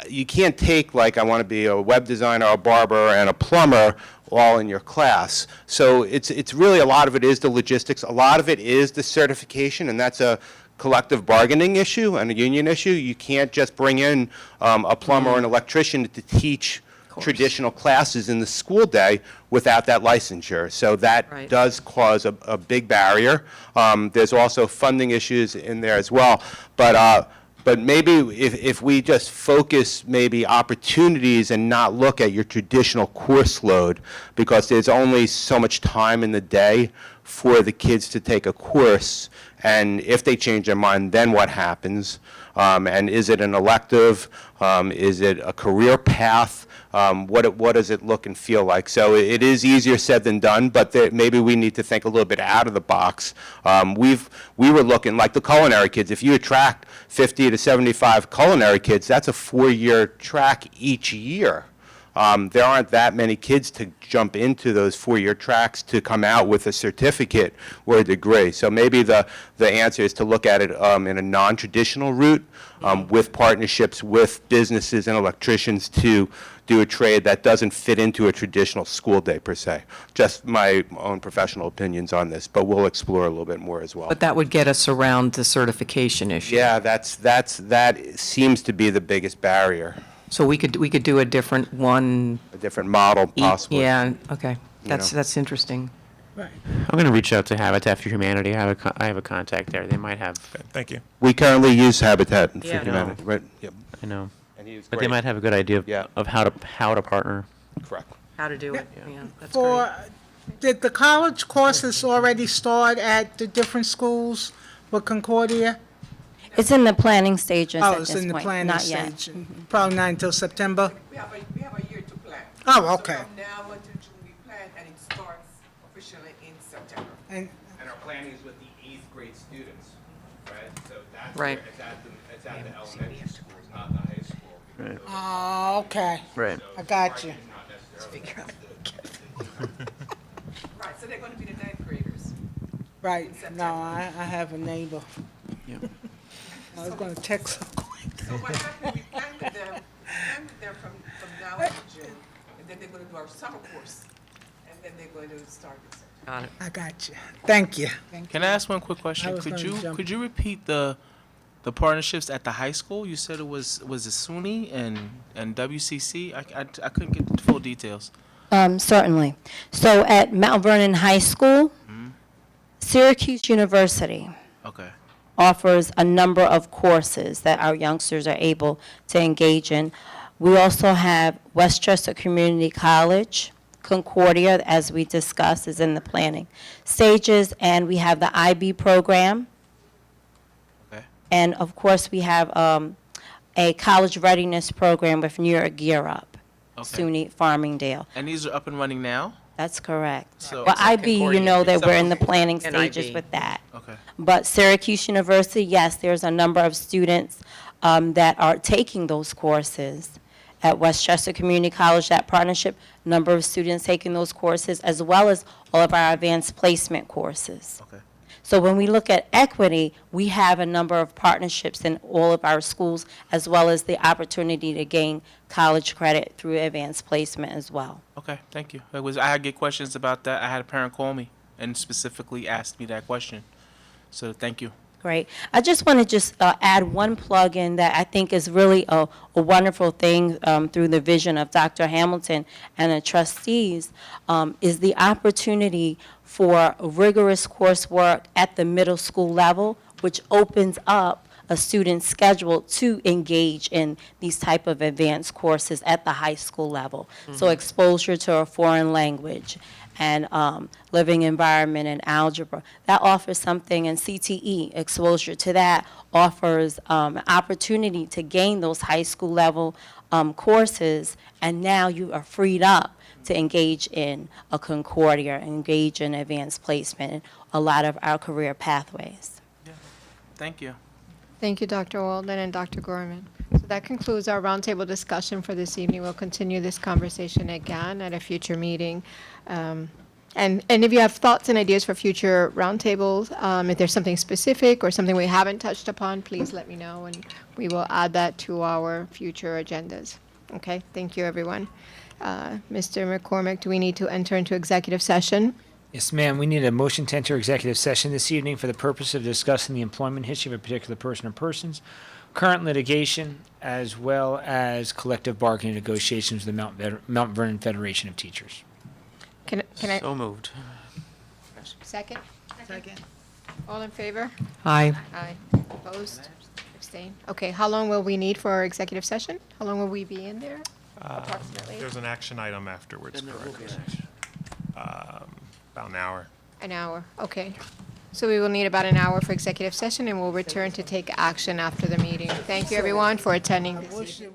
Speaker 12: You can't take, like, I want to be a web designer, a barber, and a plumber all in your class. So it's really, a lot of it is the logistics. A lot of it is the certification, and that's a collective bargaining issue and a union issue. You can't just bring in a plumber or an electrician to teach traditional classes in the school day without that licensure. So that does cause a big barrier. There's also funding issues in there as well. But But maybe if we just focus maybe opportunities and not look at your traditional course load, because there's only so much time in the day for the kids to take a course, and if they change their mind, then what happens? And is it an elective? Is it a career path? What does it look and feel like? So it is easier said than done, but maybe we need to think a little bit out of the box. We were looking, like the culinary kids, if you attract 50 to 75 culinary kids, that's a 4-year track each year. There aren't that many kids to jump into those 4-year tracks to come out with a certificate or a degree. So maybe the answer is to look at it in a non-traditional route with partnerships with businesses and electricians to do a trade that doesn't fit into a traditional school day per se. Just my own professional opinions on this, but we'll explore a little bit more as well.
Speaker 19: But that would get us around the certification issue.
Speaker 12: Yeah, that seems to be the biggest barrier.
Speaker 19: So we could do a different one.
Speaker 12: A different model, possibly.
Speaker 19: Yeah, okay.
Speaker 12: You know.
Speaker 19: That's interesting.
Speaker 11: I'm going to reach out to Habitat for Humanity. I have a contact there. They might have.
Speaker 4: Thank you.
Speaker 12: We currently use Habitat for
Speaker 19: Yeah.
Speaker 12: Humanity, right? Yep.
Speaker 11: I know.
Speaker 12: And he was
Speaker 11: But they
Speaker 12: great.
Speaker 11: might have a good idea of how to partner.
Speaker 12: Correct.
Speaker 19: How to do it, yeah, that's
Speaker 22: For,
Speaker 19: great.
Speaker 22: did the college courses already start at the different schools with Concordia?
Speaker 10: It's in the planning stages
Speaker 22: Oh,
Speaker 10: at
Speaker 22: it's
Speaker 10: this
Speaker 22: in the
Speaker 10: point,
Speaker 22: planning
Speaker 10: not yet.
Speaker 22: stage. Probably not until September?
Speaker 3: We have a year to plan.
Speaker 22: Oh, okay.
Speaker 3: So from now until June, we plan, and it starts officially in September.
Speaker 22: And
Speaker 9: our planning is with the 8th grade students, right? So that's
Speaker 19: Right.
Speaker 9: where it's at the elementary schools, not the high school.
Speaker 11: Right.
Speaker 22: Oh, okay.
Speaker 11: Right.
Speaker 22: I got you.
Speaker 3: Right, so they're gonna be the 9th graders.
Speaker 22: Right, no, I have a neighbor.
Speaker 11: Yep.
Speaker 22: I was gonna text her.
Speaker 3: So what happened, we planned with them from now to June, and then they're gonna do our summer course, and then they're going to start in September.
Speaker 19: Got it.
Speaker 22: I got you. Thank you.
Speaker 5: Can I ask one quick
Speaker 22: I
Speaker 5: question?
Speaker 22: was gonna jump.
Speaker 5: Could you repeat the partnerships at the high school? You said it was it SUNY and WCC. I couldn't get the full details.
Speaker 10: Certainly. So at Mount Vernon High School, Syracuse University
Speaker 5: Okay.
Speaker 10: offers a number of courses that our youngsters are able to engage in. We also have Westchester Community College, Concordia, as we discussed, is in the planning stages, and we have the IB program.
Speaker 5: Okay.
Speaker 10: And of course, we have a college readiness program with New York Gear Up,
Speaker 5: Okay.
Speaker 10: SUNY Farmingdale.
Speaker 5: And these are up and running now?
Speaker 10: That's correct.
Speaker 5: So-
Speaker 10: Well,
Speaker 5: Except
Speaker 10: IB, you
Speaker 5: Concordia.
Speaker 10: know that we're in the
Speaker 5: Except
Speaker 10: planning
Speaker 19: And
Speaker 10: stages
Speaker 19: IB.
Speaker 10: with that.
Speaker 5: Okay.
Speaker 10: But Syracuse University, yes, there's a number of students that are taking those courses. At Westchester Community College, that partnership, number of students taking those courses, as well as all of our advanced placement courses.
Speaker 5: Okay.
Speaker 10: So when we look at equity, we have a number of partnerships in all of our schools, as well as the opportunity to gain college credit through advanced placement as well.
Speaker 5: Okay, thank you. I had get questions about that. I had a parent call me and specifically asked me that question. So thank you.
Speaker 10: Great. I just want to add one plug in that I think is really a wonderful thing through the vision of Dr. Hamilton and the trustees is the opportunity for rigorous coursework at the middle school level, which opens up a student's schedule to engage in these type of advanced courses at the high school level. So exposure to a foreign language and living environment and algebra. That offers something, and CTE, exposure to that, offers an opportunity to gain those high school level courses, and now you are freed up to engage in a Concordia, engage in advanced placement, and a lot of our career pathways.
Speaker 5: Thank you.
Speaker 1: Thank you, Dr. Walden and Dr. Gorman. So that concludes our roundtable discussion for this evening. We'll continue this conversation again at a future meeting. And if you have thoughts and ideas for future roundtables, if there's something specific or something we haven't touched upon, please let me know, and we will add that to our future agendas. Okay, thank you, everyone. Mr. McCormick, do we need to enter into executive session?
Speaker 2: Yes, ma'am. We need a motion to enter executive session this evening for the purpose of discussing the employment history of a particular person or persons, current litigation, as well as collective bargaining negotiations with the Mount Vernon Federation of Teachers.
Speaker 1: Can I?
Speaker 11: So moved.
Speaker 1: Second? Second. All in favor?
Speaker 19: Aye.
Speaker 1: Aye. Opposed? Abstain. Okay, how long will we need for our executive session? How long will we be in there? Approximately.
Speaker 4: There's an action item afterwards, correct? About an hour.
Speaker 1: An hour, okay. So we will need about an hour for executive session, and we'll return to take action after the meeting. Thank you, everyone, for attending this evening.